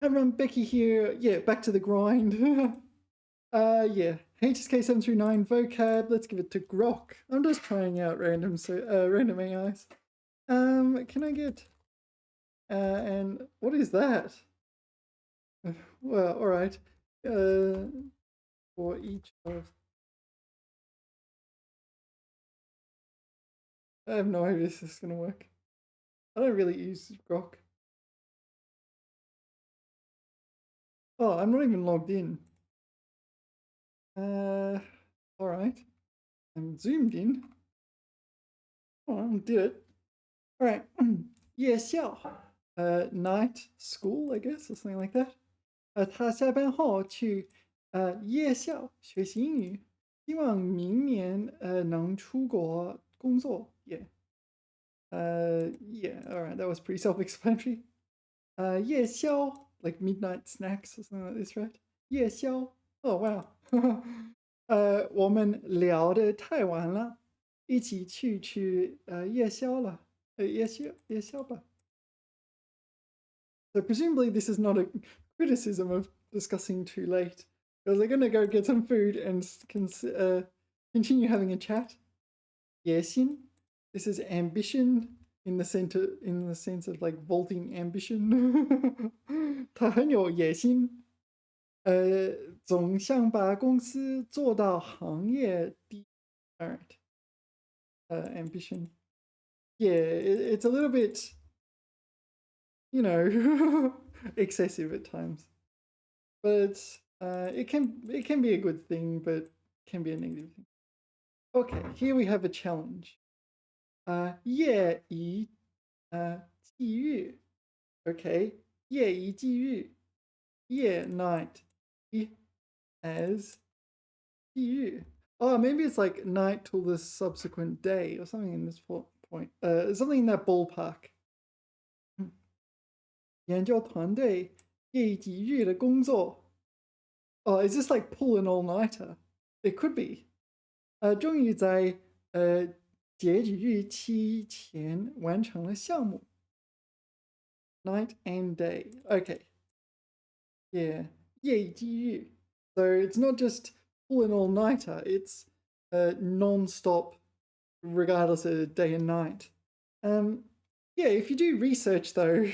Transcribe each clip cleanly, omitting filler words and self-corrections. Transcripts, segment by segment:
Everyone, Becky here. Yeah, back to the grind. Yeah, HSK 7 through 9 vocab. Let's give it to Grok. I'm just trying out random random AIs. Can I get and what is that? Well, all right. For each of I have no idea if this is gonna work. I don't really use Grok. Oh, I'm not even logged in. All right. I'm zoomed in. Oh, I did it. All right. Yes, yeah. Night school, I guess, or something like that. 他下班后去夜校学习英语，希望明年能出国工作。Yeah. Yeah. All right. That was pretty self-explanatory. 夜宵, like midnight snacks or something like this, right? 夜宵. Oh wow. 我们聊得太晚了，一起去吃夜宵了。夜宵吧。So presumably this is not a criticism of discussing too late, because they're going to go get some food and continue having a chat. 野心. This is ambition in the sense of like vaulting ambition. 他很有野心。总想把公司做到行业第。All right. Ambition. Yeah, it's a little bit, excessive at times. But it can be a good thing, but can be a negative thing. Okay, here we have a challenge. 夜以继日. Okay, 夜以继日. 夜 night. 以 as 继日. Oh, maybe it's like night till the subsequent day or something in this point. Something in that ballpark. 研究团队夜以继日的工作. Oh, is this like pull an all-nighter? It could be. 终于在截止日期前完成了项目。Night and day. Okay. Yeah. 夜以继日. So it's not just pull an all-nighter. It's non-stop, regardless of day and night. Yeah. If you do research, though,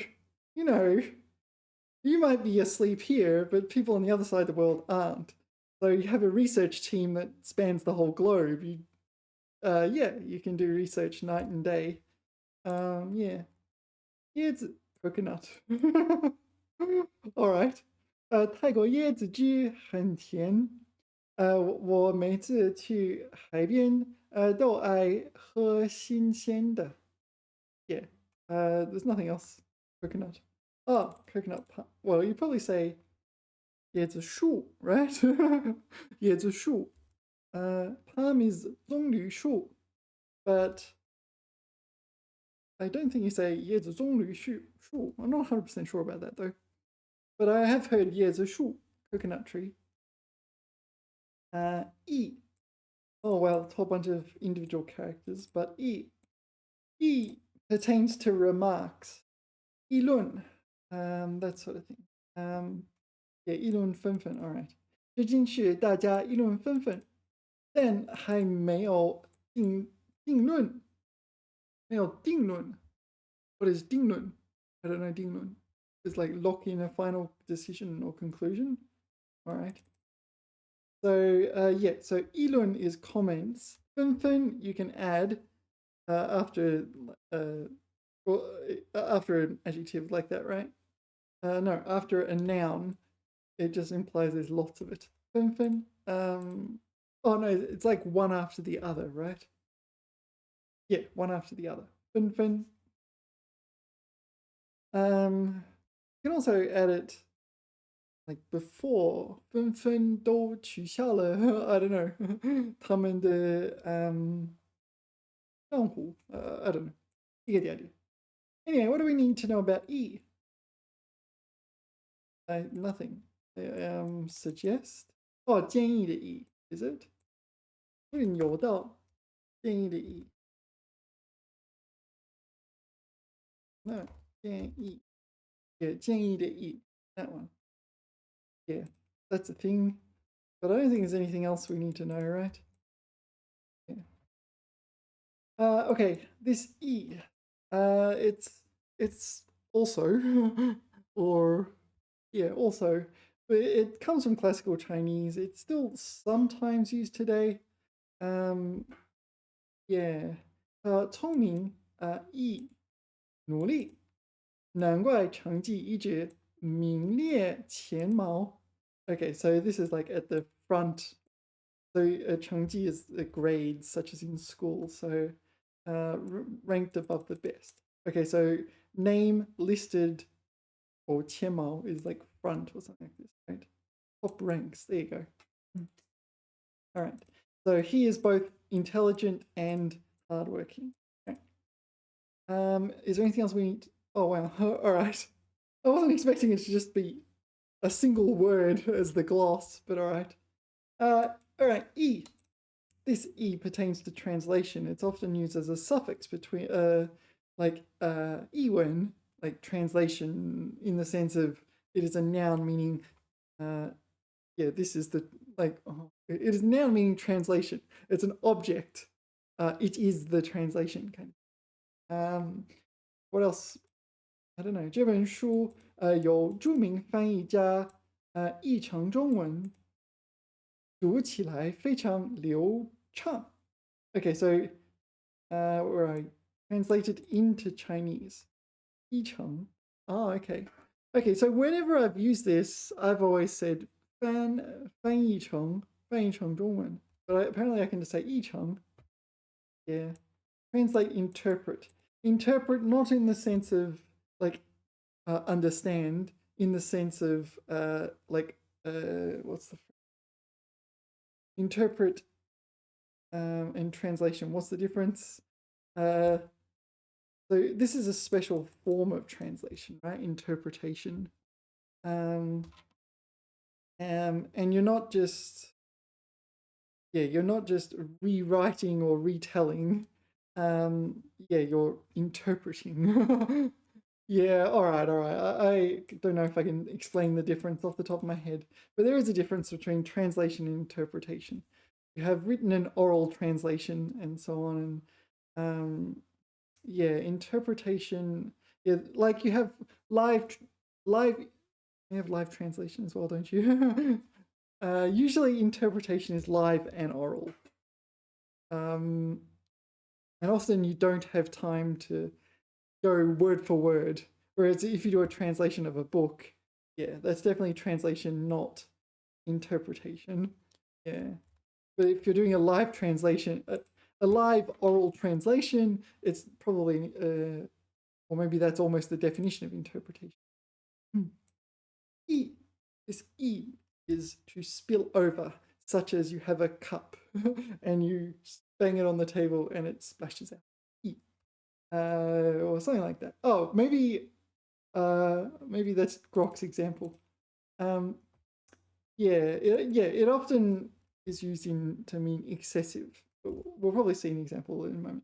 you might be asleep here, but people on the other side of the world aren't. So you have a research team that spans the whole globe. Yeah, you can do research night and day. Yeah, it's coconut. All right. 泰国椰子汁很甜。我每次去海边都爱喝新鲜的。Yeah. There's nothing else. Coconut. Oh, coconut palm. Well, you probably say 椰子树, right? 椰子树. Palm is 棕榈树, but I don't think you say 椰子棕榈树. I'm not 100% sure about that though. But I have heard 椰子树, coconut tree. E. Oh well, it's a whole bunch of individual characters, but E. E pertains to remarks. 议论, that sort of thing. Yeah, 议论纷纷. All right. 最近是大家议论纷纷，但还没有定论。没有定论. What is 定论? I don't know 定论. It's like lock in a final decision or conclusion. All right. So yeah, so 议论 is comments. 纷纷 you can add after after an adjective like that, right? No, after a noun, it just implies there's lots of it. 纷纷. Oh no, it's like one after the other, right? Yeah, one after the other. 纷纷. You can also add it like before. 纷纷都取消了. I don't know. 他们的账户. I don't know. You get the idea. Anyway, what do we need to know about E? Nothing. Suggest. Oh, 建议的 E, is it? 有点有道建议的 E. No, 建议. Yeah, 建议的 E. That one. Yeah, that's a thing. But I don't think there's anything else we need to know, right? Yeah. Okay, this E. It's also or yeah, also, but it comes from classical Chinese. It's still sometimes used today. Um, yeah. 聪明易努力，难怪成绩一直名列前茅. Okay, so this is like at the front. So 成绩 is the grades, such as in school. So ranked above the best. Okay, so name listed or 前茅 is like front or something like this, right? Top ranks. There you go. All right. So he is both intelligent and hardworking. Okay. Is there anything else we need? Oh wow. All right. I wasn't expecting it to just be a single word as the gloss, but all right. All right. E. This E pertains to translation. It's often used as a suffix between like iwen, like translation, in the sense of it is a noun meaning yeah, this is the like it is a noun meaning translation. It's an object. It is the translation kind of. What else? I don't know. 这本书由著名翻译家译成中文，读起来非常流畅. Okay, so where I translated into Chinese. 译成. Oh, okay. Okay, so whenever I've used this, I've always said 翻译成中文. But apparently I can just say 译成. Yeah. Translate, interpret. Interpret not in the sense of like understand, in the sense of what's the interpret and translation. What's the difference? So this is a special form of translation, right? Interpretation. And you're not just rewriting or retelling. Yeah, you're interpreting. Yeah, all right. I don't know if I can explain the difference off the top of my head, but there is a difference between translation and interpretation. You have written and oral translation and so on, and yeah, interpretation. Yeah, like you have live. You have live translation as well, don't you? Usually, interpretation is live and oral, and often you don't have time to go word for word. Whereas if you do a translation of a book, yeah, that's definitely translation, not interpretation. Yeah. But if you're doing a live translation, a live oral translation, it's probably, or maybe that's almost the definition of interpretation. E. This E is to spill over, such as you have a cup and you bang it on the table and it splashes out. E. Or something like that. Oh, maybe that's Grok's example. It often is used to mean excessive. We'll probably see an example in a moment.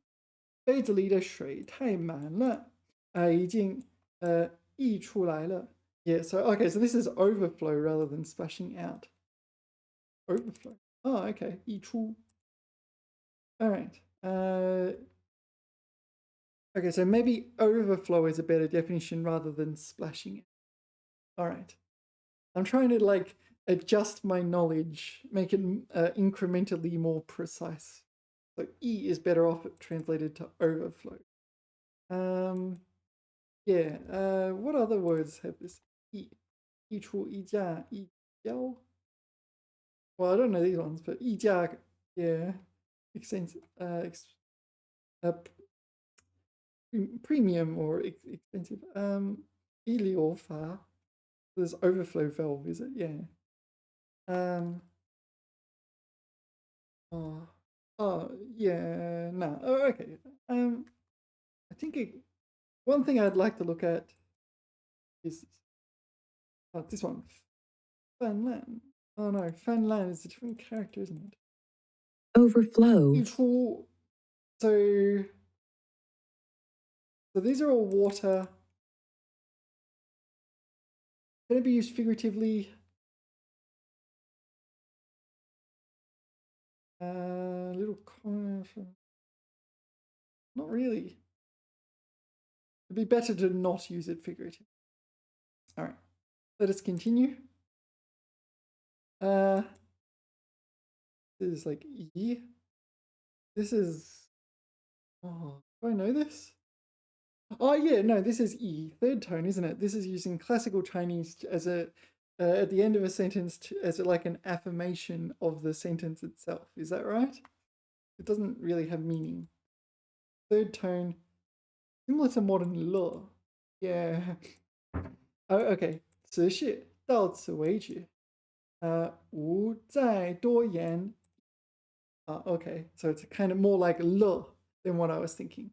杯子里的水太满了，已经溢出来了. Yeah, so okay, so this is overflow rather than splashing out. Overflow. Oh, okay. 溢出. All right. Okay, so maybe overflow is a better definition rather than splashing out. All right. I'm trying to like adjust my knowledge, make it incrementally more precise. So E is better off translated to overflow. What other words have this E? 溢出, 溢价, 溢销. Well, I don't know these ones, but 溢价, yeah, expensive, premium or expensive. 溢流阀. There's overflow valve, is it? Yeah. Yeah, no. Oh, okay. I think one thing I'd like to look at is this one. Fan Oh no, Fan is a different character, isn't it? Overflow. 溢出. So these are all water. Can it be used figuratively? Little comment. Not really. It'd be better to not use it figuratively. All right, let us continue. This is like E. This is. Oh, do I know this? Oh yeah, no, this is E, third tone, isn't it? This is using classical Chinese as a at the end of a sentence as like an affirmation of the sentence itself. Is that right? It doesn't really have meaning. Third tone, similar to modern law. Yeah. Oh, okay. 此事到此为止。无再多言。Okay, so it's kind of more like le than what I was thinking.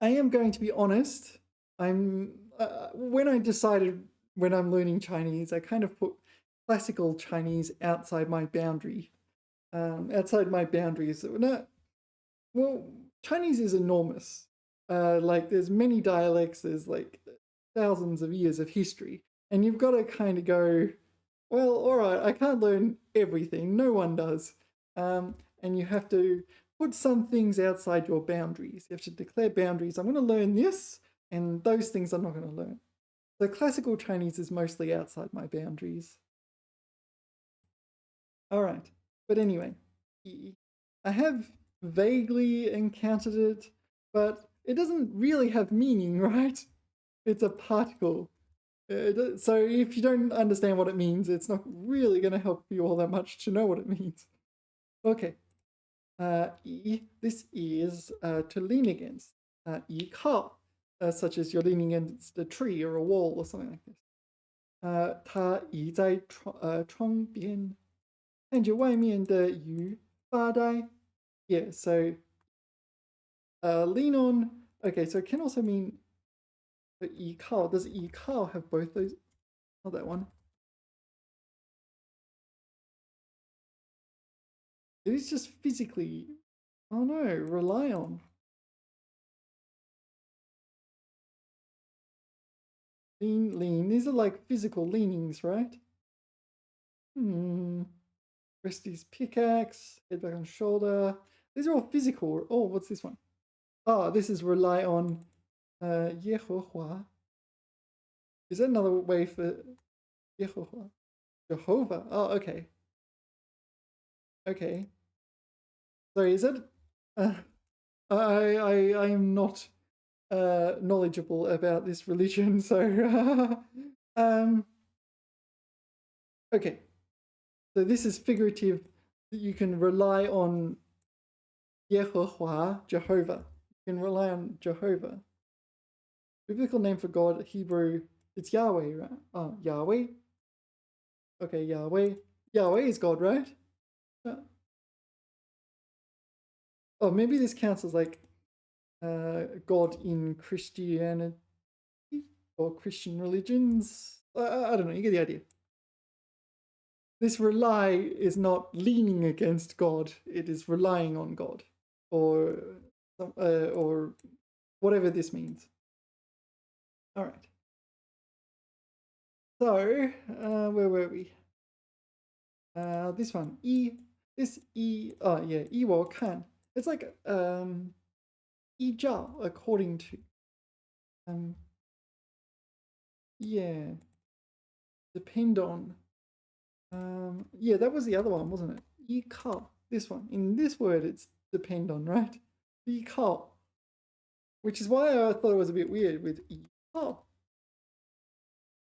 I am going to be honest. When I decided when I'm learning Chinese, I kind of put classical Chinese outside my boundary. Outside my boundaries. No, well, Chinese is enormous. Like there's many dialects. There's like thousands of years of history, and you've got to kind of go, well, all right, I can't learn everything. No one does. And you have to put some things outside your boundaries. You have to declare boundaries. I'm going to learn this, and those things I'm not going to learn. So classical Chinese is mostly outside my boundaries. All right. But anyway, I have vaguely encountered it, but it doesn't really have meaning, right? It's a particle. So if you don't understand what it means, it's not really going to help you all that much to know what it means. Okay. This is to lean against. 依靠, such as you're leaning against a tree or a wall or something like this. 他倚在窗边，看着外面的鱼发呆. Yeah, so lean on. Okay, so it can also mean 依靠. Does 依靠 have both those? Not that one. It is just physically. Oh no, rely on. Lean. These are like physical leanings, right? Rest his pickaxe, head back on shoulder. These are all physical. Oh, what's this one? Oh, this is rely on 耶和华. Is that another way for 耶和华? Jehovah. Oh, okay. Okay. Sorry, is that? I am not knowledgeable about this religion, so okay. So this is figurative. You can rely on 耶和华, Jehovah. You can rely on Jehovah. Biblical name for God, Hebrew, it's Yahweh, right? Oh, Yahweh. Okay, Yahweh. Yahweh is God, right? Oh, maybe this counts as like God in Christianity or Christian religions. I don't know, you get the idea. This rely is not leaning against God, it is relying on God, or whatever this means. All right. So, where were we? This one, this oh yeah, 依我看. It's like 依照, according to. Yeah. Depend on. Yeah, that was the other one, wasn't it? 依靠. This one. In this word, it's depend on, right? 依靠. Which is why I thought it was a bit weird with 依靠.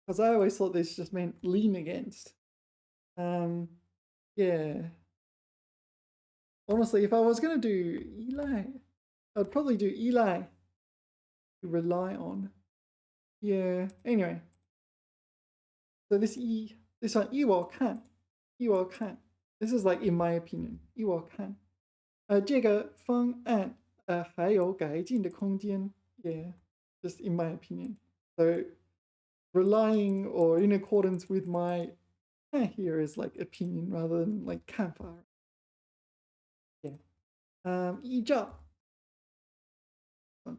Because I always thought this just meant lean against. Yeah. Honestly, if I was going to do Eli, I'd probably do Eli. To rely on. Yeah. Anyway. So this one, 依我看. 依我看. This is like in my opinion. 依我看. 这个方案还有改进的空间. Yeah. Just in my opinion. So relying or in accordance with my here is like opinion rather than like 看法. Yeah. 依照.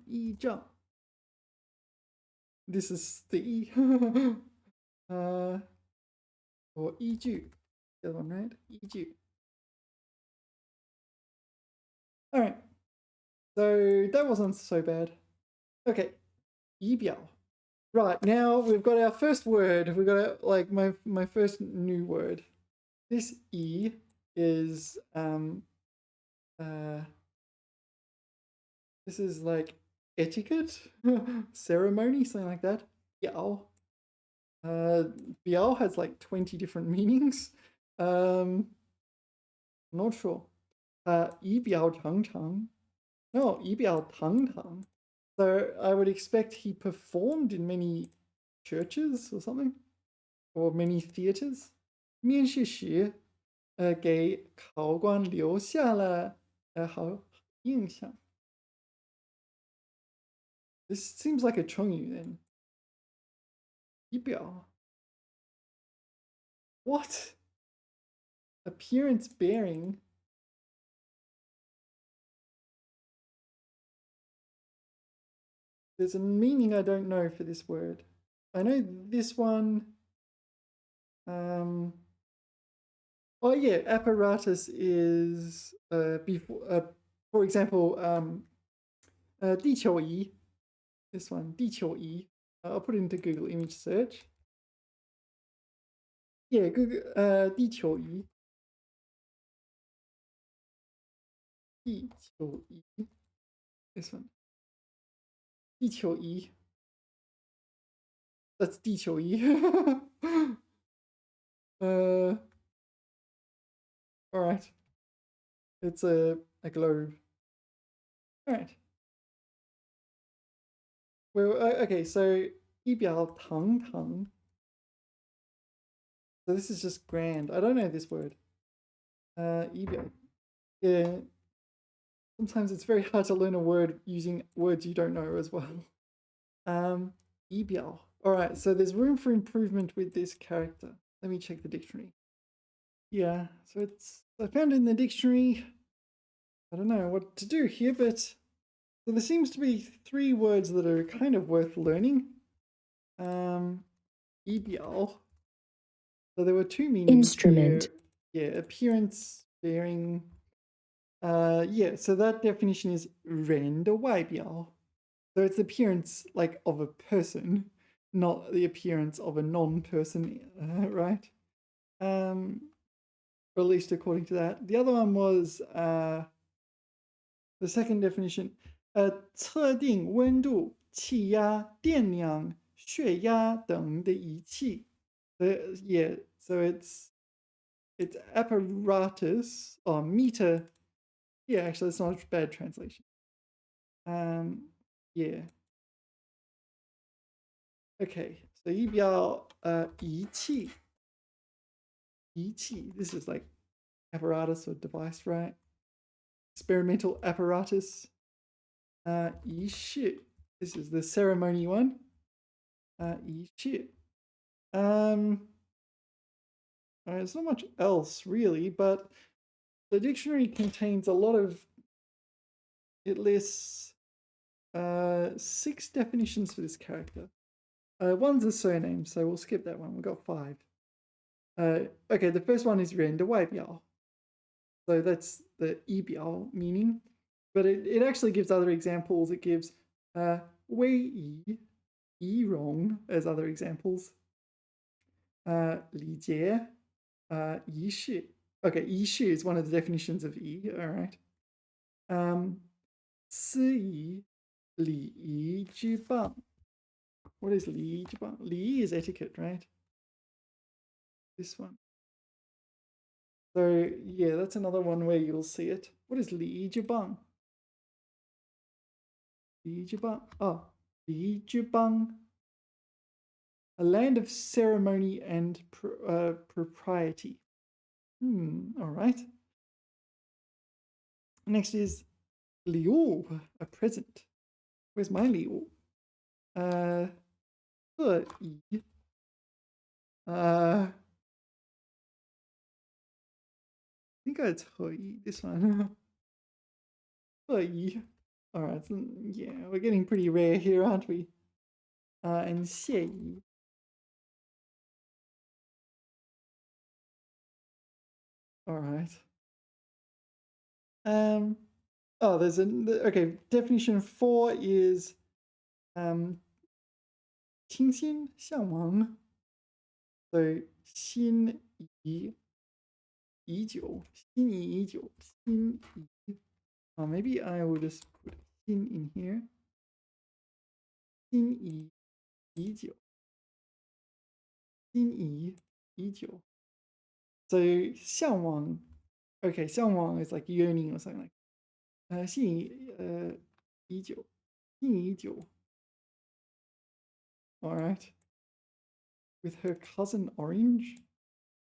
依照. this is the E. Or 依据, the other one, right? 依据. All right. So that wasn't so bad. Okay. 仪表. Right, now we've got our first word. We've got like my first new word. This E is this is like etiquette, ceremony, something like that. Biao. Biao has like 20 different meanings. Not sure. 仪表长长. No, 仪表堂堂. So I would expect he performed in many churches or something, or many theaters. 面试时，给考官留下了好印象. This seems like a 成语 then. 仪表. What? Appearance bearing. There's a meaning I don't know for this word. I know this one. Oh yeah, apparatus is before. For example, 地球仪. This one, 地球仪. I'll put it into Google image search. Yeah, Google 地球仪. 地球仪. This one. 地球仪. That's 地球仪. All right. It's a globe. All right. Well, okay, so 仪表堂堂. So this is just grand. I don't know this word. 仪表. Yeah. Sometimes it's very hard to learn a word using words you don't know as well. 仪表. All right, so there's room for improvement with this character. Let me check the dictionary. Yeah, so I found it in the dictionary. I don't know what to do here, but so there seems to be 3 words that are kind of worth learning. 仪表. So there were 2 meanings. Instrument. Here. Yeah, appearance, bearing. Yeah, so that definition is 人的外表. So it's the appearance like of a person, not the appearance of a non-person, right? Or at least according to that. The other one was the second definition, 测定温度、气压、电量、血压等的仪器. Yeah, so it's apparatus or meter. Yeah, actually, it's not a bad translation. Yeah. Okay, so 仪表仪器. 仪器. This is like apparatus or device, right? Experimental apparatus. 仪式. This is the ceremony one. 仪式. There's not much else really, but the dictionary contains a lot of. It lists 6 definitions for this character. One's a surname, so we'll skip that one. We've got 5. Okay, the first one is 人的外表. So that's the 仪表 meaning. But it actually gives other examples. It gives 威仪, 仪容 as other examples. 礼节, 仪式. Okay, 仪式 is one of the definitions of 仪, all right. 司仪, 礼仪之邦. What is 礼仪之邦? 礼仪 is etiquette, right? This one. So yeah, that's another one where you'll see it. What is 礼仪之邦? 礼仪之邦. Oh, 礼仪之邦. A land of ceremony and propriety. All right. Next is 礼物, a present. Where's my 礼物? 贺仪. I think it's 贺仪, this one. 贺仪. All right, so, yeah, we're getting pretty rare here, aren't we? and 谢意. All right. Oh, there's okay. Definition 4 is 倾心向往. So 心仪已久, 心仪已久, 心仪. Maybe I will just put 心 in here. 心仪已久, 心仪已久. So 向往, okay, 向往 is like yearning or something like. 心仪已久, 心仪已久. All right. With her cousin Orange.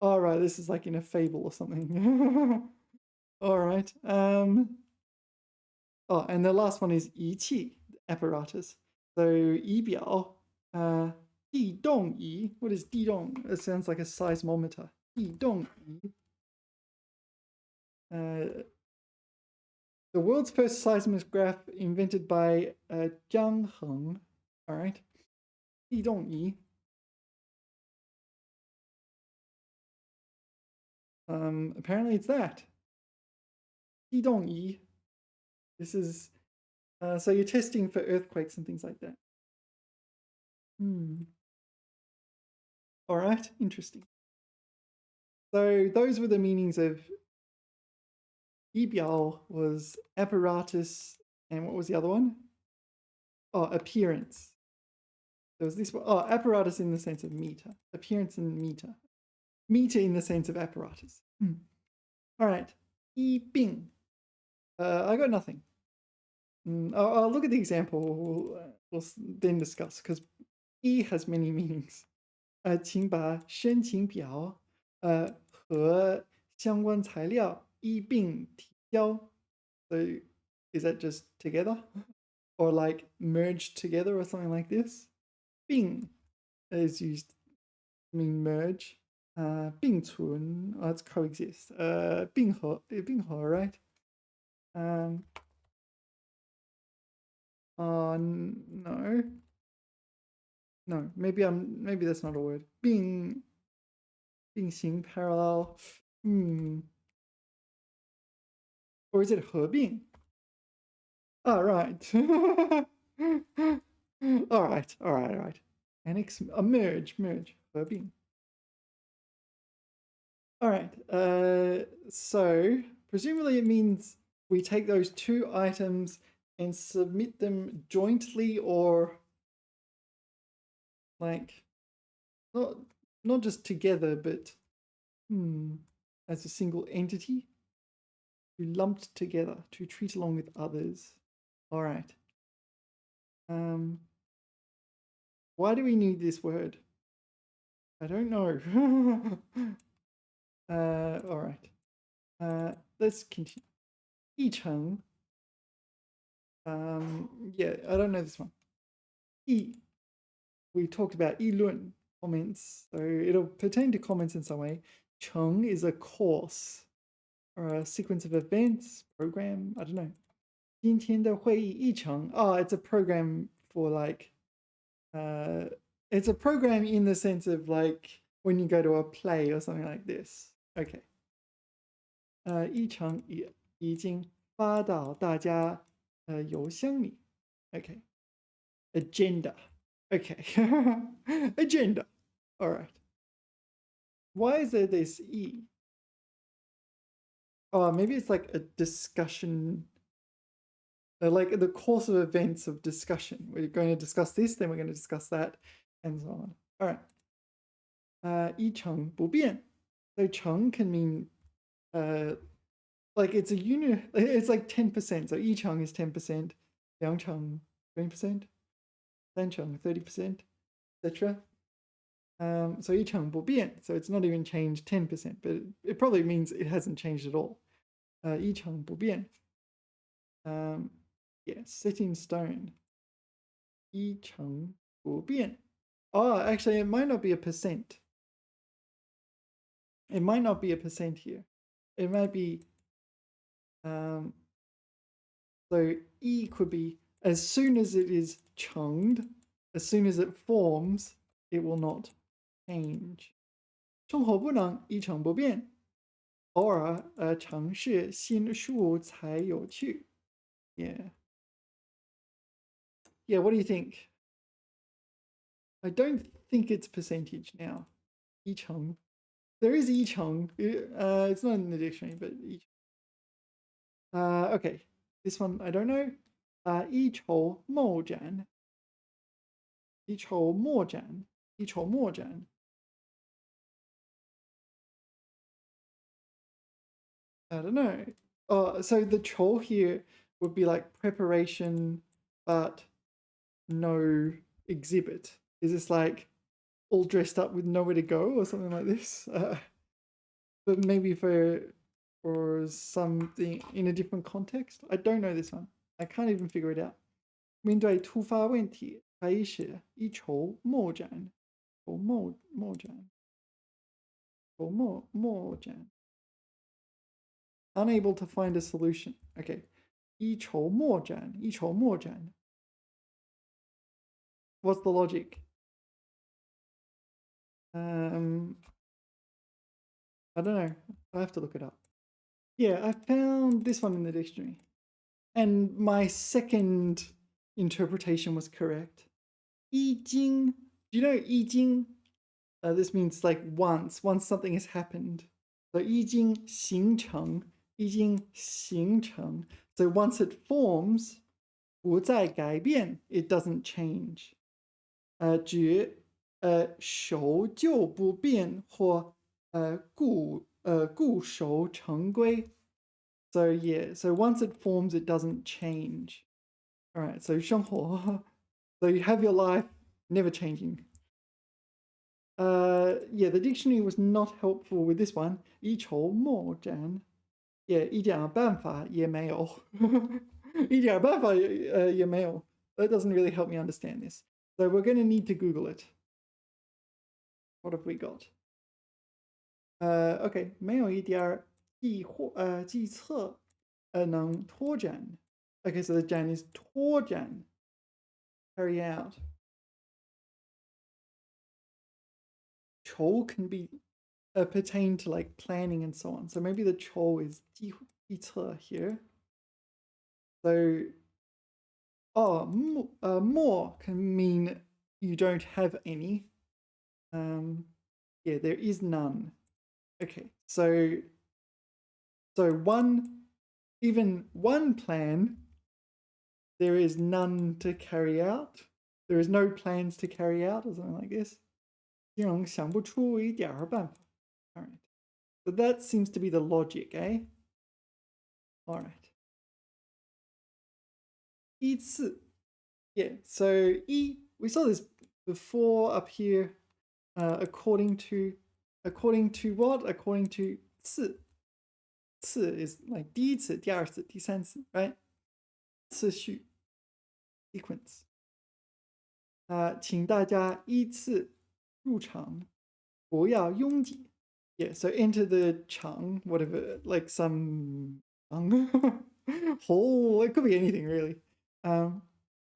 All right, this is like in a fable or something. All right. Oh, and the last one is 仪器, apparatus. So 仪表, 地动仪. What is 地动? It sounds like a seismometer. 地动仪. The world's first seismograph invented by Zhang Heng. All right. 地动仪. Apparently it's that. 地动仪. This is so you're testing for earthquakes and things like that. All right, interesting. So those were the meanings of 仪表was apparatus, and what was the other one? Oh, appearance. There was this one. Oh, apparatus in the sense of meter. Appearance and meter. Meter in the sense of apparatus. All right. 医病. I got nothing. I'll look at the example. We'll then discuss, because 医 has many meanings. 请把申请表和相关材料一并提交. So is that just together? Or like merged together or something like this? 并 is used to mean merge. 并存, it's coexist. 并合, right? No, maybe that's not a word. 并行 parallel. Or is it 合并? Oh, right. all right. Annex, merge, 合并. All right. So presumably it means we take those two items and submit them jointly, or like not just together, but as a single entity, to lumped together, to treat along with others. All right. Why do we need this word? I don't know. All right. Let's continue. 议程. Yeah, I don't know this one. We talked about 议论, comments, so it'll pertain to comments in some way. 程 is a course or a sequence of events, program, I don't know. 今天的会议议程. Oh, it's a program for like, it's a program in the sense of like when you go to a play or something like this. Okay. 议程已经发到大家邮箱里. Okay. Agenda. Okay. Agenda. All right. Why is there this E? Oh, maybe it's like a discussion, like the course of events of discussion. We're going to discuss this, then we're going to discuss that, and so on. All right. 一成不变. So 成 can mean like it's a unit, it's like 10%. So 一成is 10%, 两成 20%, 三成 30%, etc. So 一成不变, so it's not even changed 10%, but it probably means it hasn't changed at all. 一成不变. Yeah, set in stone. 一成不变. Oh, actually, it might not be a percent. It might not be a percent here. It might be, so 一 could be as soon as it is chunged, as soon as it forms, it will not change. 生活不能一成不变，偶尔尝试新事物才有趣。Yeah. Yeah, what do you think? I don't think it's percentage now. 一成. There is 一成. It's not in the dictionary, but 一成. Okay, this one I don't know. 一筹莫展. 一筹莫展. 一筹莫展. I don't know. Oh, so the 筹 here would be like preparation, but no exhibit. Is this like all dressed up with nowhere to go or something like this? But maybe for something in a different context. I don't know this one. I can't even figure it out. 面对突发问题，开始一筹莫展，莫展。Unable to find a solution. Okay. 一筹莫展. What's the logic? I don't know. I have to look it up. Yeah, I found this one in the dictionary. And my second interpretation was correct. 一经. Do you know 一经? This means like once something has happened. So 一经形成. So once it forms, 不再改变, it doesn't change. 指守旧不变或固守成规. So yeah, so once it forms, it doesn't change. All right, so 生活. So you have your life never changing. Yeah, the dictionary was not helpful with this one. 一筹莫展. Yeah, 一点办法也没有. 一点办法也没有. That doesn't really help me understand this. So we're going to need to Google it. What have we got? Okay, 没有一点计策能拓展. Okay, so the 展 is 拓展. Carry out. 筹 can be pertain to like planning and so on. So maybe the 筹 is 计策 here. So, more can mean you don't have any. Yeah, there is none. Okay, so even one plan, there is none to carry out. There is no plans to carry out or something like this. 想不出一点办法. All right. So that seems to be the logic, eh? All right. 一次. Yeah, so 一, we saw this before up here. According to what? According to 次. 次 is like 第一次, 第二次, 第三次, right? 次序 sequence. 请大家依次入场，不要拥挤. Yeah, so enter the 场, whatever, like some hole, it could be anything really.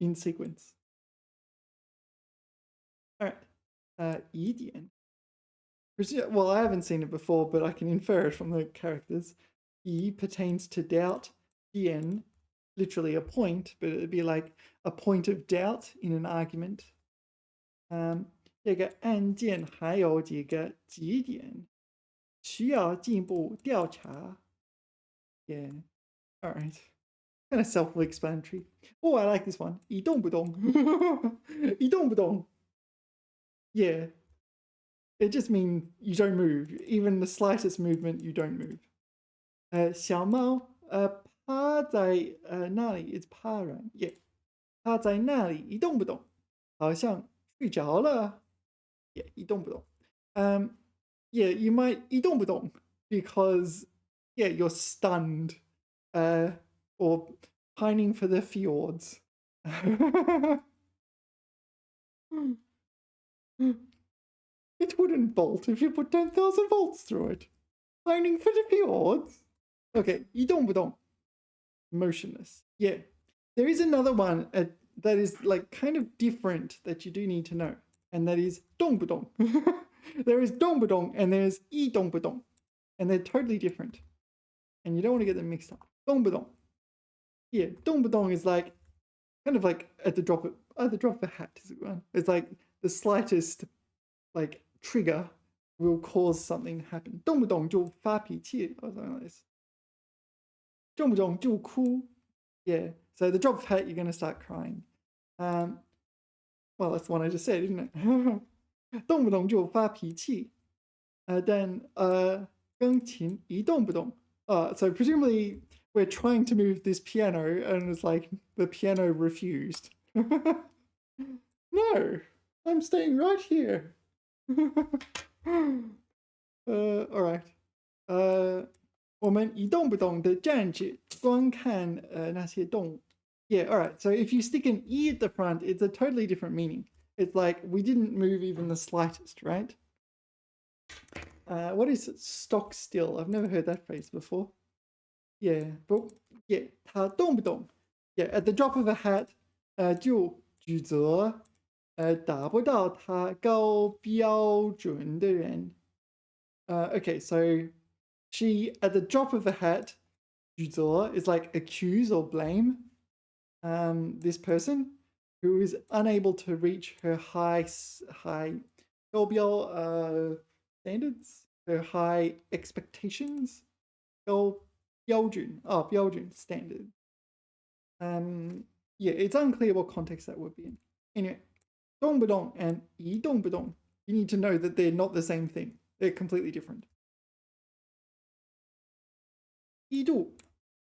In sequence. All right. 疑点. Well, I haven't seen it before, but I can infer it from the characters. 疑 pertains to doubt. 点, literally a point, but it'd be like a point of doubt in an argument. 这个案件还有几个疑点，需要进一步调查. Yeah. All right. Kind of self-explanatory. Oh, I like this one. 一动不动. 一动不动. Yeah. It just means you don't move. Even the slightest movement, you don't move. 小猫趴在那里 is 趴软 yeah 趴在那里一动不动，好像睡着了 yeah 一动不动 yeah you might 一动不动 because yeah you're stunned or pining for the fjords. It wouldn't bolt if you put 10,000 volts through it. Pining for the fjords. Okay, 一动不动. Motionless. Yeah. There is another one that is like kind of different that you do need to know, and that is dong budong. There is dong budong and there's yi dong budong, and they're totally different, and you don't want to get them mixed up. Dong budong. Yeah, dong budong is like kind of like at the drop of a hat, is it one? It's like the slightest like trigger will cause something to happen. 动不动就发脾气 or something like this. 动不动就哭. Yeah, so the drop of a hat, you're going to start crying. Well, that's the one I just said, isn't it? 动不动就发脾气. Then 钢琴一动不动. So presumably we're trying to move this piano and it's like the piano refused. No, I'm staying right here. All right. 我们一动不动的站着观看那些动物. Yeah, all right. So if you stick an E at the front, it's a totally different meaning. It's like we didn't move even the slightest, right? What is stock still? I've never heard that phrase before. Yeah, but yeah, 他动不动? Yeah, at the drop of a hat, 就指责达不到他高标准的人. Okay, so she, at the drop of a hat, 指责 is like accuse or blame this person who is unable to reach her high 高标 standards, her high expectations, 高标准 标准 standard. Yeah, it's unclear what context that would be in. Anyway, 动不动 and 一动不动, you need to know that they're not the same thing. They're completely different. 一度.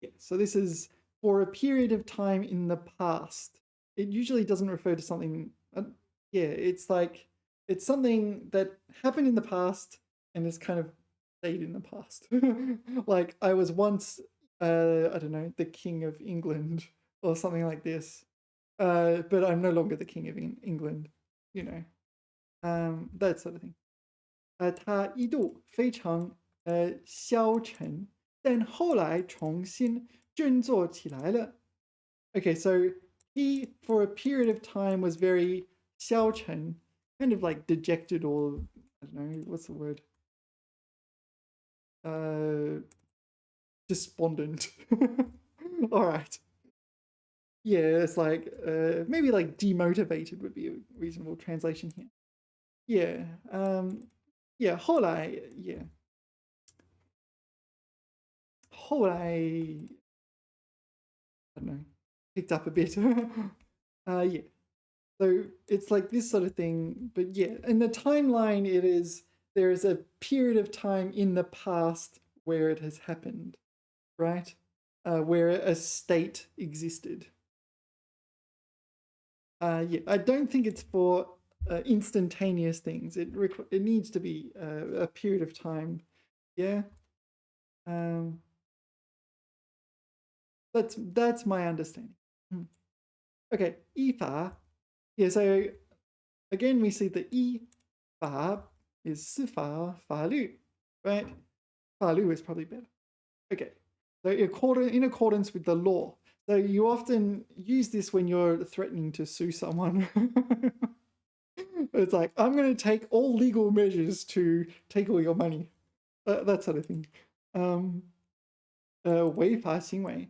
Yeah, so this is for a period of time in the past. It usually doesn't refer to something. Yeah, it's like it's something that happened in the past and is kind of stayed in the past. Like I was once, I don't know, the King of England or something like this. But I'm no longer the King of England, you know, that sort of thing. 他一度非常消沉，但后来重新振作起来了. Okay, so he for a period of time was very 消沉, kind of like dejected or I don't know what's the word. Despondent. All right. Yeah, it's like maybe like demotivated would be a reasonable translation here. Yeah. Yeah, 后来 yeah. 后来 I don't know, picked up a bit. Yeah. So it's like this sort of thing, but yeah, in the timeline there is a period of time in the past where it has happened, right? Where a state existed. Yeah, I don't think it's for instantaneous things. It needs to be a period of time. Yeah. That's my understanding. Okay, 依法. Yeah, so again we see the 依法 is 司法法律, right? 法律 is probably better. Okay, so in accordance with the law. So you often use this when you're threatening to sue someone. It's like, I'm going to take all legal measures to take all your money. That sort of thing. 违法行为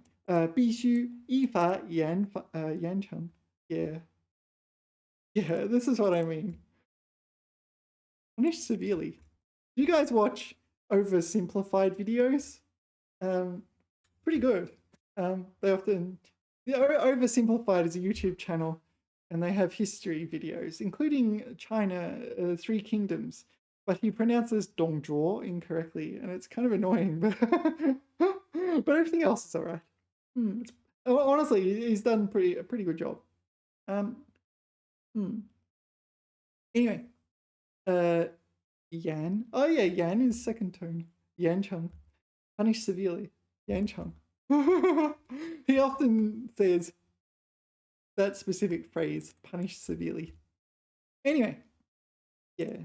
必须依法严惩. Yeah. Yeah, this is what I mean. Punish severely. Do you guys watch oversimplified videos? Pretty good. They often... Oversimplified is a YouTube channel, and they have history videos, including China, Three Kingdoms. But he pronounces Dongzhuo incorrectly, and it's kind of annoying, but everything else is alright. Honestly, he's done a pretty good job. Anyway, Yan. Oh yeah, Yan is second tone. Yancheng. Punish severely. Yancheng. He often says that specific phrase, punish severely. Anyway, yeah.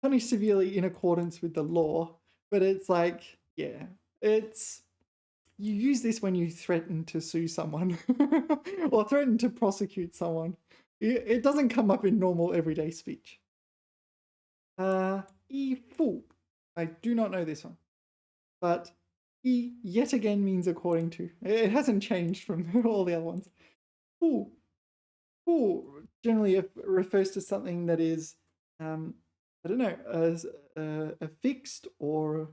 Punish severely in accordance with the law, but it's like, yeah, it's you use this when you threaten to sue someone or threaten to prosecute someone. It doesn't come up in normal everyday speech. 依附. I do not know this one. But 依 yet again means according to. It hasn't changed from all the other ones. 附 generally refers to something that is, I don't know, a fixed or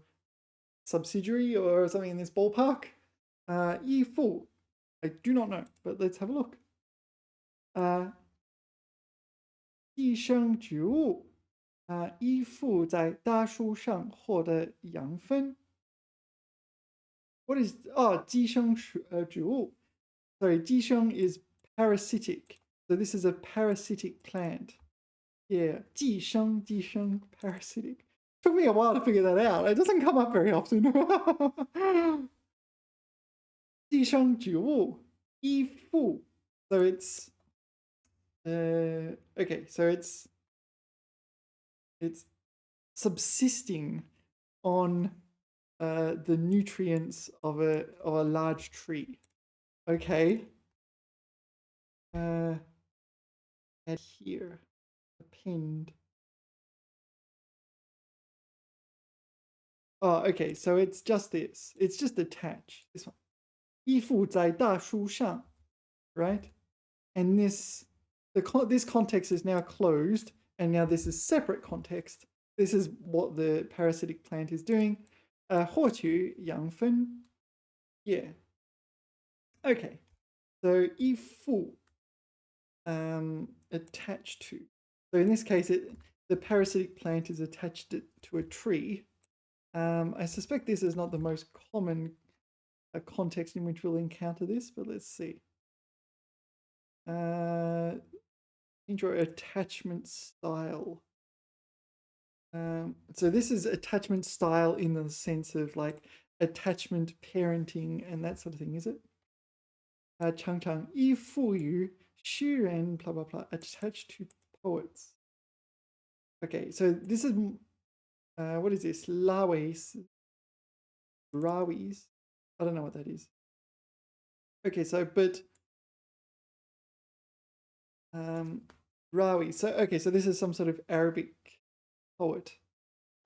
subsidiary or something in this ballpark. 依附, I do not know, but let's have a look. 寄生植物依附在大树上获得养分。What is 寄生植物? Sorry, 寄生 is parasitic. So this is a parasitic plant. Yeah, 寄生 parasitic. Took me a while to figure that out. It doesn't come up very often. 寄生植物依附. So it's okay, so it's subsisting on the nutrients of a large tree. Okay. Adhere, append. Oh, okay, so it's just this. It's just attach. This one. 依附在大树上, right? And this context is now closed, and now this is separate context. This is what the parasitic plant is doing. 获取养分. Yeah. Okay. So 依附, attached to. So in this case, the parasitic plant is attached to a tree. I suspect this is not the most common context in which we'll encounter this, but let's see. Enjoy attachment style. So this is attachment style in the sense of like attachment, parenting, and that sort of thing, is it? 常常依附于诗人 blah blah blah, attached to poets. Okay, so this is what is this? Rawies. I don't know what that is. Okay, so but Rawi. So okay, so this is some sort of Arabic poet.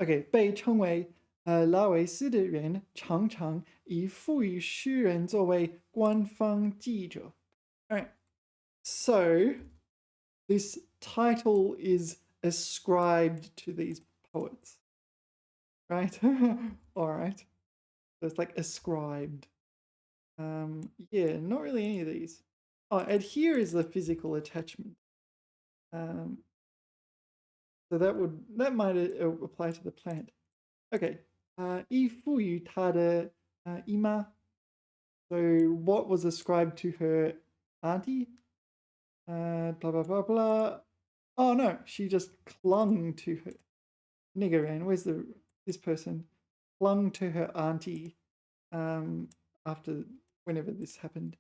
Okay, 被称为拉维斯的人常常以赋予诗人作为官方记者. Alright, so this title is ascribed to these poets, right? Alright, so it's like ascribed. Yeah, not really any of these. Oh, adhere is the physical attachment. So that might apply to the plant. Okay. 依附于她的姨妈. So what was ascribed to her auntie? Blah blah blah blah. Oh no, she just clung to her. Niggeran, where's this person? Clung to her auntie after whenever this happened.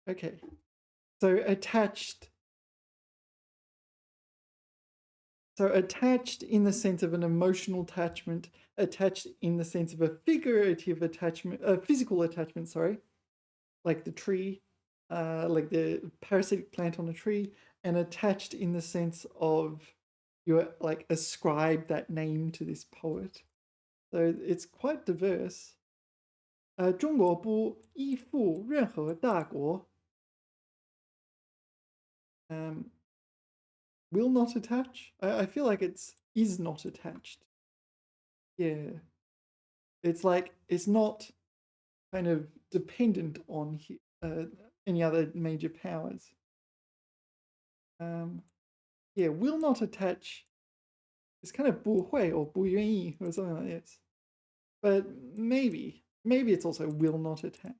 Okay. So attached. So attached in the sense of an emotional attachment, attached in the sense of a figurative attachment, physical attachment, sorry, like the tree, like the parasitic plant on a tree, and attached in the sense of you like ascribe that name to this poet. So it's quite diverse. 中国不依附任何大国. Will not attach? I feel like is not attached. Yeah. It's like, it's not kind of dependent on any other major powers. Yeah, will not attach. It's kind of 不会 or 不愿意 or something like this. But maybe it's also will not attach.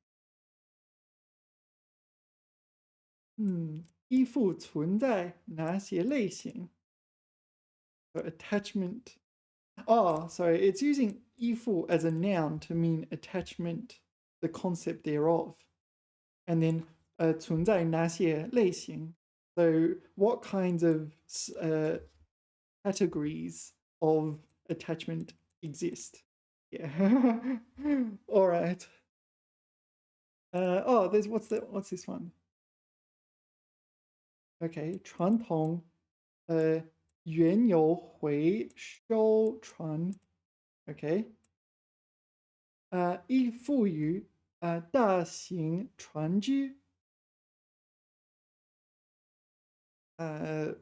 依附存在哪些类型? So attachment. Oh, sorry, it's using 依附 as a noun to mean attachment, the concept thereof. And then 存在哪些类型? So what kinds of categories of attachment exist? Yeah. All right. Oh, there's what's this one? Okay, 传统原油回收船 OK 依附于大型船只uh,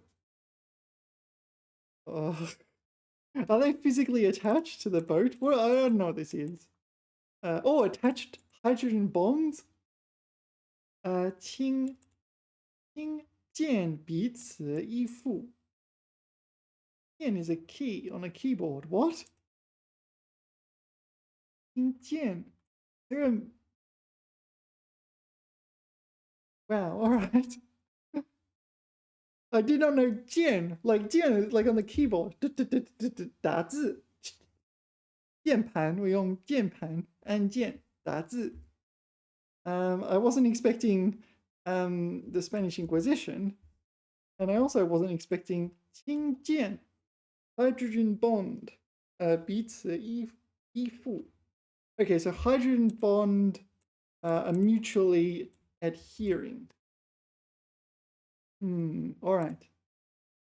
uh, are they physically attached to the boat? Well, I don't know what this is. Oh, attached hydrogen bombs? 轻键彼此依附 Ken is a key on a keyboard. What? 轻键 There a... Wow, alright. I did not know 键 like 键 like on the keyboard 打字键盘我用键盘按键打字 I wasn't expecting the Spanish Inquisition, and I also wasn't expecting 氢键 hydrogen bond 彼此依附 Okay, so hydrogen bond are mutually adhering. All right.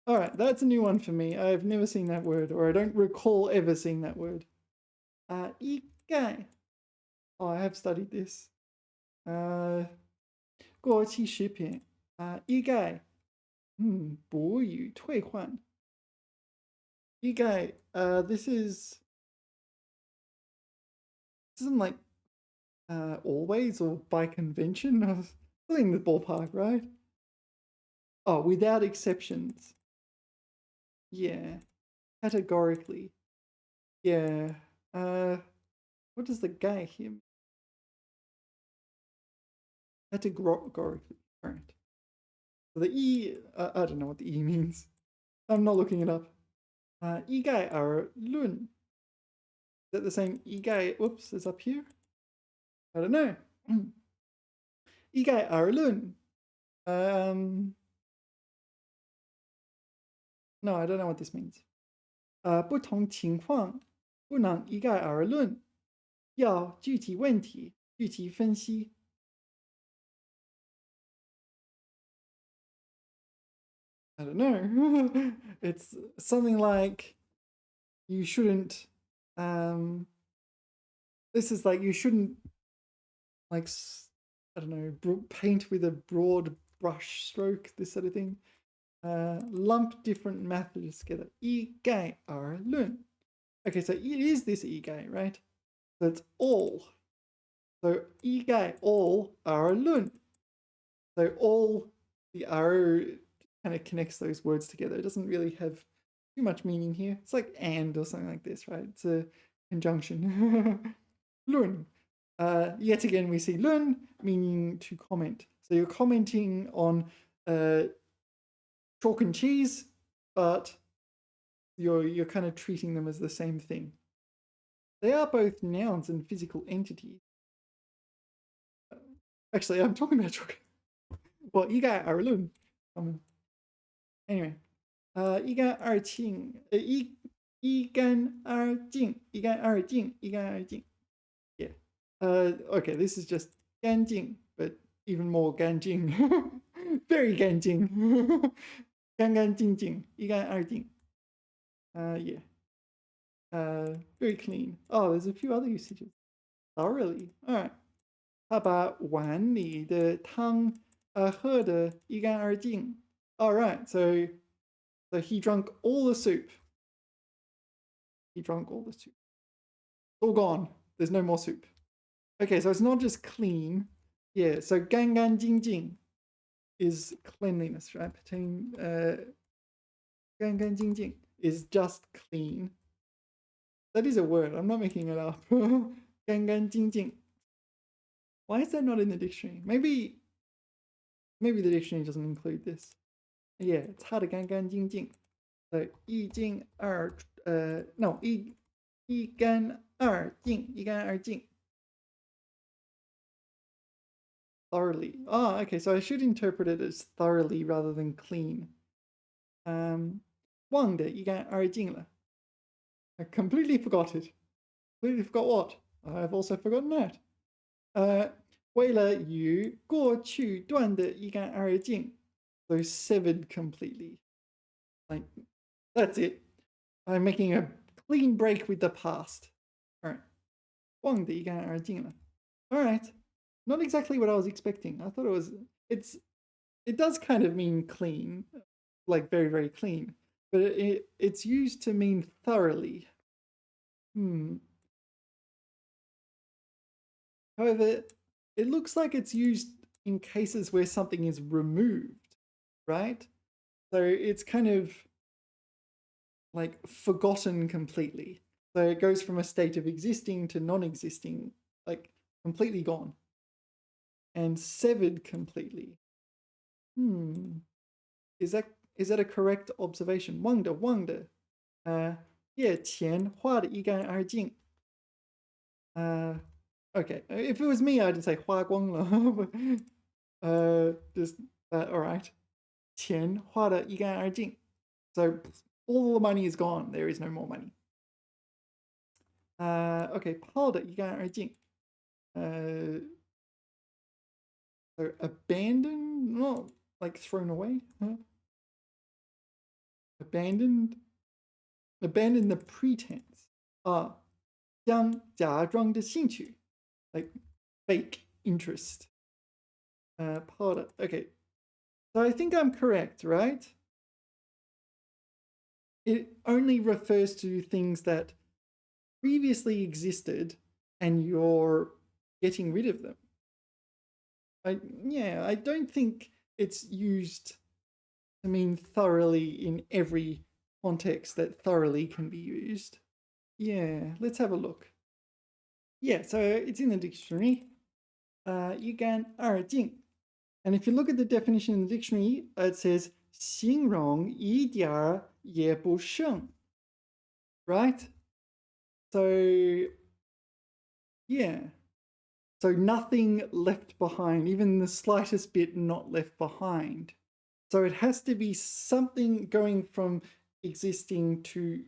All right, that's a new one for me. I've never seen that word, or I don't recall ever seeing that word. 一概 Oh, I have studied this. 过期食品一概不予退换 一概 this isn't like always or by convention or something in the ballpark, right? Oh, without exceptions. Yeah. Categorically. Yeah. What does the guy here mean? Categorically. Alright. So the E, I don't know what the E means. I'm not looking it up. 一概而论 Is that the same 一概 oops, is up here? I don't know. 一概而论 No, I don't know what this means. 不同情况不能一概而论，要具体问题具体分析。I don't know. It's something like you shouldn't. This is like you shouldn't, like I don't know, paint with a broad brush stroke. This sort of thing. Lump different methods together. 一概而论. Okay, so it is this 一概, right? So it's all. So 一概 all 而论. So all the 而 kind of connects those words together. It doesn't really have too much meaning here. It's like and or something like this, right? It's a conjunction. 论. Yet again, we see 论 meaning to comment. So you're commenting on chalk and cheese, but you're kind of treating them as the same thing. They are both nouns and physical entities. Actually, I'm talking about chalk. Well, 一概而论. Anyway, 一干二净, 一干二净, 一干二净, 一干二净. Yeah. Okay, this is just 干净, but even more 干净. Very 干净. 干干净净, 一干二净. Yeah. Very clean. Oh, there's a few other usages. Thoroughly. All right. 他把碗里的汤喝得一干二净. All right. So he drank all the soup. He drank all the soup. It's all gone. There's no more soup. Okay, so it's not just clean. Yeah, so 干干净净 is cleanliness, right? 干干净净 is just clean. That is a word. I'm not making it up. 干干净净. Why is that not in the dictionary? Maybe the dictionary doesn't include this. Yeah, 擦得干干净净. So 一净二no 一干二净, 一干二净. Thoroughly. Oh, okay, so I should interpret it as thoroughly rather than clean. 忘得一干二净了. I completely forgot it. Completely forgot what? I've also forgotten that. 为了与过去断得一干二净. So severed completely. Like, that's it. I'm making a clean break with the past. All right. 忘得一干二净了. All right. Not exactly what I was expecting. I thought it does kind of mean clean, like very, very clean, but it's used to mean thoroughly. However, it looks like it's used in cases where something is removed, right? So it's kind of like forgotten completely. So it goes from a state of existing to non-existing, like completely gone. And severed completely. Is that a correct observation? 忘的夜钱花得一干二净. Okay, if it was me, I'd say 花光了. Just all right. 钱花得一干二净. So all the money is gone. There is no more money. Okay, 抛得一干二净. So abandoned, not like thrown away. Huh? Abandon the pretense. 将假装的兴趣, like fake interest. Okay, so I think I'm correct, right? It only refers to things that previously existed and you're getting rid of them. I don't think it's used to mean thoroughly in every context that thoroughly can be used. Yeah, let's have a look. Yeah, so it's in the dictionary. 一干二净. And if you look at the definition in the dictionary, it says 形容一点儿也不剩. Right? So, yeah. So nothing left behind, even the slightest bit not left behind. So it has to be something going from existing to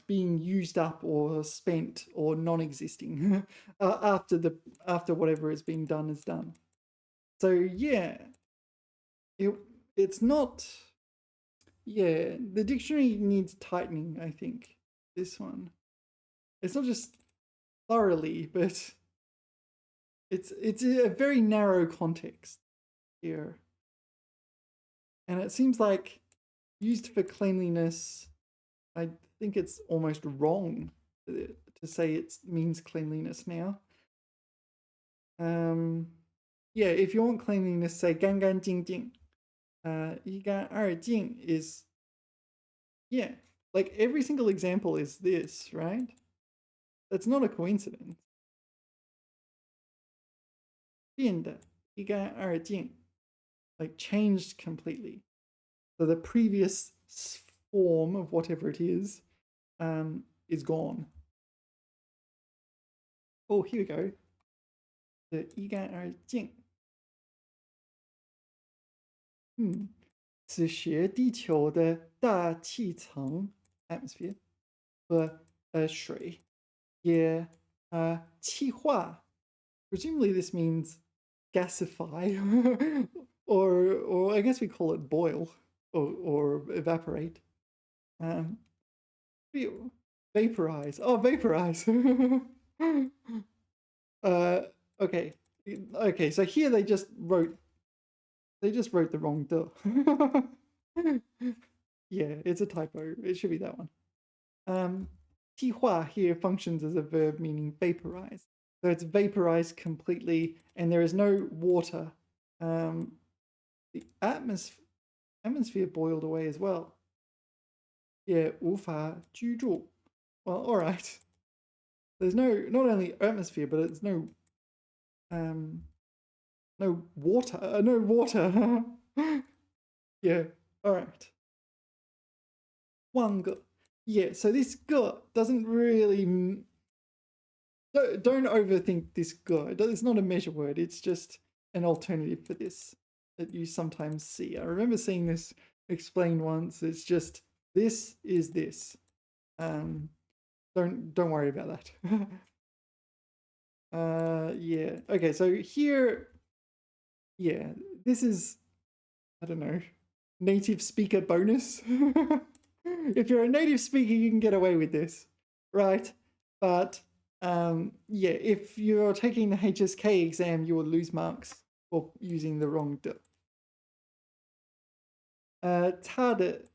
being used up or spent or non-existing after whatever has been done is done. So yeah, it's not. Yeah, the dictionary needs tightening, I think. This one, it's not just thoroughly, but it's a very narrow context here, and it seems like used for cleanliness. I think it's almost wrong to say it means cleanliness now. Yeah, if you want cleanliness, say 干干净净. 一干二净 is, yeah, like every single example is this, right? That's not a coincidence. 变得一干二净, like changed completely. So the previous form of whatever it is gone. Oh, here we go. 的一干二净. 此时地球的大气层 atmosphere 和水也气化. Presumably this means gasify or I guess we call it boil or evaporate. Vaporize. Oh, vaporize. Okay. Okay, so here they just wrote the wrong duh. Yeah, it's a typo. It should be that one. 气化 here functions as a verb meaning vaporize. So it's vaporized completely and there is no water. The atmosphere boiled away as well. Yeah, 无法居住. Well, all right. There's not only atmosphere, but it's no water. No water. Yeah, all right. 忘个. Yeah, so this 个 doesn't really. Don't overthink this 个. It's not a measure word. It's just an alternative for this that you sometimes see. I remember seeing this explained once. It's just this is this. Don't worry about that. Yeah. Okay, so here, yeah, this is, I don't know, native speaker bonus. If you're a native speaker, you can get away with this, right? But yeah, if you're taking the HSK exam, you will lose marks for using the wrong de. 他的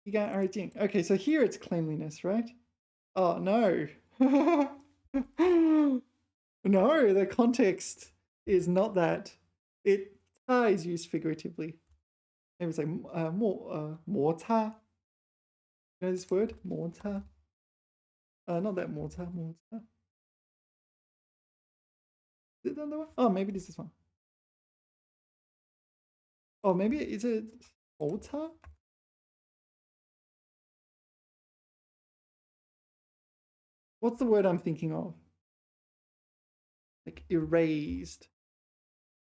一干二净. Okay, so here it's cleanliness, right? Oh, no. No, the context is not that. Ta is used figuratively. Maybe it's like more 摩擦. You know this word? 摩擦. Not that 摩擦. Is it the other one? Oh, maybe this is one. Oh, maybe is it 摩擦? What's the word I'm thinking of? Like erased.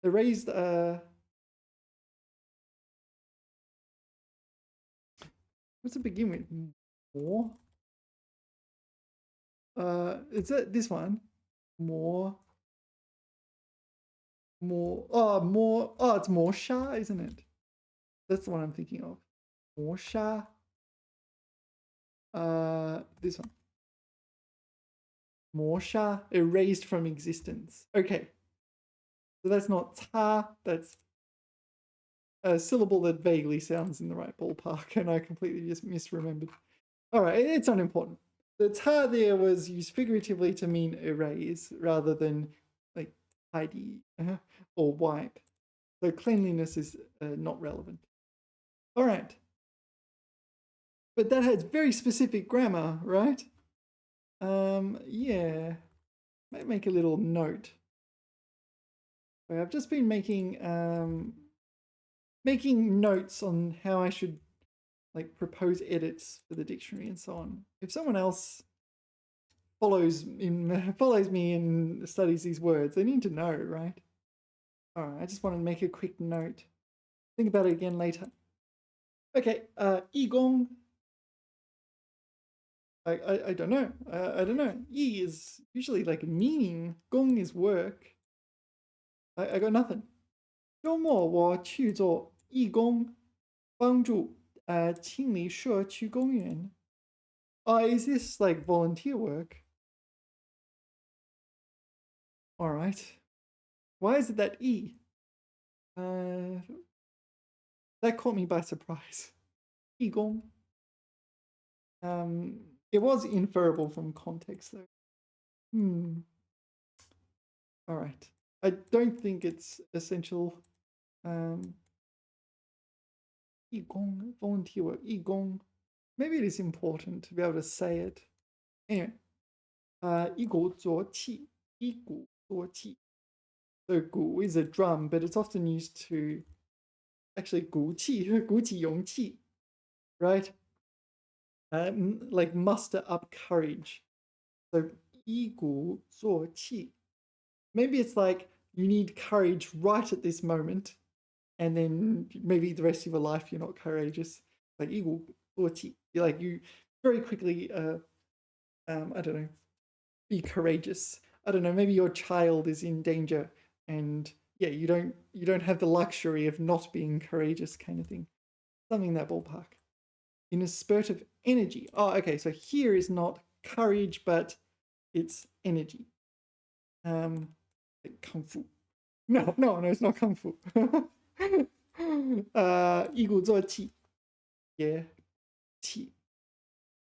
Erased, what's it begin with? More? Is it this one? More. It's more sha, isn't it? That's the one I'm thinking of. More sha. This one. More sha, erased from existence. Okay. So that's not ta, that's a syllable that vaguely sounds in the right ballpark, and I completely just misremembered. All right, it's unimportant. The ta there was used figuratively to mean erase rather than like tidy or wipe. So cleanliness is not relevant. All right. But that has very specific grammar, right? Yeah. Might make a little note. I've just been making notes on how I should like propose edits for the dictionary and so on. If someone else follows me and studies these words, they need to know, right? All right, I just wanted to make a quick note. Think about it again later. Okay, 义工. I don't know. I don't know. Yi is usually like meaning. Gong is work. I got nothing. 周末我去做义工，帮助清理社区公园. Is this like volunteer work? All right. Why is it that E? That caught me by surprise. 义工. It was inferable from context though. All right. I don't think it's essential. 义工, volunteer work, 义工. Maybe it is important to be able to say it. Anyway, 一鼓作气, 一鼓作气. So 鼓 is a drum, but it's often used to actually 鼓气, 鼓起勇气, right? Like muster up courage. So 一鼓作气. Maybe it's like you need courage right at this moment, and then maybe the rest of your life you're not courageous. Like 一鼓作气. You're like you very quickly I don't know, be courageous. I don't know, maybe your child is in danger and yeah, you don't have the luxury of not being courageous kind of thing. Something in that ballpark. In a spurt of energy. Oh, okay, so here is not courage, but it's energy. Like kung fu. No, it's not kung fu. 一鼓作气. Yeah. 气.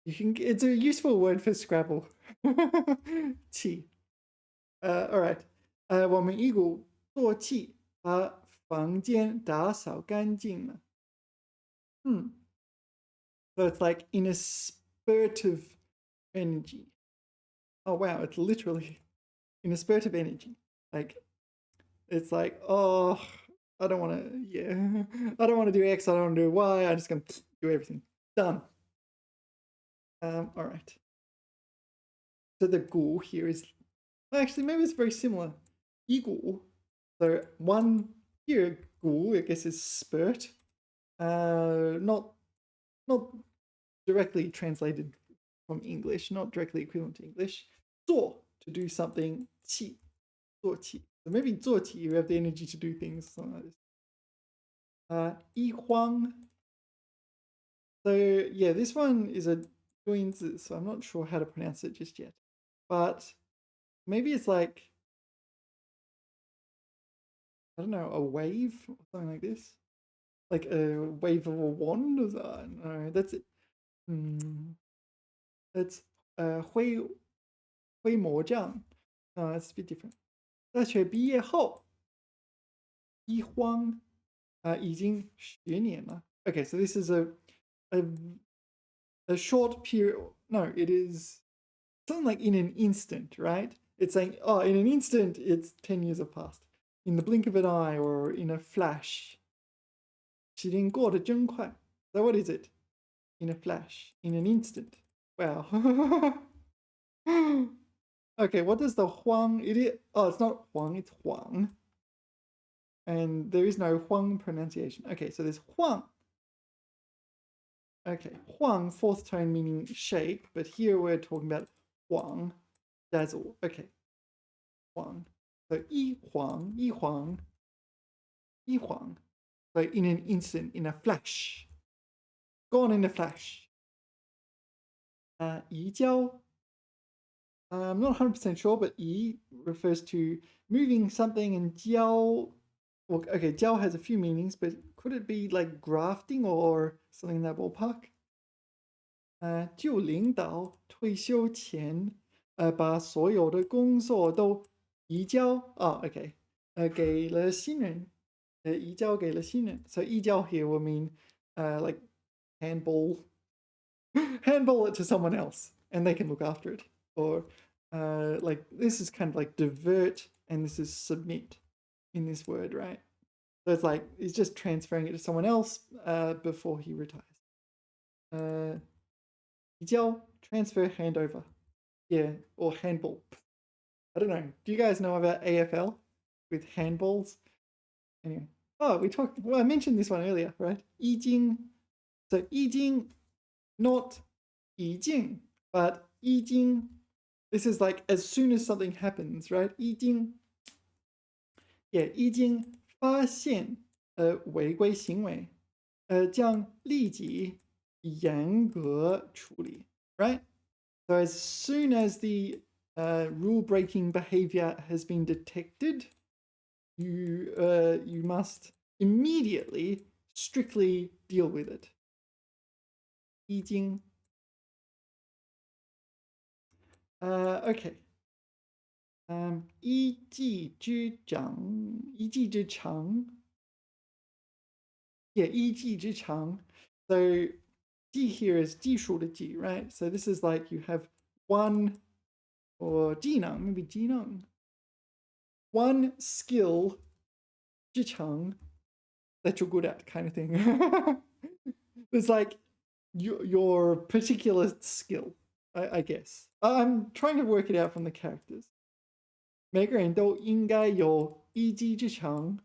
It's a useful word for Scrabble. 气. All right. 我们一鼓作气把房间打扫干净了. So it's like in a spurt of energy. Oh wow, it's literally in a spurt of energy. Like it's like, oh, I don't want to do X, I don't want to do Y, I'm just gonna do everything. Done. All right. So the gu here is actually maybe it's very similar. 一股. So one here, gu, I guess is spurt. Not directly translated from English, not directly equivalent to English. 做 to do something, 气做起. So maybe 做起, you have the energy to do things, something like this. 一荒. So yeah, this one is a 多音字, so I'm not sure how to pronounce it just yet. But maybe it's like, I don't know, a wave or something like this. Like a wave of a wand? No, that's it. That's 挥魔杖. No, that's a bit different. 大学毕业后一荒已经10年了. Okay, so this is a short period. No, it is something like in an instant, right? It's saying, oh, in an instant, it's 10 years have passed. In the blink of an eye or in a flash. 时间过得真快. So what is it? In a flash, in an instant. Wow. Okay, what does the huang? It's not huang, it's huang. And there is no huang pronunciation. Okay, so there's huang. Okay, huang, fourth tone meaning shake, but here we're talking about huang, dazzle. Okay, huang. So yi huang, yi huang, yi huang. So in an instant, in a flash. Gone in a flash. Yi jiao. I'm not 100% sure, but yi refers to moving something, and jiao, well, okay, jiao has a few meanings, but could it be like grafting or something in that ballpark? 旧领导退休前，把所有的工作都移交，OK，给了新人，移交给了新人。So 移交 here will mean like handball it to someone else, and they can look after it. Or like this is kind of like divert, and this is submit in this word, right? So it's like he's just transferring it to someone else before he retires. 移交, transfer, handover. Yeah, or handball. I don't know. Do you guys know about AFL with handballs? Anyway. Oh, I mentioned this one earlier, right? 已经. So 已经, not 已经, but 已经. This is like as soon as something happens, right? 已经. Yeah, 已经发现违规行为，将立即严格处理, right? So as soon as the rule-breaking behavior has been detected, you must immediately strictly deal with it. 已经. Okay. 一技之长, 一技之长. Yeah, 一技之长. So 技 here is 技术的技, right? So this is like you have one, or 技能, maybe 技能. One skill, 技巧, that you're good at, kind of thing. It's like your particular skill, I guess. I'm trying to work it out from the characters. 每个人都应该有一技之长，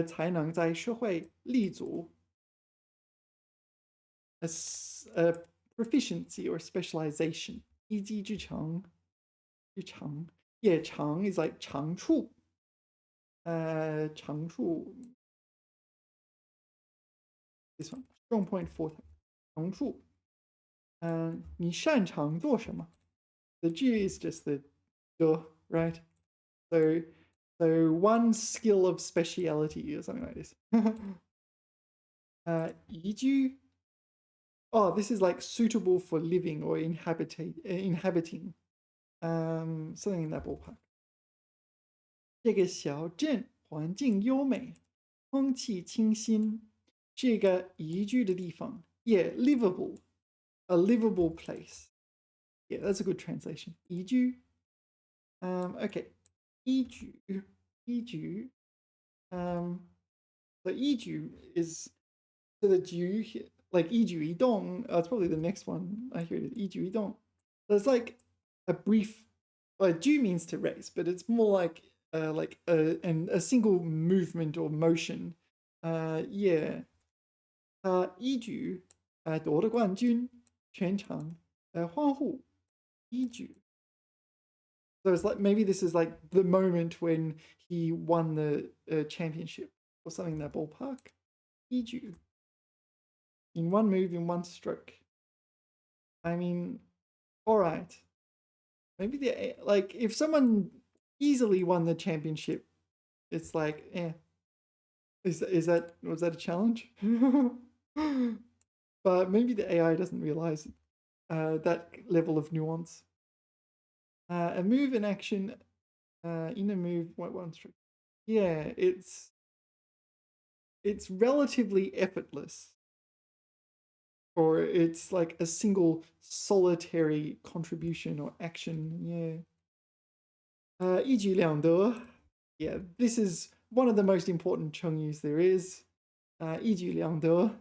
才能在社会立足。A proficiency or specialization. 一技之长，之长. Yeah, 长 is like 长处. 长处. This one, strong point fourth. 长处. 你擅长做什么? The G is just the duh, right? So one skill of speciality or something like this. 宜居. Oh, this is like suitable for living or inhabiting. Something in that ballpark. 这个小镇环境优美，空气清新，是一个宜居的地方. Yeah, livable. A livable place. Yeah, that's a good translation. 宜居. Okay. 宜居. 宜居. So 宜居 is, so the 居 like 宜居移动. It's probably the next one. I hear it. 宜居移动. So it's like a brief. Well, 居 means to raise, but it's more like a single movement or motion. Yeah. 宜居夺得冠军，全场欢呼，宜居. So it's like maybe this is like the moment when he won the championship or something in that ballpark. 一举 in one move, in one stroke. I mean, all right. Maybe like if someone easily won the championship, it's like, was that a challenge? But maybe the AI doesn't realize that level of nuance. A move in action, in a move, one stroke. Yeah, it's relatively effortless, or it's like a single solitary contribution or action. Yeah. 一举两得. Yeah, this is one of the most important Chengyus there is. 一举两得.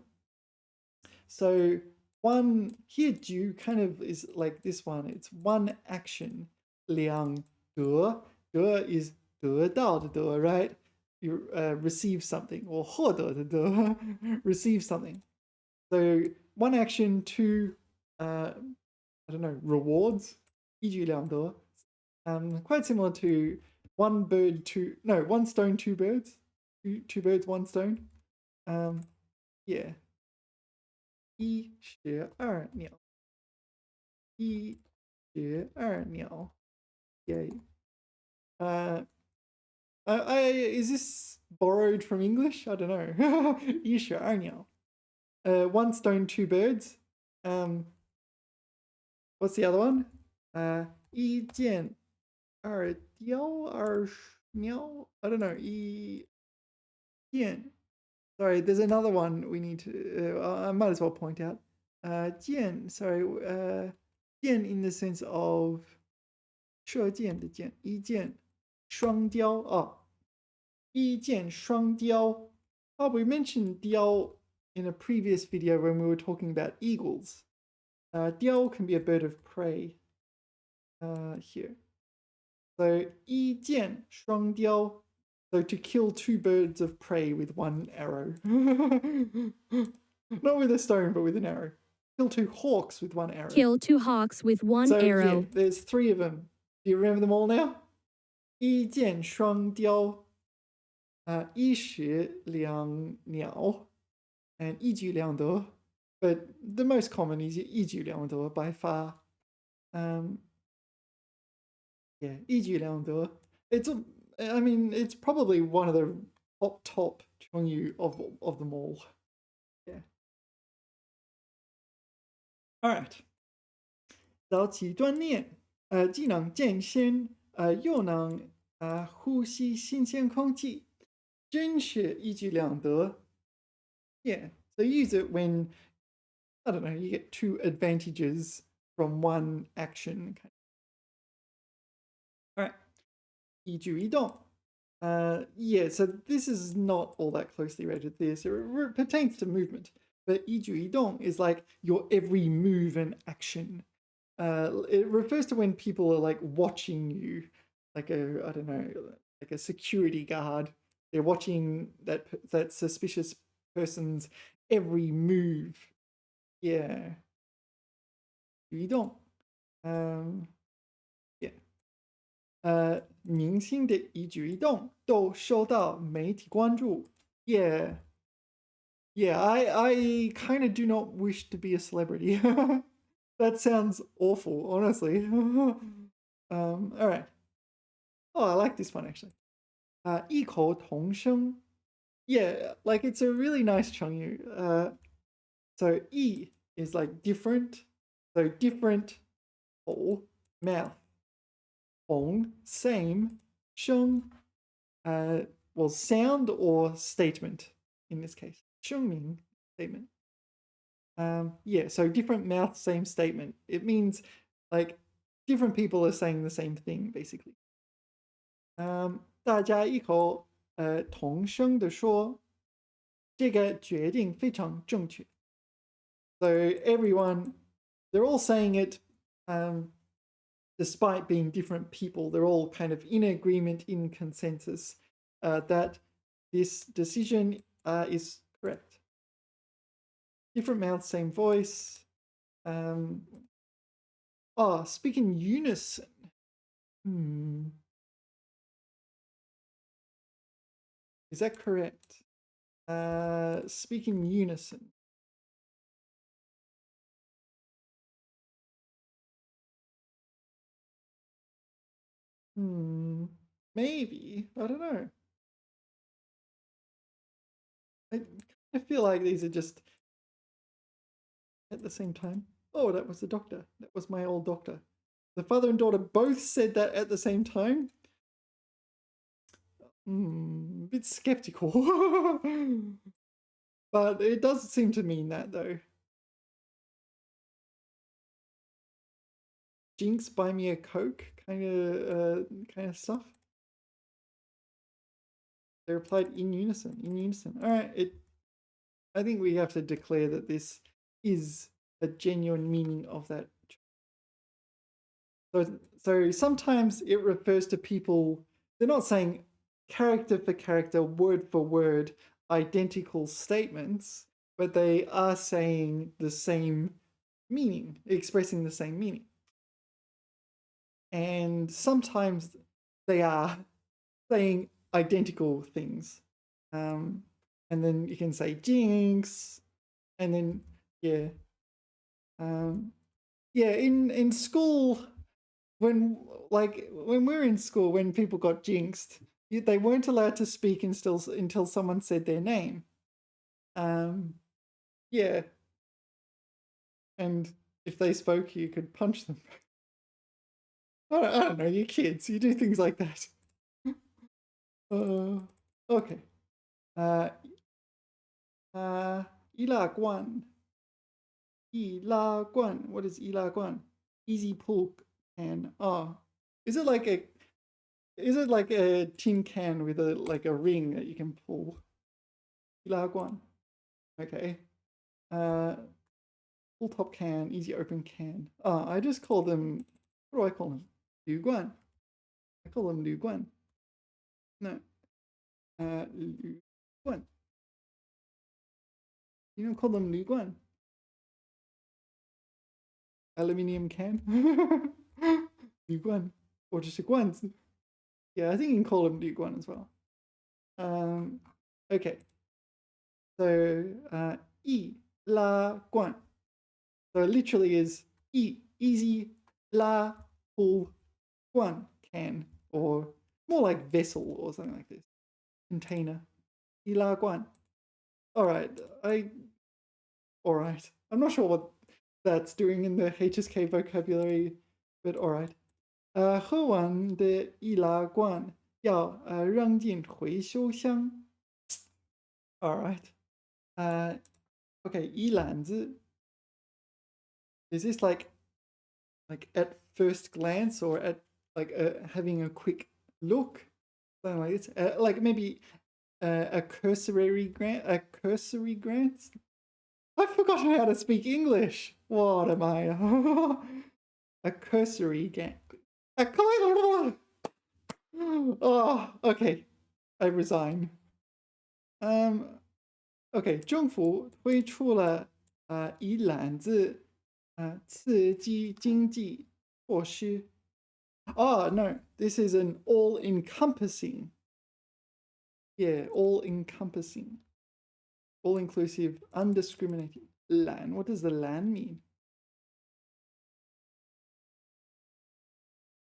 So one here, ju kind of is like this one. It's one action. 两得. De is 得到的得, right? You receive something, or 获得的得, receive something. So one action, two, I don't know, rewards. 一举两得. Quite similar to one stone, two birds. Two birds, one stone. Yeah. 一石二鸟. 一石二鸟. Yay. Is this borrowed from English? I don't know. 一石二鸟. One stone, two birds. What's the other one? 一箭二雕二鸟. I don't know. 一箭. Sorry, there's another one we need to. I might as well point out. 箭. Sorry. 箭 in the sense of 射箭的箭. 一箭双雕. Oh. 一箭双雕. Oh, we mentioned 雕 in a previous video when we were talking about eagles. 雕 can be a bird of prey. Here. So 一箭双雕. So to kill two birds of prey with one arrow. Not with a stone, but with an arrow. Kill two hawks with one arrow. Kill two hawks with one arrow. Yeah, there's three of them. Do you remember them all now? 一箭双雕. 一石两鸟. And 一举两得. But the most common is 一举两得 by far. Yeah, 一举两得. It's probably one of the top Chongyu of them all. Yeah. All right. 早起锻炼，既能健身，又能呼吸新鲜空气，真是一举两得. Yeah. So you use it when, I don't know, you get two advantages from one action. All right. 一举一动. Yeah, so this is not all that closely related to this. It pertains to movement. But 一举一动 is like your every move and action. It refers to when people are like watching you, like like a security guard. They're watching that suspicious person's every move. Yeah. 移动. Yeah. 明星的一举一动都受到媒体关注. Yeah. Yeah, I kind of do not wish to be a celebrity. That sounds awful, honestly. All right. Oh, I like this one actually. 异口同声. Yeah, like it's a really nice Chengyu. So 异 is like different. So different, whole, mouth. 同 same. 声 well, sound or statement in this case. 声明 statement. Yeah, so different mouth, same statement. It means like different people are saying the same thing, basically. 大家异口同声地说，这个决定非常正确. So everyone, they're all saying it, despite being different people. They're all kind of in agreement, in consensus, that this decision is correct. Different mouths, same voice. Speak in unison. Is that correct? Speak in unison. Maybe. I don't know. I feel like these are just at the same time. Oh, that was the doctor. That was my old doctor. The father and daughter both said that at the same time. A bit skeptical. But it does seem to mean that, though. Jinx, buy me a Coke kind of stuff. They replied in unison. In unison. All right. I think we have to declare that this is a genuine meaning of that. So sometimes it refers to people. They're not saying character for character, word for word, identical statements, but they are saying the same meaning, expressing the same meaning. And sometimes they are saying identical things. And then you can say jinx, and then yeah. In school, when we're in school, when people got jinxed, they weren't allowed to speak until someone said their name. Yeah. And if they spoke, you could punch them. I don't know, you kids, you do things like that. Okay. 易拉罐. What is 易拉罐? Easy pull can. Oh, is it like a tin can with a ring that you can pull? 易拉罐. Okay. Full top can, easy open can. Oh, I just call them. What do I call them? 铝罐. I call them 铝罐. No. 铝罐. You don't call them 铝罐. Aluminium can. 铝罐. Or just a 罐子. Yeah, I think you can call them 铝罐 as well. Okay. So 易拉罐. So it literally is easy la pull 罐 can, or more like vessel or something like this. Container. 易拉罐. All right. I'm not sure what that's doing in the HSK vocabulary, but all right. 喝完的易拉罐要扔进回收箱. All right. Okay. 一篮子. Is this like at first glance, or at having a quick look, something like this? Like maybe a cursory glance. I've forgotten how to speak English. What am I? A cursory glance. Oh, okay. I resign. Okay. 政府推出了一揽子刺激经济措施. Oh, no. This is an all-encompassing. Yeah, all-encompassing. All-inclusive, undiscriminating. Lan. What does the lan mean?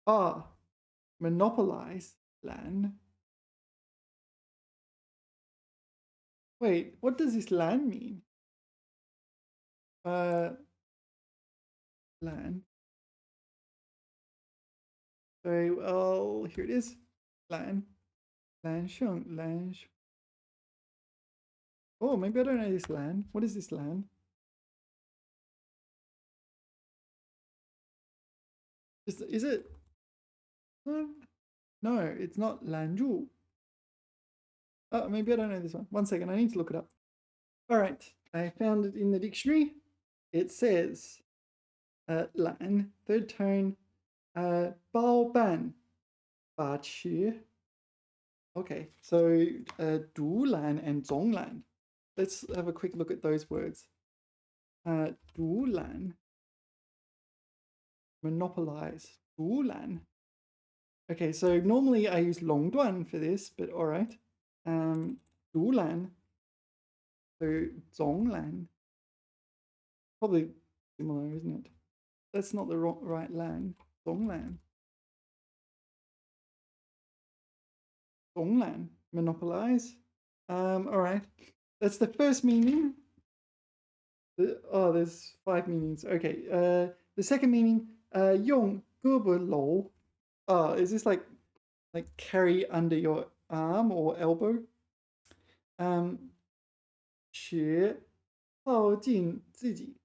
Ah, monopolize. Lan. Wait, what does this lan mean? Lan. Very well, here it is. Lan. Lan sheng. Lan. Oh, maybe I don't know this lan. What is this lan? Is it? No, it's not lanju. Oh, maybe I don't know this one. One second, I need to look it up. All right, I found it in the dictionary. It says lan, third tone, bao ban, ba qi. Okay, so du lan and zong lan. Let's have a quick look at those words. Du lan, monopolize. Du lan. Okay, so normally I use 垄断 for this, but all right. 独栏, so 总栏. Probably similar, isn't it? That's not the right land. 总栏. 总栏, monopolize. All right. That's the first meaning. Oh, there's 5 meanings. Okay. The second meaning, 用胳膊搂. Oh, is this like carry under your arm or elbow? 学靠近自己.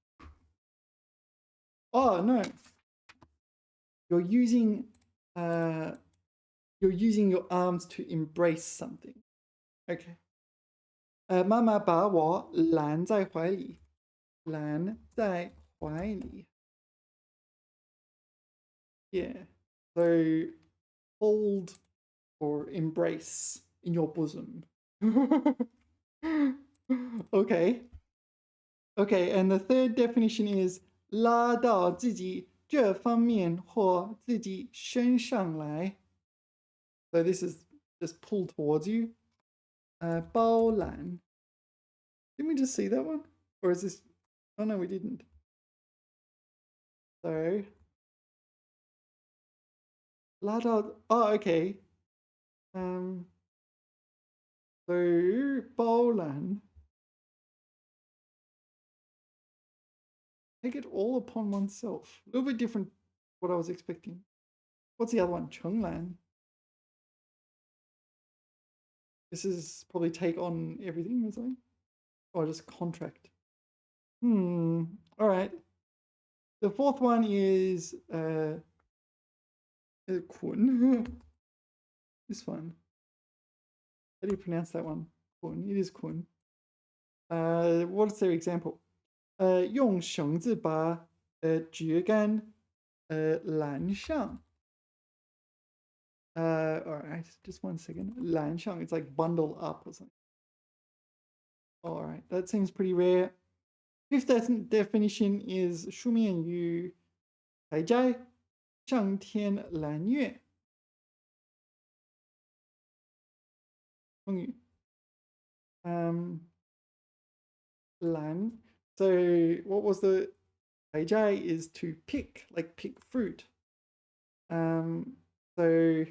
Oh no. You're using your arms to embrace something. Okay. 妈妈把我揽在怀里，揽在怀里。Yeah. So hold or embrace in your bosom. Okay. Okay, and the third definition is 拉到自己这方面或自己身上来. So this is just pull towards you. 包揽. Didn't we just see that one? Or is this? Oh no, we didn't. So 拉到. Oh, okay. So 包揽. Take it all upon oneself. A little bit different what I was expecting. What's the other one? 承揽. This is probably take on everything or something. Or just contract. All right. The fourth one is 捆. This one. How do you pronounce that one? 捆. It is 捆. What's their example? 用绳子把竹竿拦上. All right, just 1 second. 拦上, it's like bundle up or something. All right, that seems pretty rare. Fifth definition is 书面语采摘上天揽月. 风雨. 揽. So what was the 采摘 is to pick, like pick fruit. So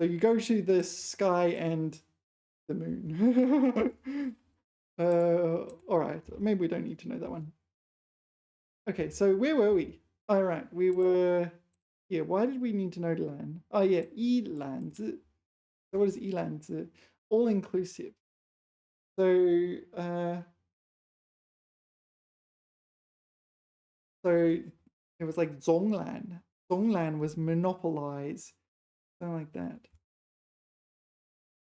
you go to the sky and the moon. All right, maybe we don't need to know that one. Okay, so where were we? All right, we were here. Why did we need to know land? Oh yeah, 一篮子. So what is 一篮子? All inclusive. So it was like 总揽. 总揽 was monopolize, something like that.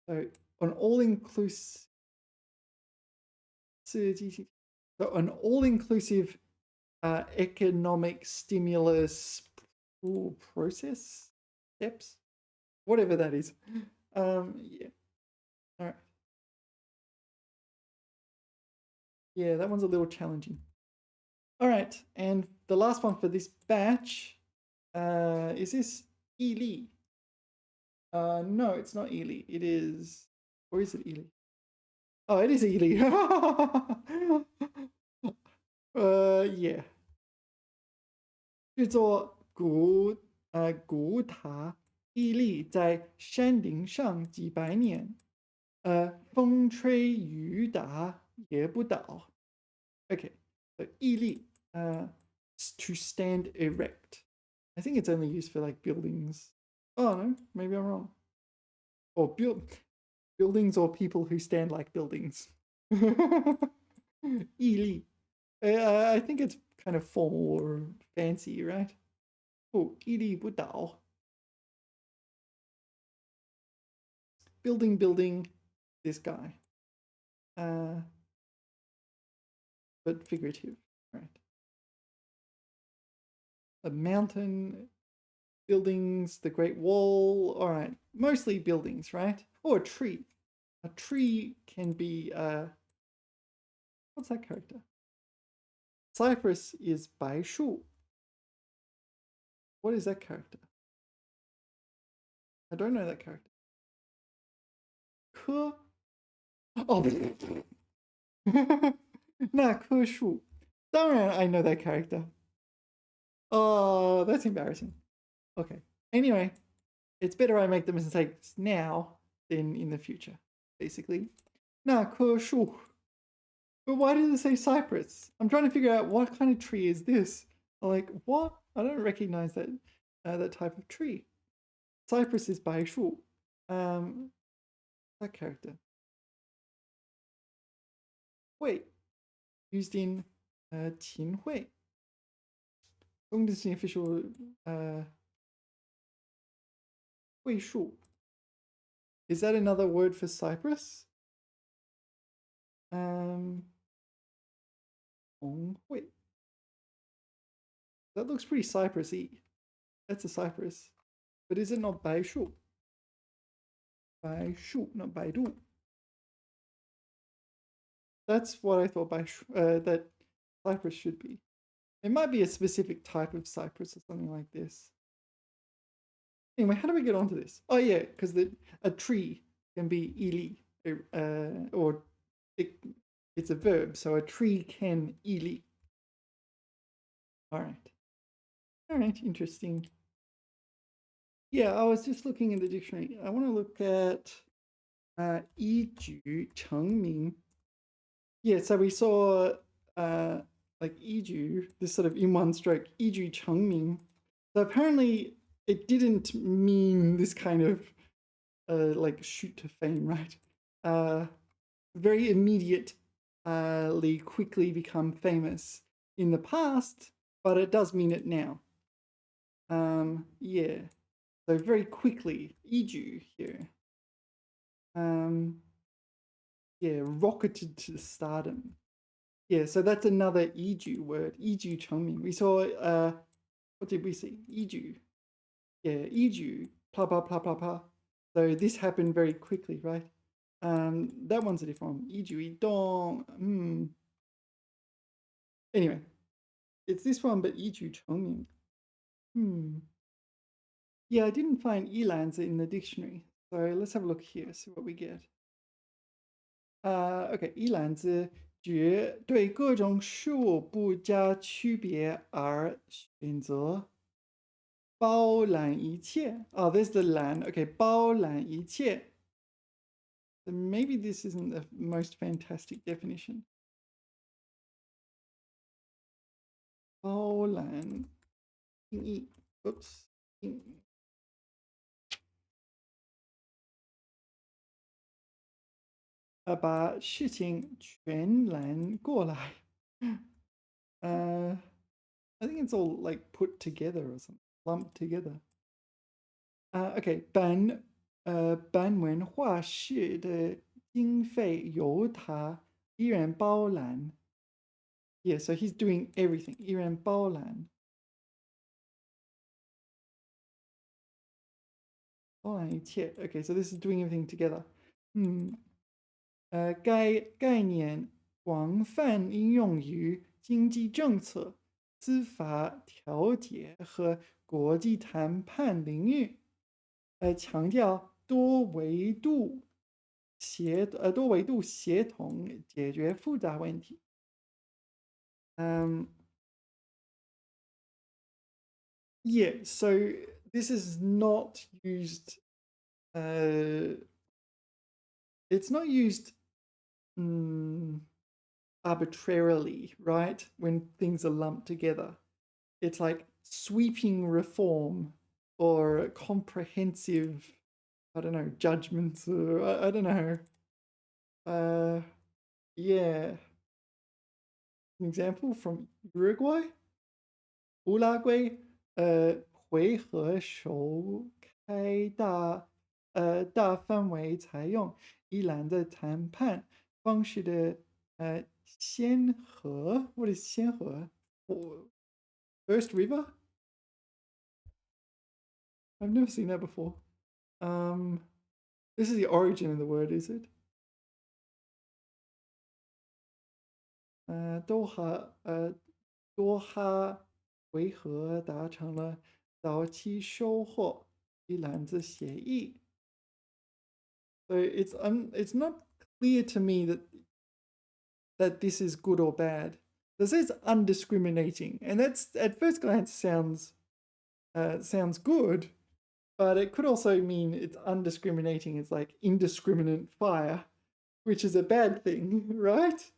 So an all-inclusive. So an all-inclusive economic stimulus process, steps, whatever that is. Yeah. All right. Yeah, that one's a little challenging. All right, and the last one for this batch is this 毅力? No, it's not 毅力. It is, or is it 毅力? Oh, it is 毅力. Yeah. 制作古塔屹立在山顶上几百年，风吹雨打也不倒。Okay, so 屹立, to stand erect. I think it's only used for like buildings. Oh no, maybe I'm wrong. Or buildings or people who stand like buildings. 屹立. I think it's kind of formal or fancy, right? Oh, 屹立不倒. Building, this guy. But figurative, right? A mountain, buildings, the Great Wall, all right. Mostly buildings, right? Or a tree. A tree can be, what's that character? Cypress is 白树. What is that character? I don't know that character. 棵 Oh, 那棵树. I know that character. Oh, that's embarrassing. Okay. Anyway, it's better I make the mistakes now than in the future, basically. 那棵树. But why did it say cypress? I'm trying to figure out what kind of tree is this. Like, what? I don't recognize that that type of tree. Cypress is 柏树. That character. Wait, used in 秦桧. Going to see official 桧树. Is that another word for cypress? 红桧. That looks pretty cypressy. That's a cypress. But is it not 柏树? 柏树, not 百度. That's what I thought that cypress should be. It might be a specific type of cypress or something like this. Anyway, how do we get onto this? Oh yeah, because a tree can be ili, or it's a verb, so a tree can ili. All right, interesting. Yeah, I was just looking in the dictionary. I want to look at 依据成名. Yeah, so we saw like 依据, this sort of in one stroke, 依据成名. So apparently it didn't mean this kind of like shoot to fame, right? Very immediately, quickly become famous in the past, but it does mean it now. Yeah, so very quickly, 依据 here. Yeah, rocketed to stardom. Yeah, so that's another 依据 word, 依据成名. We saw, what did we see? 依据. Yeah, 依据, blah, blah, blah, blah, blah. So this happened very quickly, right? That one's a different one. 依据移动. Anyway, it's this one, but 依据成名. Yeah, I didn't find 一篮子 in the dictionary. So let's have a look here, see what we get. Okay, 一篮子指对各种事物不加区别而选择包揽一切. Oh, there's the 揽. Okay, 包揽一切. So maybe this isn't the most fantastic definition. 包揽定义. Oops. 把事情全揽过来. I think it's all like put together or something, lumped together. Okay, 本文画室的经费由他一人包揽. Yeah, so he's doing everything. 一人包揽. 包揽一切. Okay, so this is doing everything together. 该概念广泛应用于经济政策、司法调解和国际谈判领域，强调多维度协同解决复杂问题。Yeah, so this is not used. It's not used arbitrarily, right? When things are lumped together. It's like sweeping reform or comprehensive, I don't know, judgments, or I don't know. Yeah. An example from Uruguay? Uruguay, 回合首开大范围采用一揽子谈判方式的先河. What is 先河? First river? I've never seen that before. This is the origin of the word, is it? 多哈回合达成了早期收获，一篮子协议. So it's not clear to me that this is good or bad. It says undiscriminating, and that's at first glance sounds good, but it could also mean it's undiscriminating. It's like indiscriminate fire, which is a bad thing, right?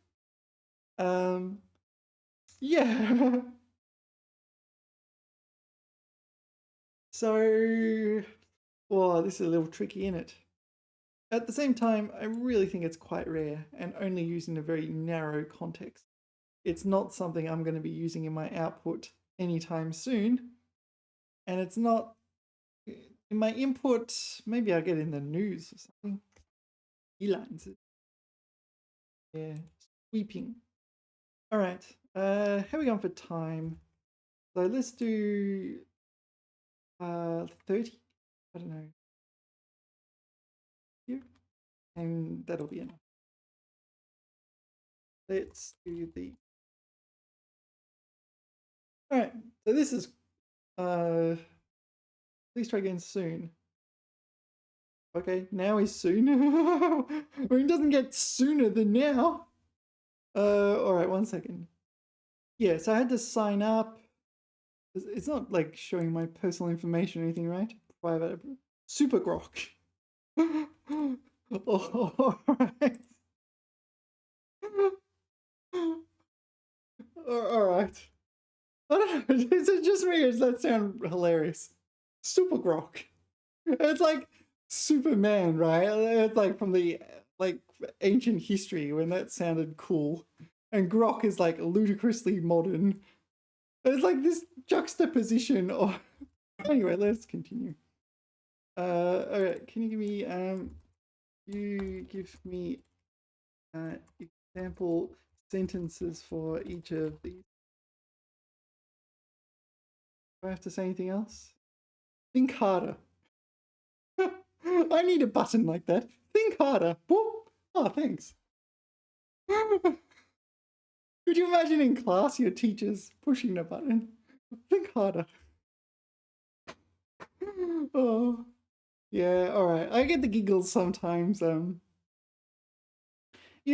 Yeah. So, well, this is a little tricky, isn't it? At the same time, I really think it's quite rare and only used in a very narrow context. It's not something I'm going to be using in my output anytime soon. And it's not in my input. Maybe I'll get in the news or something. Yeah, sweeping. All right. How are we going for time? So let's do 30. I don't know. Here. And that'll be enough. Let's do the. All right. So this is please try again soon. Okay, now is soon. It doesn't get sooner than now. All right, 1 second. Yeah, so I had to sign up. It's not like showing my personal information or anything, right? Private. Super grok. All right. All right. I don't know. Is it just me or does that sound hilarious? Super grok. It's like Superman, right? It's like from the like ancient history when that sounded cool. And grok is like ludicrously modern. It's like this juxtaposition of anyway, let's continue. Alright, can you give me example sentences for each of these? Do I have to say anything else? Think harder. I need a button like that. Think harder. Whoop. Oh, thanks. Could you imagine in class your teachers pushing the button? Think harder. Oh, yeah, all right. I get the giggles sometimes. You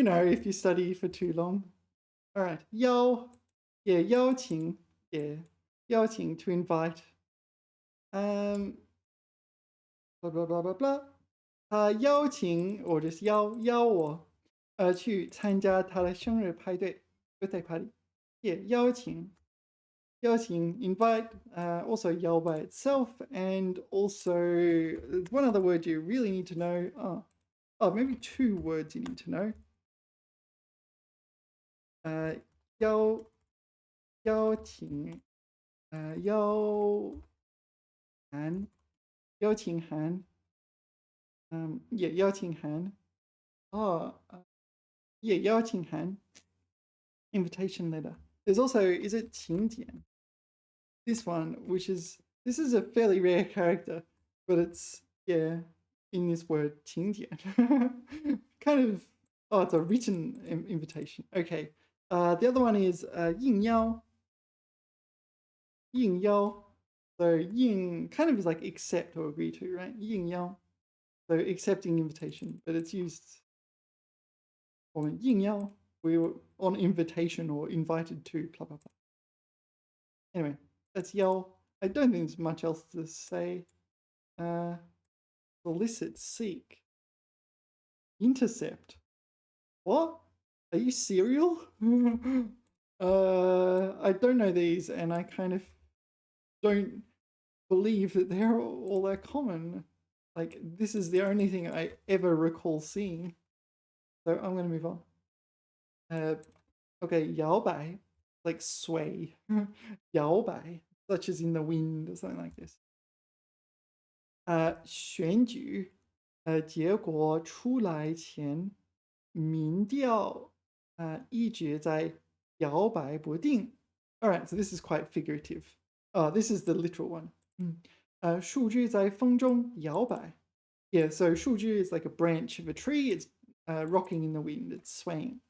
know, if you study for too long. All right. Yeah, 邀请, yeah, 邀请 to invite. Blah blah blah blah blah. 他邀请 or just 邀我去参加他的生日派对 birthday party. Yeah, 邀请 invite, also 邀 by itself, and also there's one other word you really need to know. Oh, maybe 2 words you need to know. 邀请邀请函 yeah, 邀请函 yeah, 邀请函 invitation letter. There's also, is it 请柬? This one, this is a fairly rare character, but it's, yeah, in this word 请柬. Kind of, it's a written invitation. Okay. The other one is 应邀. So 应 kind of is like accept or agree to, right? 应邀. So accepting invitation, but it's used on 应邀. We were on invitation or invited to, blah, blah, blah. Anyway, that's 邀. I don't think there's much else to say. Solicit, seek, intercept. What? Are you serial? I don't know these, and I kind of don't believe that they're all that common. Like, this is the only thing I ever recall seeing. So I'm going to move on. Okay, 摇摆, like sway. 摇摆, such as in the wind or something like this. 选举, 结果出来前, 民调, 一直在摇摆不定. All right, so this is quite figurative. This is the literal one. 树枝在风中摇摆. Yeah, so 树枝 is like a branch of a tree. It's rocking in the wind. It's swaying.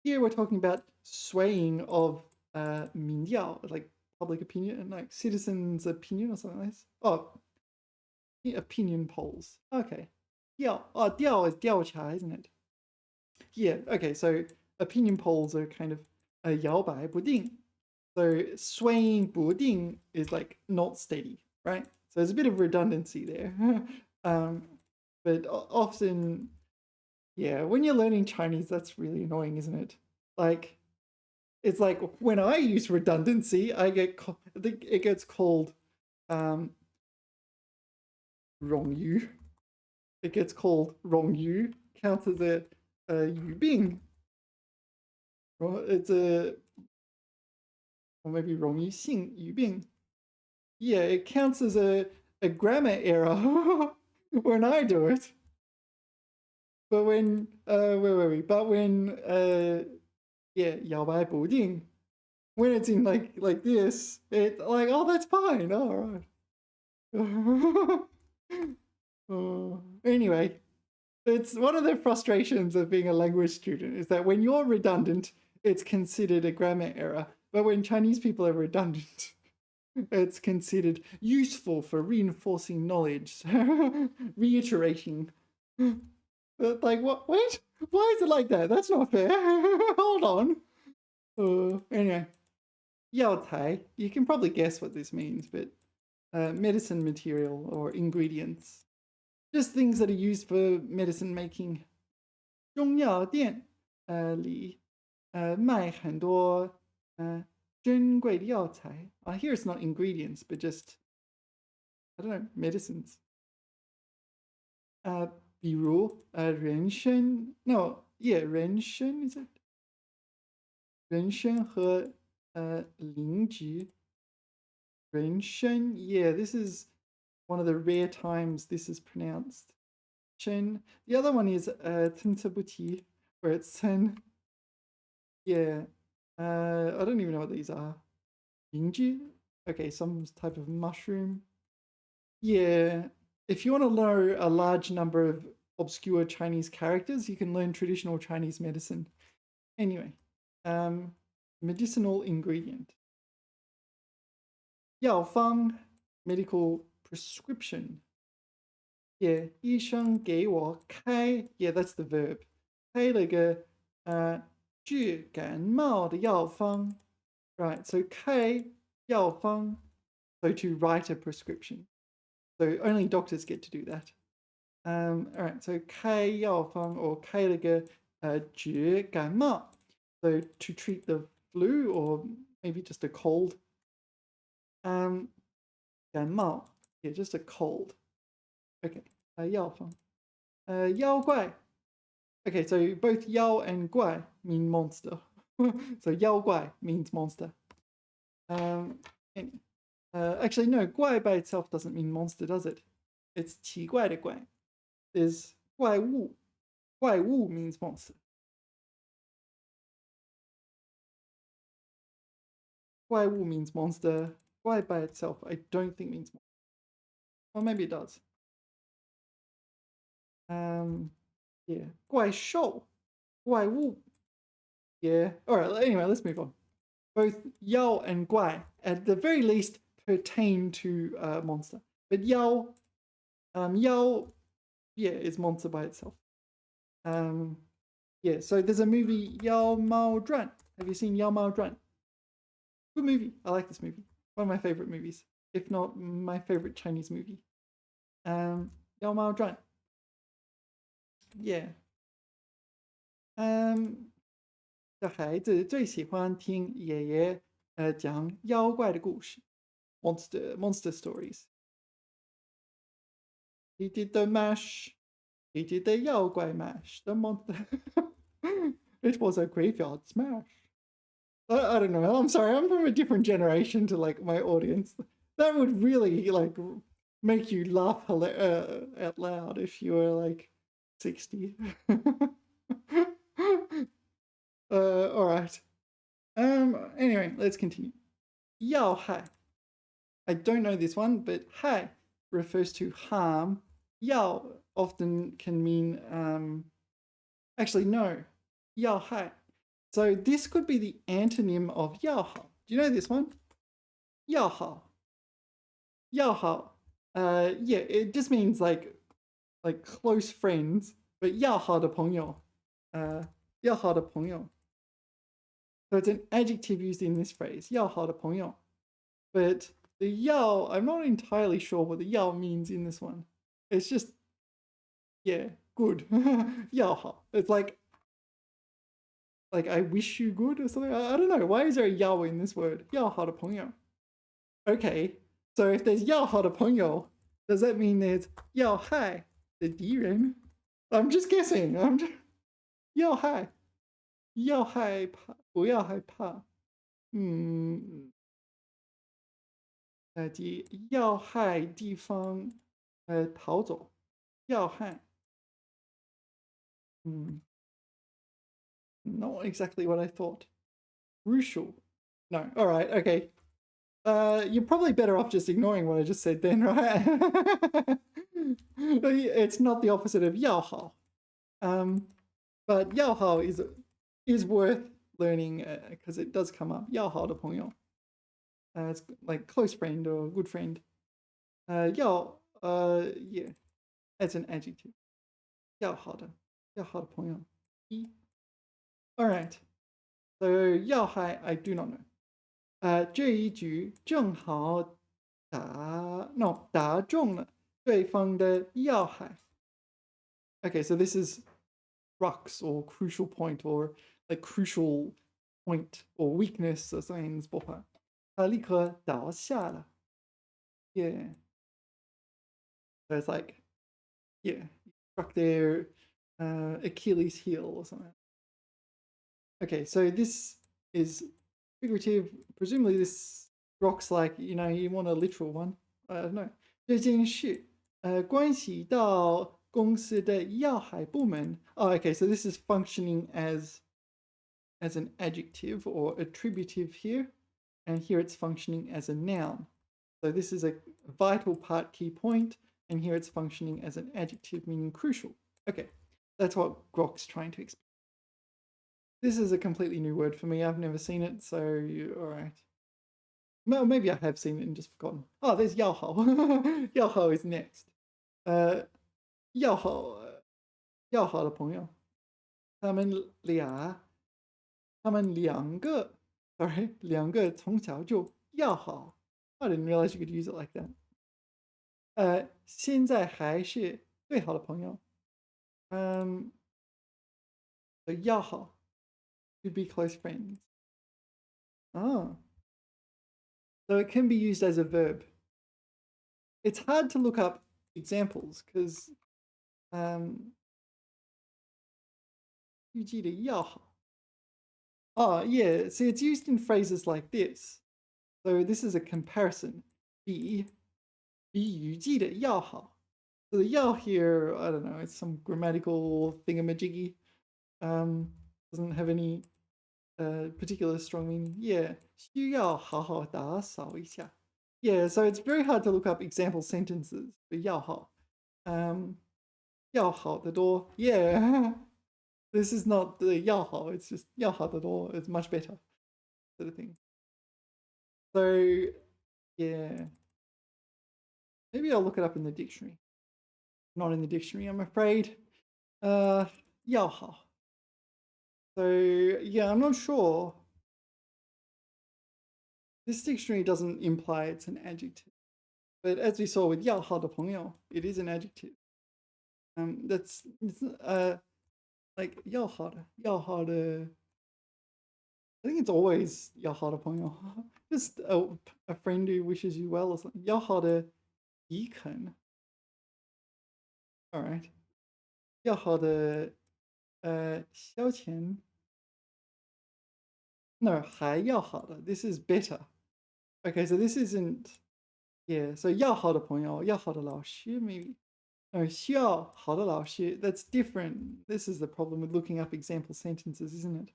Here we're talking about swaying of 民调, like public opinion, like citizens' opinion or something like this. opinion polls. Okay. 调 is 调查, isn't it? Yeah, okay, so opinion polls are kind of 摇摆不定. So swaying 不定 is like not steady, right? So there's a bit of redundancy there. But often, yeah, when you're learning Chinese, that's really annoying, isn't it? Like, it's like when I use redundancy, it gets called 冗余. It gets called 冗余, counts as a 语病. It's a, or maybe 冗余性语病. Yeah, it counts as a grammar error when I do it. But when, where were we? But when, yeah, 摇摆不定, when it's in like this, it's like, oh, that's fine. All right. Anyway, it's one of the frustrations of being a language student is that when you're redundant, it's considered a grammar error. But when Chinese people are redundant, it's considered useful for reinforcing knowledge, reiterating. But like, what? Wait, why is it like that? That's not fair. Hold on. Anyway, 药材. You can probably guess what this means, but medicine material or ingredients. Just things that are used for medicine making. 中药店里卖很多珍贵的药材. Here it's not ingredients, but just, I don't know, medicines. 比如人参 no, yeah, 人参 is it? 人参和灵芝. 人参, yeah, this is one of the rare times this is pronounced. Shen. The other one is 参差不齐, where it's 参. Yeah, I don't even know what these are. 灵芝? Okay, some type of mushroom. Yeah, if you want to learn a large number of obscure Chinese characters, you can learn traditional Chinese medicine. Anyway, medicinal ingredient. 药方, medical prescription. Yeah, 医生给我开, yeah, that's the verb. 开了个治感冒的药方. Right, so 开药方, so to write a prescription. So only doctors get to do that. All right, so 开药方 or 开了个治感冒. So to treat the flu or maybe just a cold. 感冒, yeah, just a cold. Okay, 药方. 妖怪. Okay, so both 妖 and 怪 mean monster. So 妖怪 means monster. Actually, no, 怪 by itself doesn't mean monster, does it? It's 奇怪的怪. There's 怪物. 怪物 means monster. 怪物 means monster. 怪 by itself, I don't think means monster. Or maybe it does. Yeah. 怪兽. 怪物. Yeah. All right, anyway, let's move on. Both 妖 and 怪, at the very least, pertain to monster. But 妖, yeah, is monster by itself. Yeah, so there's a movie, 妖猫传. Have you seen 妖猫传? Good movie. I like this movie. One of my favorite movies, if not my favorite Chinese movie. 妖猫传. Yeah. 小孩子最喜欢听爷爷讲妖怪的故事 monster stories. He did the mash. He did the 妖怪 mash. The monster. It was a graveyard smash. I don't know. I'm sorry. I'm from a different generation to like my audience. That would really like make you laugh out loud if you were like 60. All right. Anyway, let's continue. 要害. I don't know this one, but 害 refers to harm. 要 often can mean actually no. 要害. So this could be the antonym of 要好. Do you know this one? 要好. 要好 Yeah, it just means like close friends, but 要好的朋友, 要好的朋友. So it's an adjective used in this phrase, 要好的朋友. But the 要, I'm not entirely sure what the 要 means in this one. It's just, yeah, good. 要好. It's like I wish you good or something. I don't know. Why is there a 要 in this word? 要好的朋友. Okay, so if there's 要好的朋友, does that mean there's 要害的敌人? I'm just guessing. 要害怕，不要害怕。要害地方，逃走。要害。Not exactly what I thought. Crucial. No. All right. Okay. You're probably better off just ignoring what I just said then, right? It's not the opposite of 要好. But 要好 is worth learning because it does come up. 要好的朋友. It's like close friend or good friend. 要 yeah, that's an adjective. 要好的朋友. All right. So 要害 I do not know. 这一局正好打中了对方的要害. Okay, so this is crux or crucial point or like crucial point or weakness or something. 他立刻倒下了. Yeah. So it's like, yeah, struck their Achilles heel or something. Okay, so this is figurative. Presumably this rocks like, you want a literal one. I don't know. 这件事关系到公司的要害部门. Oh, okay, so this is functioning as an adjective or attributive here. And here it's functioning as a noun. So this is a vital part, key point. And here it's functioning as an adjective, meaning crucial. Okay, that's what Grok's trying to explain. This is a completely new word for me. I've never seen it, so all right. Well, maybe I have seen it and just forgotten. Oh, there's 要好. 要好 is next. 要好的朋友. 他们两个 sorry, 两个从小就要好. I didn't realize you could use it like that. 现在还是最好的朋友. 要好 to be close friends. Oh. So it can be used as a verb. It's hard to look up examples because 预计的要好. Oh, yeah. See, it's used in phrases like this. So this is a comparison. 比预计的要好. So the 要 here, I don't know, it's some grammatical thingamajiggy. Doesn't have any particular strong meaning. Yeah. 需要好好打扫一下. Yeah, so it's very hard to look up example sentences for 要好. 要好得多. Yeah. This is not the 要好, it's just 要好得多. It's much better sort of thing. So, yeah. Maybe I'll look it up in the dictionary. Not in the dictionary, I'm afraid. 要好. So, yeah, I'm not sure. This dictionary doesn't imply it's an adjective. But as we saw with 要好的朋友, it is an adjective. That's like 要好的. I think it's always 要好的朋友. Just a friend who wishes you well or something. 要好的怡肯. All right. 要好的消遣. No, 还要好的. This is better. Okay, so this isn't. Yeah, so 要好的朋友, 要好的老师 maybe. No, 需要好的老师. That's different. This is the problem with looking up example sentences, isn't it?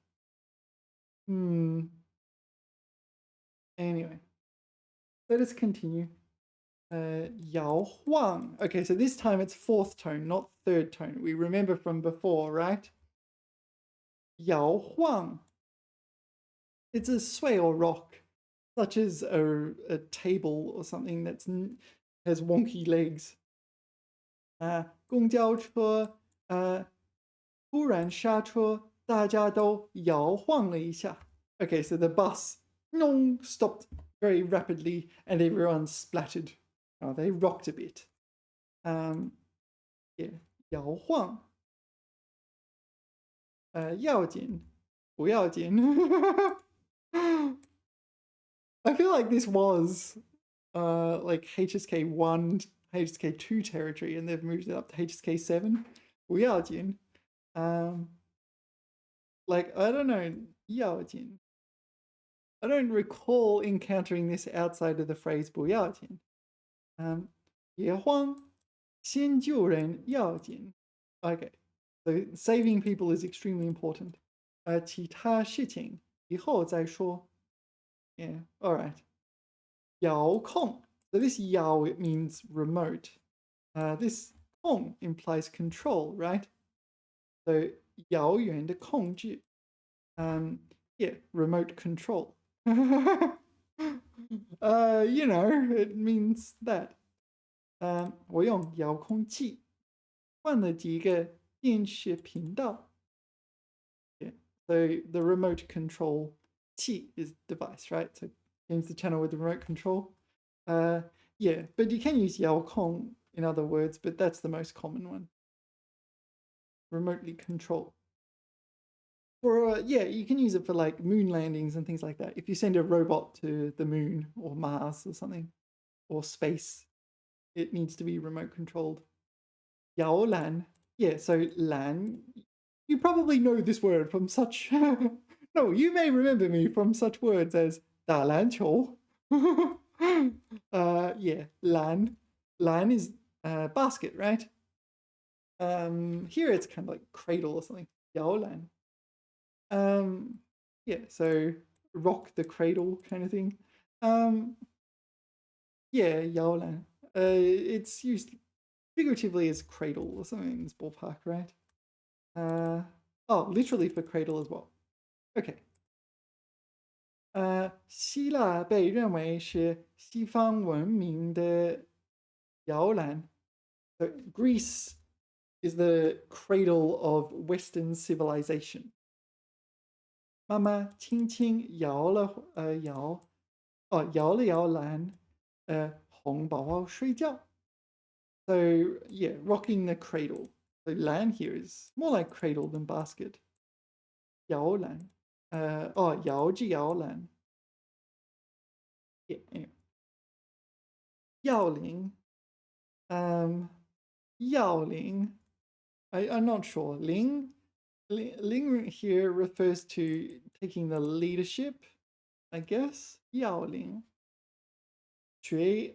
Anyway, let us continue. 摇晃. Okay, so this time it's fourth tone, not third tone. We remember from before, right? 摇晃. It's a sway or rock, such as a table or something that has wonky legs. 公交车突然刹车，大家都摇晃了一下。Okay, so the bus stopped very rapidly and everyone splattered. Oh, they rocked a bit. Yeah, 摇晃。要紧，不要紧。I feel like this was like HSK 1, HSK 2 territory, and they've moved it up to HSK 7. 不要紧. Like, I don't know, 要紧. I don't recall encountering this outside of the phrase 不要紧. 别慌，先救人要紧. Okay, so saving people is extremely important. 其他事情以后再说. Yeah, all right. 遥控. So this 遥, it means remote. This 控 implies control, right? So 遥远的控制. Yeah, remote control. You know, it means that. 我用遥控器换了几个电视频道. Yeah, so the remote control 器 is device, right? So change the channel with the remote control. Yeah, but you can use 遥控 in other words, but that's the most common one. Remotely control. For yeah, you can use it for like moon landings and things like that. If you send a robot to the moon or Mars or something, or space, it needs to be remote controlled. 摇篮. Yeah, so 篮. You probably know this word from such. No, you may remember me from such words as 打篮球. Yeah, 篮. 篮 is basket, right? Here it's kind of like cradle or something. 摇篮. Yeah, so rock the cradle kind of thing. Yeah, 摇篮. It's used figuratively as cradle or something in this ballpark, right? Oh, literally for cradle as well. Okay. 希腊被认为是西方文明的摇篮. So Greece is the cradle of Western civilization. 妈妈轻轻摇了摇篮，哄宝宝睡觉. So yeah, rocking the cradle. So 篮 here is more like cradle than basket. 摇篮. 摇着摇篮. Yeah, anyway. 要领. 要领. I'm not sure. Ling here refers to taking the leadership, I guess. 要领. 学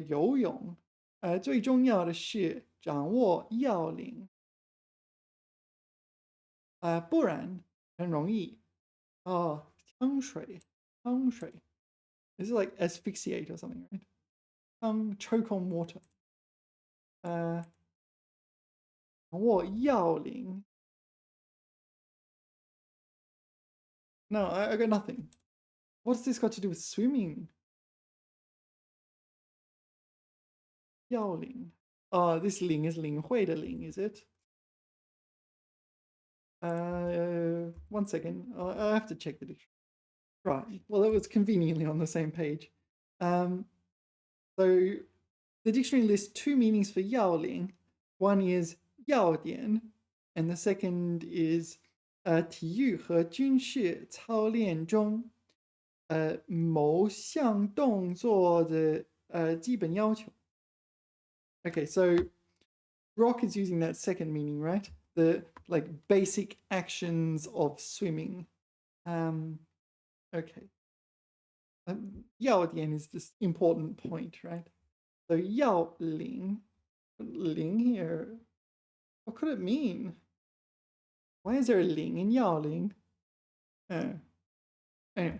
游泳. 最重要的是掌握要领. 不然很容易. 呛水. This is like asphyxiate or something, right? Choke on water. 掌握要领. No, I got nothing. What's this got to do with swimming? 要领. This 领 is 领会的领, is it? One second. I have to check the dictionary. Right. Well, it was conveniently on the same page. So the dictionary lists two meanings for 要领. One is 要点, and the second is 体育和军事操练中某项动作的基本要求. Okay, so Brock is using that second meaning, right? The like basic actions of swimming. Okay. 要点 is this important point, right? So 要领 here, what could it mean? Why is there a 领 in 要领? Anyway.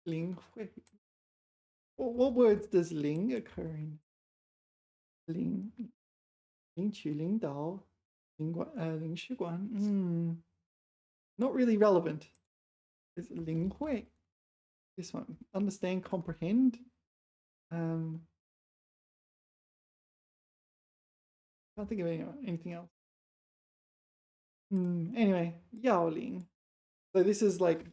领会. What words does 领 occur in? 领取领导领事馆. Not really relevant. Is 领会? This one. Understand, comprehend? Can't think of anything else. Anyway, yaoling. So this is like,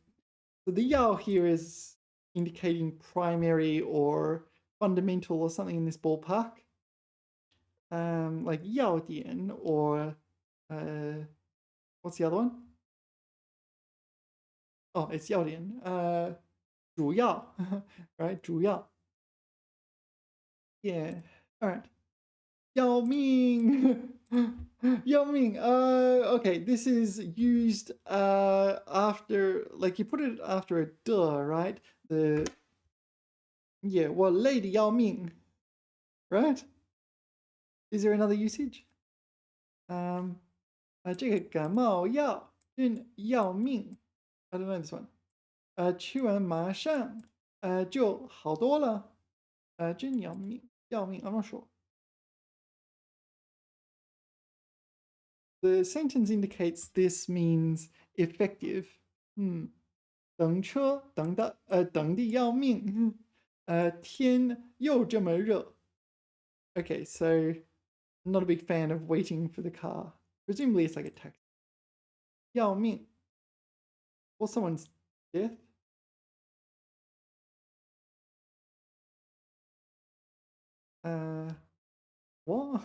so the yao here is indicating primary or fundamental or something in this ballpark. Like yao dian or what's the other one? Oh, it's yao dian. 主要, right? 主要. Yeah. All right. Yao Ming. Yao Ming. Okay, this is used after, like you put it after a duh, right? Well, Lady Yao Ming, right? Is there another usage? 这个感冒药真要命. I don't know this one. 吃完马上就好多了. 真要命, 要命. I'm not sure. The sentence indicates this means effective. 等车等得要命. 天又这么热. Okay, so I'm not a big fan of waiting for the car. Presumably it's like a taxi. 要命. Or someone's death. What?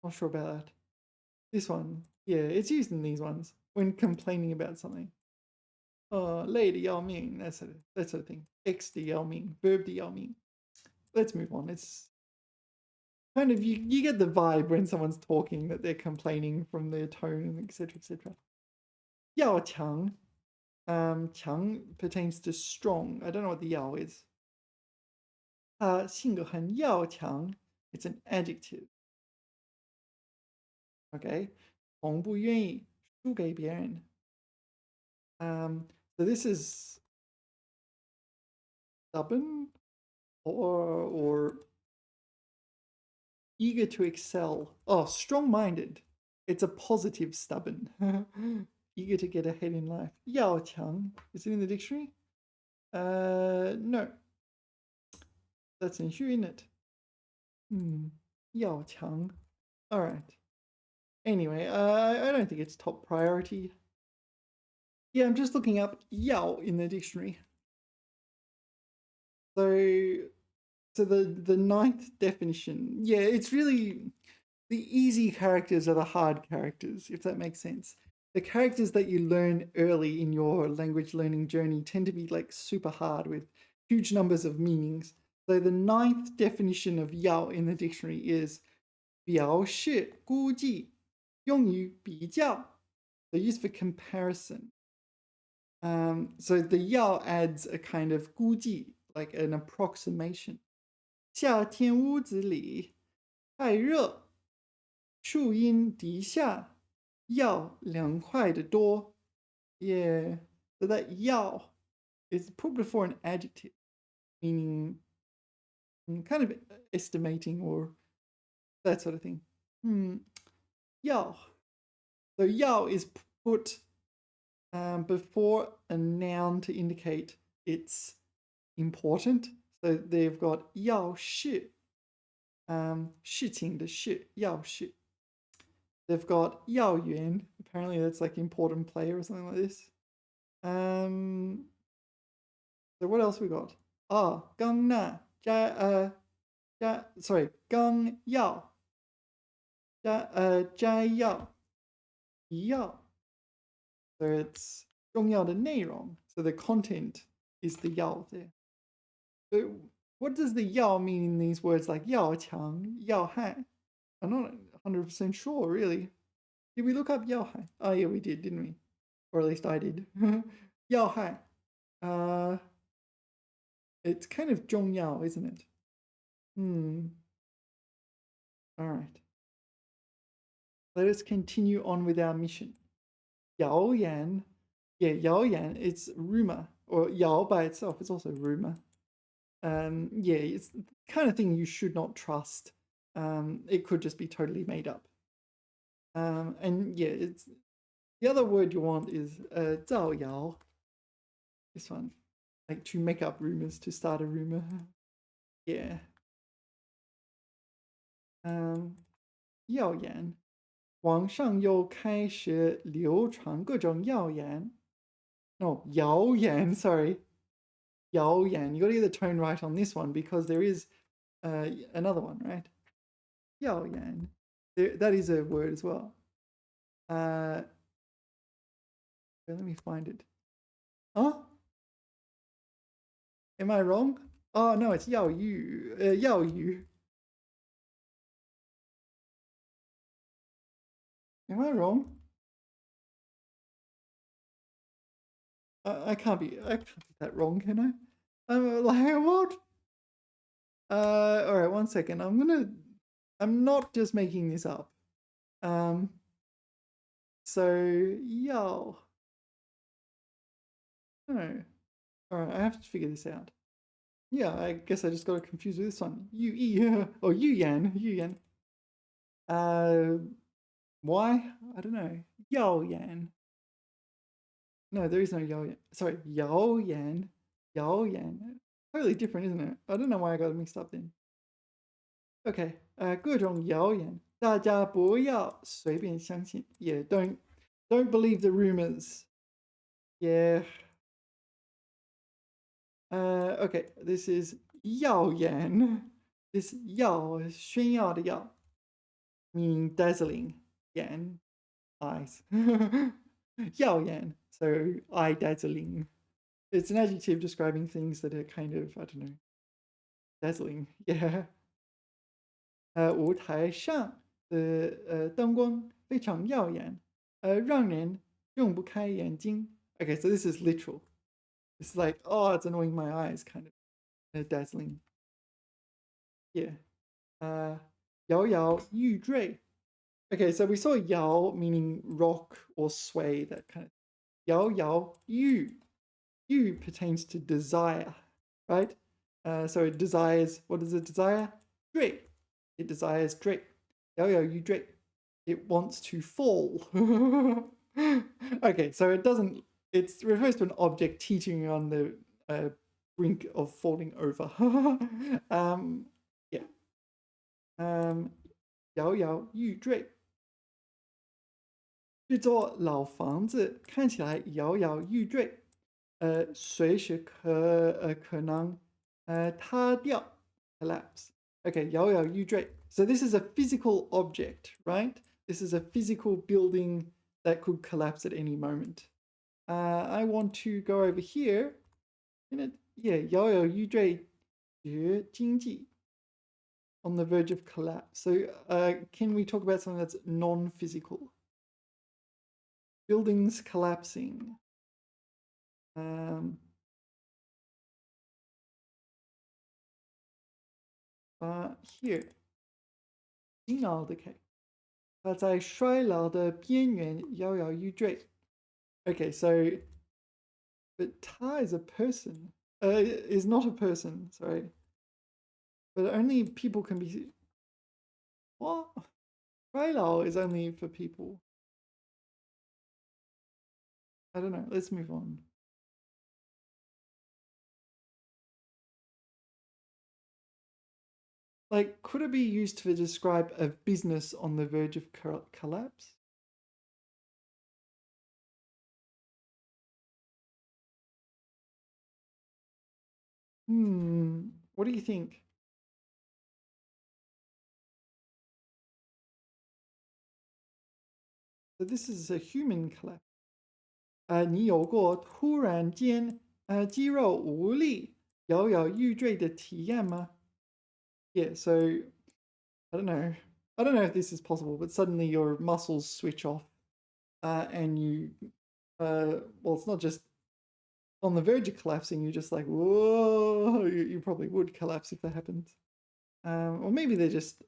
Not sure about that. This one. Yeah, it's used in these ones when complaining about something. Lady 要命, that sort of thing. Ex 的要命, verb 的要命. Let's move on. It's kind of, you get the vibe when someone's talking that they're complaining from their tone, etc., etc. 要强. 强 pertains to strong. I don't know what the 要 is. 性格很要强. It's an adjective. Okay. 从不愿意输给别人. So this is stubborn or eager to excel. Oh, strong-minded. It's a positive stubborn. Eager to get ahead in life. 要强. Is it in the dictionary? No. That's an issue, isn't it? 要强. All right. Anyway, I don't think it's top priority. Yeah, I'm just looking up yao in the dictionary. So the ninth definition, yeah, it's really the easy characters are the hard characters, if that makes sense. The characters that you learn early in your language learning journey tend to be like super hard with huge numbers of meanings. So the ninth definition of yao in the dictionary is 表示估计用于比较. They're used for comparison. So the yao adds a kind of 估计, like an approximation. 夏天屋子里太热，树荫底下要凉快得多. Yeah, so that 要 is put before an adjective, meaning kind of estimating or that sort of thing. 要. So 要 is put before a noun to indicate it's important. So they've got 要是, 事情的事, 要是. They've got 要员, apparently that's like important player or something like this. So what else we got? 刚那, 刚要, 摘要, 提要. So it's 重要的内容. So the content is the 要 there. So what does the 要 mean in these words like 要强, 要害? I'm not 100% sure, really. Did we look up 要害? Oh, yeah, we did, didn't we? Or at least I did. 要害. It's kind of 重要, isn't it? All right. Let us continue on with our mission. 谣言. Yeah, 谣言, it's rumor. Or 谣 by itself is also rumor. Yeah, it's the kind of thing you should not trust. It could just be totally made up. And yeah, it's the other word you want is 造谣. This one. like to make up rumors, to start a rumor. Yeah. 谣言，网上又开始流传各种谣言。No, 谣言, sorry. 谣言. You got to get the tone right on this one because there is another one, right? 谣言. That is a word as well. Let me find it. Huh? Am I wrong? Oh, no, it's 要语. 要语. Am I wrong? I can't be that wrong, can I? I'm like, what? All right, 1 second. I'm not just making this up. So, yo. No. All right, I have to figure this out. Yeah, I guess I just got confused with this one. Or Yu Yan. Why? I don't know. Yao Yan. No, there is no Yao Yan. Sorry, Yao Yan. Yao Yan. Totally different, isn't it? I don't know why I got it mixed up then. Okay, 各种谣言，大家不要随便相信. Yeah, don't believe the rumors. Yeah. Okay, this is 谣言. This 耀炫耀的耀 meaning dazzling. Yan, eyes. 耀眼 so eye dazzling. It's an adjective describing things that are kind of, I don't know, dazzling. Yeah. 舞台上的灯光非常耀眼，让人睁不开眼睛. Okay, so this is literal. It's like, oh, it's annoying my eyes, kind of dazzling. Yeah. 摇摇欲坠. Okay, so we saw yao meaning rock or sway, that kind of. 摇摇欲. Yu pertains to desire, right? So it desires, what does it desire? 坠. It desires 坠. 摇摇欲坠. It wants to fall. Okay, so it refers to an object teetering on the brink of falling over. Yeah. 摇摇欲坠. 这座老房子看起来摇摇欲坠，随时可能塌掉 collapse. Okay, 摇摇欲坠. So this is a physical object, right? This is a physical building that could collapse at any moment. I want to go over here. Yeah, 摇摇欲坠绝经济. On the verge of collapse. So can we talk about something that's non-physical? Buildings collapsing. Here. 惊熬的 K. 它在衰老的边缘摇摇欲坠. Okay, so but Ta is a person. Is not a person, sorry. But only people can be. What? 衰老 is only for people. I don't know. Let's move on. Like, could it be used to describe a business on the verge of collapse? What do you think? So this is a human collapse. 你有过突然间肌肉无力、摇摇欲坠的体验吗? Yeah, so I don't know. I don't know if this is possible, but suddenly your muscles switch off and you, well, it's not just on the verge of collapsing, you're just like, whoa, you probably would collapse if that happens. Or maybe they're just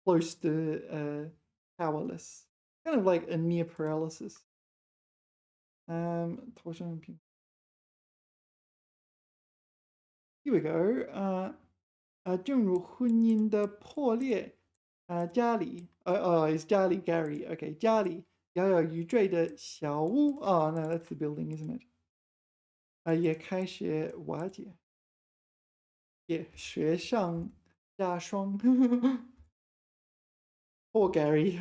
close to powerless, kind of like a near paralysis. Here we go. 正如婚姻的破裂，家里，is 家里 Gary? Okay, 家里摇摇欲坠的小屋. Oh no, that's the building, isn't it? 也开始瓦解，也雪上加霜。Poor Gary.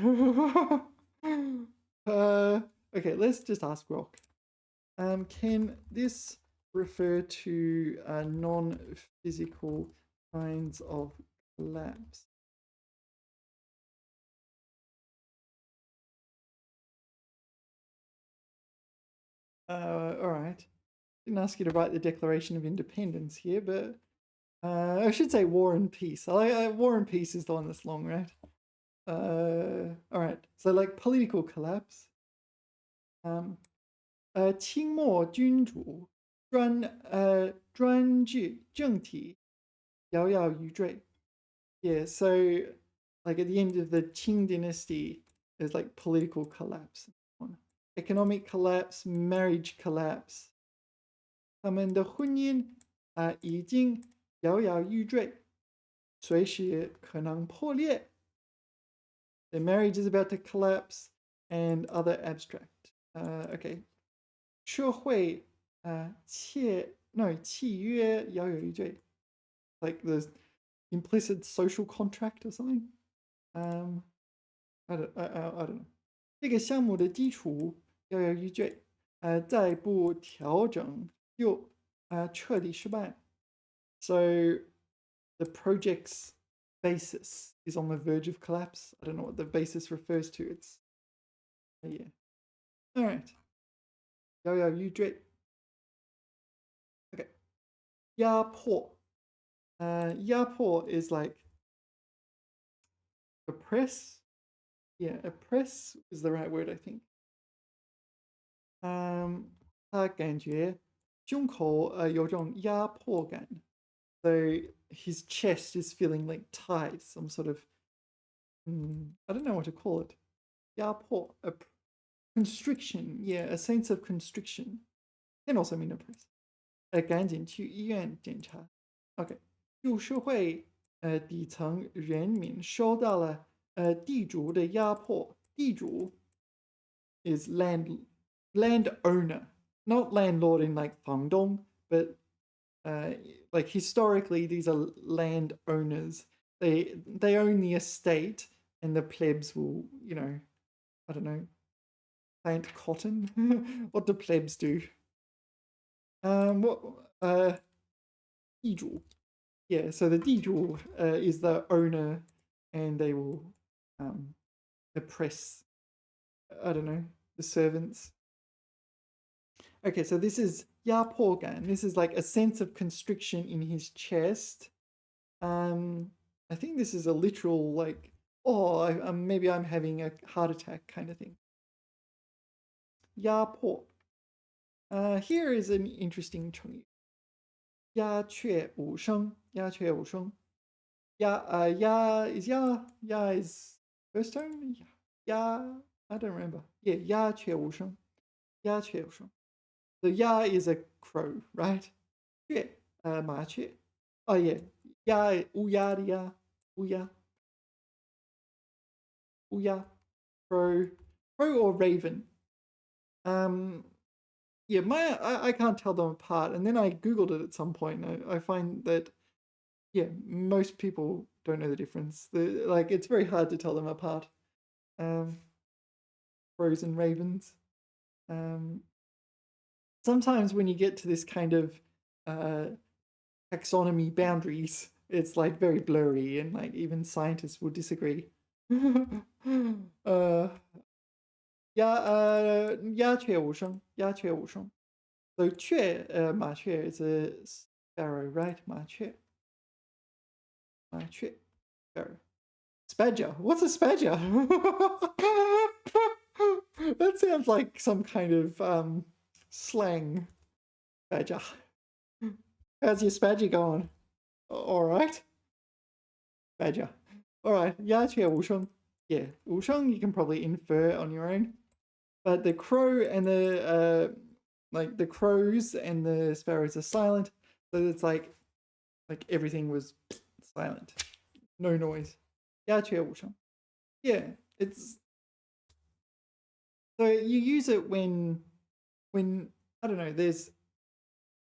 Okay, let's just ask Rock. Can this refer to non-physical kinds of collapse? All right. Didn't ask you to write the Declaration of Independence here, but I should say War and Peace. War and Peace is the one that's long, right? All right. So like political collapse. 清末君主专制政体摇摇欲坠. Yeah, so like at the end of the Qing dynasty, there's like political collapse, economic collapse, marriage collapse. 他们的婚姻已经摇摇欲坠，随时可能破裂. The marriage is about to collapse, and other abstract. Okay. 社会契约摇摇欲坠, like the implicit social contract or something. I don't know. 这个项目的基础摇摇欲坠，再不调整就彻底失败. So the project's basis is on the verge of collapse. I don't know what the basis refers to. It's yeah. All right. 摇摇欲坠. Okay. 压迫. 压迫 is like oppress. Yeah, oppress is the right word, I think. 他感觉胸口有种压迫感. So his chest is feeling like tight, some sort of I don't know what to call it. 压迫, a constriction, yeah, a sense of constriction. Can also mean oppress. 赶紧去医院检查. Okay. 旧社会底层人民受到了地主的压迫. 地主 is landowner, not landlord in like 房东, but like historically these are landowners. They own the estate, and the plebs will, I don't know, plant cotton. What do plebs do? Diju. Yeah, so the diju is the owner, and they will oppress, I don't know, the servants. Okay, so this is yapogan. This is like a sense of constriction in his chest. I think this is a literal like, maybe I'm having a heart attack kind of thing. Yapo. Here is an interesting 成语. 鸦雀无声. 鸦雀无声. Ya is first tone? Ya, I don't remember. Yeah, 鸦雀无声. 鸦雀无声. The ya is a crow, right? 雀, 麻雀. Oh yeah, ya, 乌鸦的鸦, 乌鸦. 乌鸦, crow or raven. Yeah, I can't tell them apart. And then I Googled it at some point. I find that, yeah, most people don't know the difference. It's very hard to tell them apart. Crows and ravens. Sometimes when you get to this kind of taxonomy boundaries, it's like very blurry, and like even scientists will disagree. 鸦雀无声. 鸦雀无声. So 雀, 麻雀 is a sparrow, right? 麻雀. 麻雀. Sparrow. Spadger. What's a spadger? That sounds like some kind of slang. Badger. How's your spadger going? All right. Badger. All right. 鸦雀无声. Yeah, 无声 you can probably infer on your own. But the crow and the crows and the sparrows are silent, so it's like everything was silent, no noise. 鸦雀无声. Yeah, it's so you use it when I don't know, there's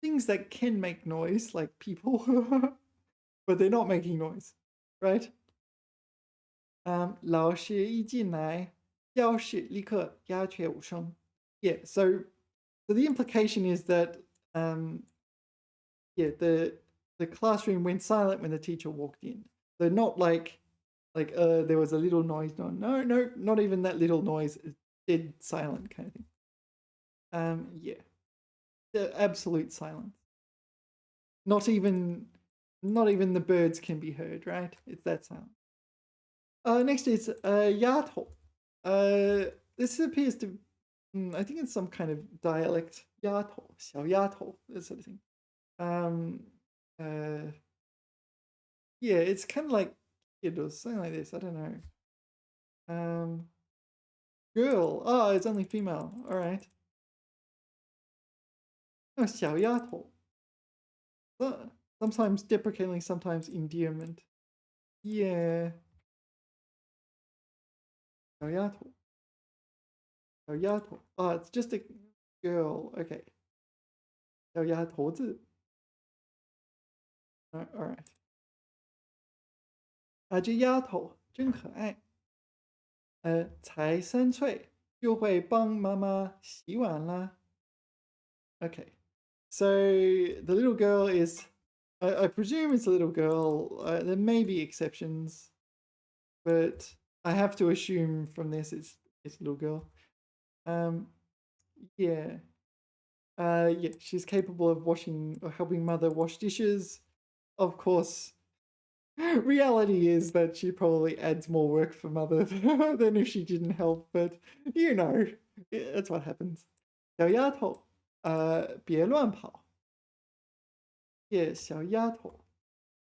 things that can make noise, like people, but they're not making noise, right? 老师一进来，教室立刻鸦雀无声. Yeah, so the implication is that yeah, the classroom went silent when the teacher walked in. So not like there was a little noise. No, not even that little noise. It's dead silent kind of thing. Yeah, the absolute silence. Not even the birds can be heard, right? It's that silent. Next is yato. This appears to, I think it's some kind of dialect. Yato, 小丫头, that sort of thing. Yeah, it's kind of like kid or something like this. I don't know. Girl. Oh, it's only female. All right. Oh, 小丫头. Sometimes deprecatingly, sometimes endearment. Yeah. 小丫头. 小丫头. Oh, it's just a girl. Okay. 小丫头子. All right. 这丫头真可爱。才3岁就会帮妈妈洗碗啦。Okay. So the little girl is, I presume it's a little girl. There may be exceptions, but I have to assume from this it's a little girl. Yeah. Yeah, she's capable of washing or helping mother wash dishes. Of course, reality is that she probably adds more work for mother than if she didn't help, but you know, that's what happens. 小丫头，别乱跑。Yeah, 小丫头.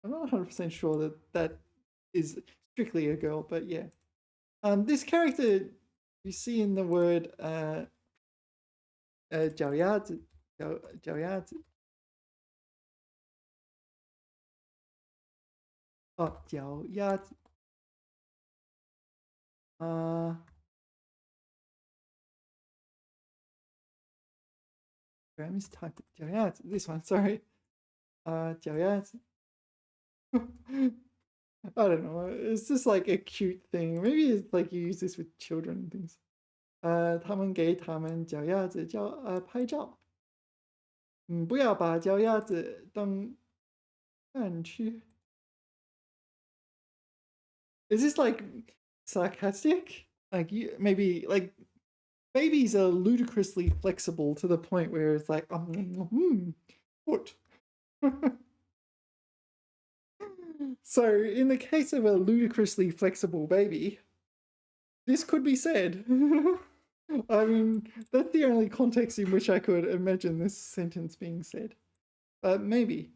I'm not 100% sure that is strictly a girl, but yeah. This character you see in the word 脚丫子, 脚丫子. Oh, 脚丫子. I mistyped 脚丫子. This one, sorry. 脚丫子. I don't know. It's just like a cute thing. Maybe it's like you use this with children and things. 他们给他们脚丫子拍照。不要把脚丫子当饭吃。Is this like sarcastic? Like maybe like babies are ludicrously flexible to the point where it's like, what? So in the case of a ludicrously flexible baby, this could be said. I mean, that's the only context in which I could imagine this sentence being said. But maybe.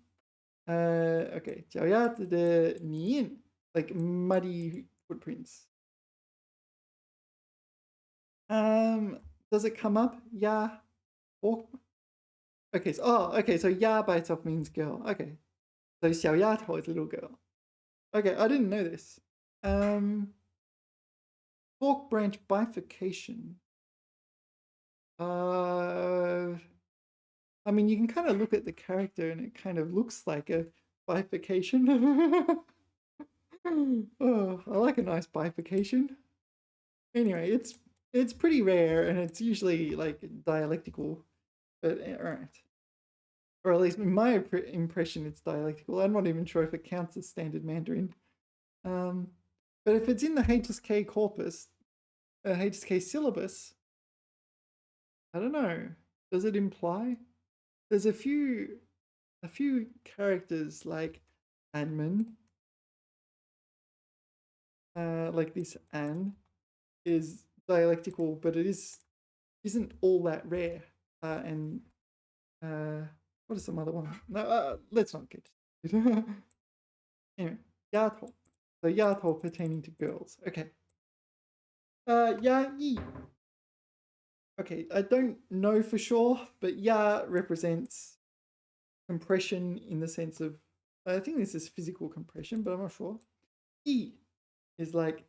Okay, 脚丫子的泥印, like muddy footprints. Does it come up? Ya. Okay, so ya by itself means girl. Okay. So 小丫头 is little girl. Okay, I didn't know this. Fork branch bifurcation. I mean, you can kind of look at the character and it kind of looks like a bifurcation. Oh, I like a nice bifurcation. Anyway, it's pretty rare and it's usually like dialectical, but all right. Or at least in my impression, it's dialectical. I'm not even sure if it counts as standard Mandarin. But if it's in the HSK corpus, HSK syllabus, I don't know. Does it imply? There's a few characters like Anman, like this an is dialectical, but it isn't all that rare. And what is some other one? No, let's not get it. Anyway, yato. So yato pertaining to girls. Okay. Ya yi. Okay, I don't know for sure, but ya represents compression in the sense of, I think this is physical compression, but I'm not sure. Yi is like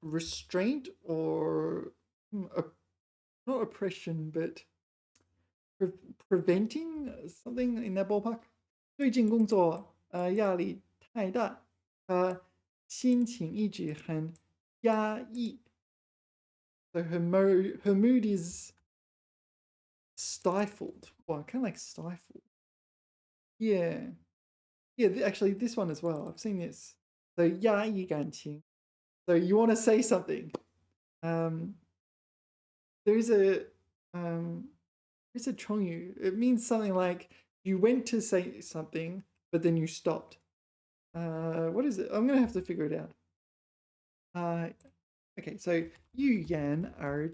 restraint or not oppression, but preventing something in that ballpark. 最近工作压力太大，心情一直很压抑。So her mood is stifled. Well, kind of like stifled. Yeah. Yeah, actually this one as well. I've seen this. So 压抑感情. So you want to say something. There's a chongyu. It means something like you went to say something, but then you stopped. What is it? I'm gonna have to figure it out. Okay, so you yan are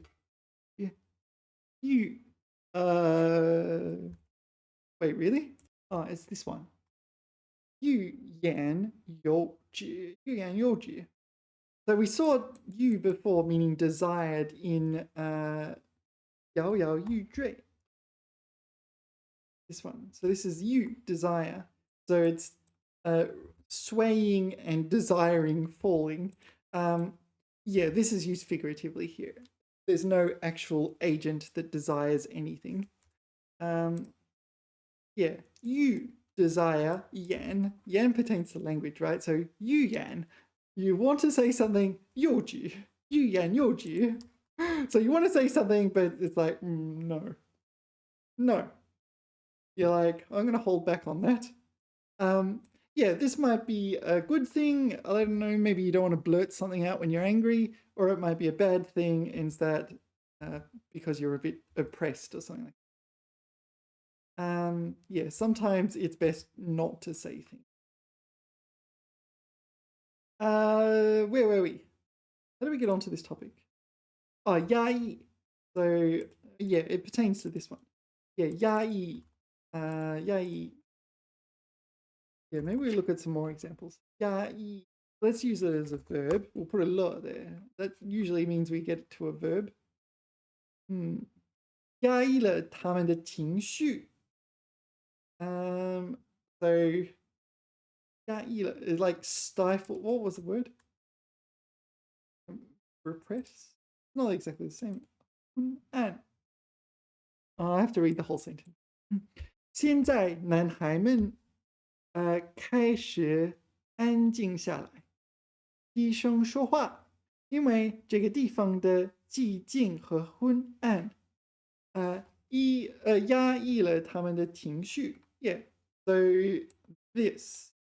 you wait, really? Oh, it's this one. You yan youji. You yan youji. So we saw you before meaning desired in yao yao yu zhui. This one. So this is you, desire. So it's swaying and desiring falling. Yeah, this is used figuratively here. There's no actual agent that desires anything. Yeah, you desire yan. Yan pertains to language, right? So you yan. You want to say something, youji. You yan youji. So you want to say something, but it's like, no. No. You're like, I'm going to hold back on that. Yeah, this might be a good thing. I don't know, maybe you don't want to blurt something out when you're angry, or it might be a bad thing instead because you're a bit oppressed or something like that. Yeah, sometimes it's best not to say things. Where were we? How do we get onto this topic? Oh, yai. So, yeah, it pertains to this one. Yeah, yai. Yai. Yeah, maybe we look at some more examples. Yai. Let's use it as a verb. We'll put a lo there. That usually means we get to a verb. 压抑了他们的情绪. So 压抑了 is like stifle. What was the word? Repress? Not exactly the same. And I have to read the whole sentence. 现在男孩们开始安静下来，低声说话，因为这个地方的寂静和昏暗，压抑了他们的情绪。Yeah, so this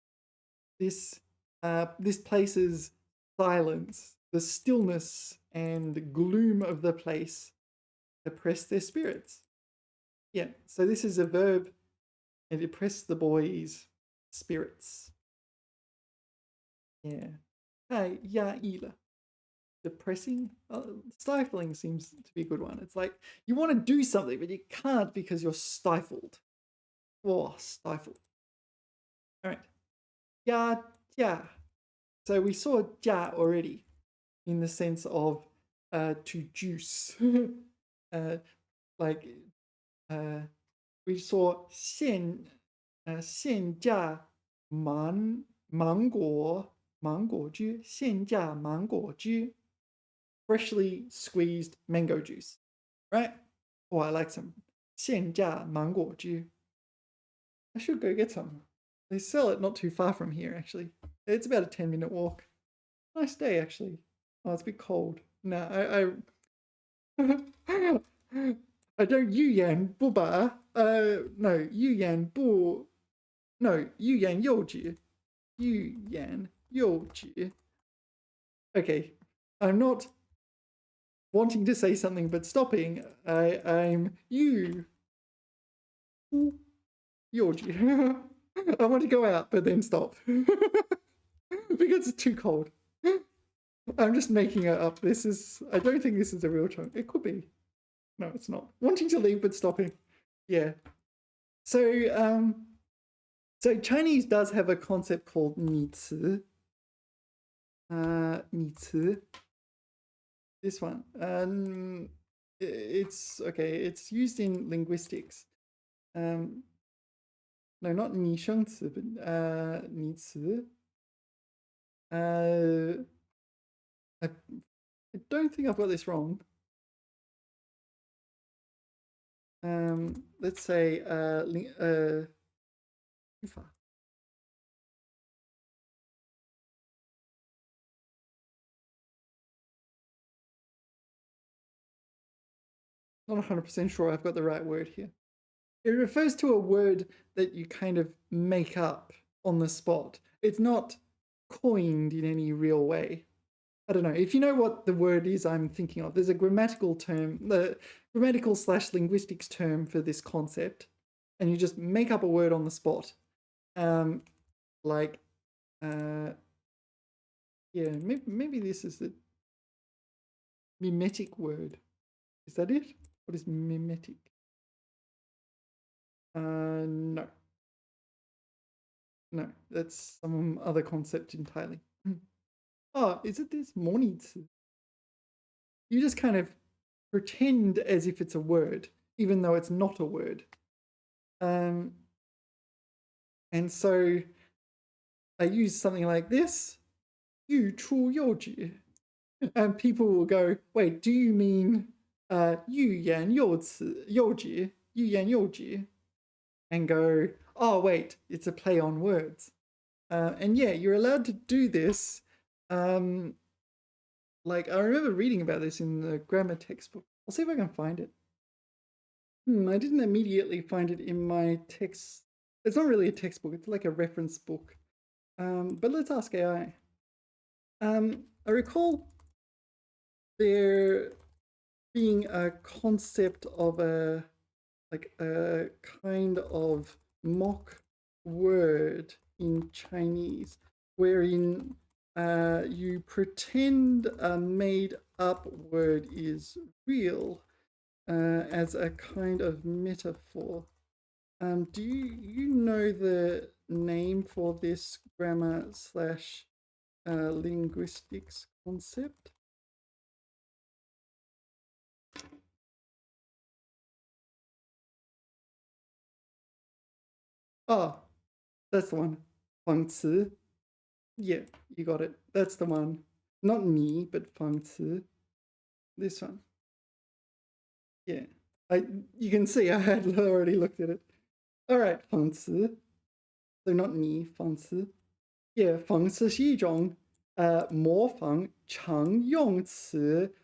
place's silence, the stillness and gloom of the place oppress their spirits. Yeah, so this is a verb, and oppress the boys' spirits. Yeah. 太压抑了. Depressing? Stifling seems to be a good one. It's like you want to do something, but you can't because you're stifled. Oh, stifled. All right. 压价. So we saw 价 already in the sense of to juice. Like we saw 现价芒果汁, 现价芒果汁, freshly squeezed mango juice, right? Oh, I like some 现价芒果汁. I should go get some. They sell it not too far from here, actually. It's about a 10-minute walk. Nice day, actually. Oh, it's a bit cold. No, I don't 欲言不拔. No, 欲言不. No, 欲言又止. 欲言又止. Okay, I'm not wanting to say something but stopping. I'm you. 又止. I want to go out but then stop because it's too cold. I'm just making it up. I don't think this is a real term. It could be. No, it's not. Wanting to leave but stopping. Yeah. So Chinese does have a concept called 拟词. 拟词. This one. It's okay. It's used in linguistics. No, not 拟声词, but 拟词. I don't think I've got this wrong. let's say too far. Not 100% sure I've got the right word here. It refers to a word that you kind of make up on the spot. It's not coined in any real way. I don't know. If you know what the word is I'm thinking of, there's a grammatical term, the grammatical/linguistics term for this concept, and you just make up a word on the spot. Like, yeah, maybe this is the mimetic word. Is that it? What is mimetic? No. No, that's some other concept entirely. Oh, is it this? 模拟词? You just kind of pretend as if it's a word, even though it's not a word. And so I use something like this, 语出幼稚. And people will go, wait, do you mean 欲言又止, 幼稚, 欲言又止? And go, oh, wait, it's a play on words. And yeah, you're allowed to do this. Like, I remember reading about this in the grammar textbook. I'll see if I can find it. I didn't immediately find it in my text. It's not really a textbook. It's like a reference book. But let's ask AI. I recall there being a concept of a kind of mock word in Chinese, wherein you pretend a made-up word is real as a kind of metaphor. Do you know the name for this grammar/linguistics concept? Oh, that's the one. 仿词. Yeah, you got it. That's the one. Not me, but 仿词. This one. Yeah. You can see I had already looked at it. All right, 仿词. So not 你, 仿词. Yeah, 仿词是一种模仿常用词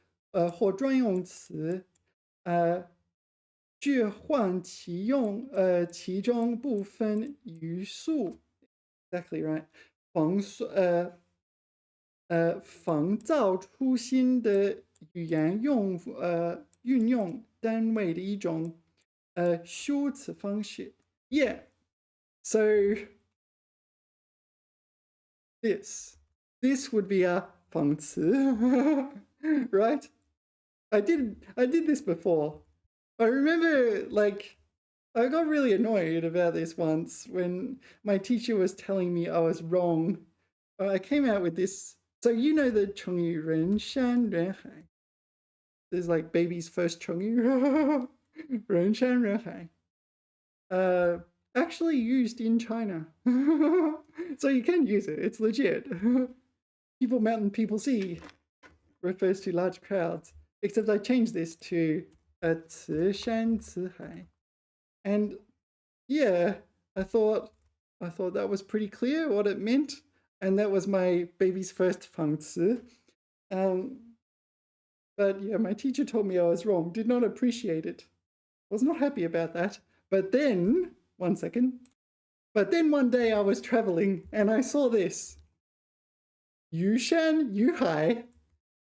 或专用词置换其中部分语数 exactly right 仿造出新的语言运用单位的一种修辞方式 yeah so this would be a 仿词 right I did this before. I remember, like, I got really annoyed about this once when my teacher was telling me I was wrong. I came out with this. So you know the 成语人山人海. There's like baby's first 成语. 人山人海. Actually used in China. So you can use it. It's legit. People mountain, people sea refers to large crowds. Except I changed this to 慈山慈海. And yeah, I thought that was pretty clear what it meant. And that was my baby's first 仿词. But yeah, my teacher told me I was wrong, did not appreciate it. Was not happy about that. But then, one day I was traveling and I saw this. 于山于海.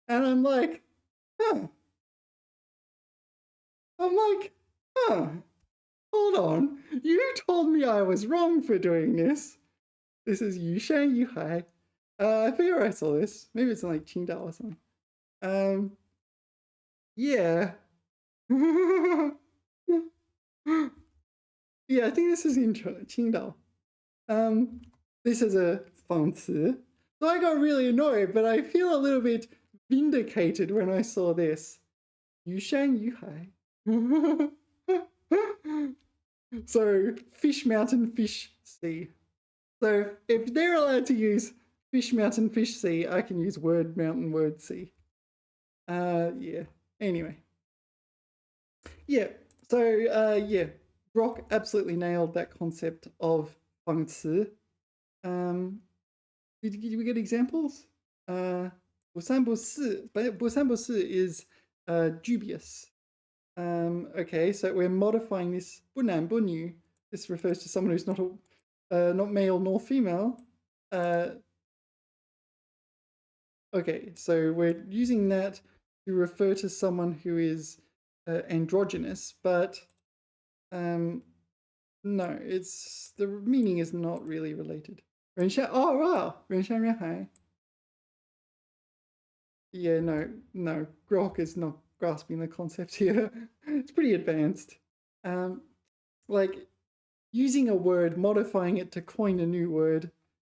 And I'm like, huh. Hold on. You told me I was wrong for doing this. This is 于山于海. I figure I saw this. Maybe it's in like Qingdao or something. Yeah. Yeah, I think this is in Qingdao. This is a 仿词. So I got really annoyed, but I feel a little bit vindicated when I saw this. 于山于海. So fish mountain, fish sea. So if they're allowed to use fish mountain, fish sea, I can use word mountain, word sea. Yeah. Anyway. Yeah. Yeah, Brock absolutely nailed that concept of 仿词. Did we get examples? 不三不四, but 不三不四 is dubious. Okay, so we're modifying this 不男不女. This refers to someone who's not male nor female. Okay, so we're using that to refer to someone who is androgynous, but no, the meaning is not really related. 人山, oh wow, 人山人海. Yeah, no, Grok is not grasping the concept here. It's pretty advanced. Like using a word, modifying it to coin a new word.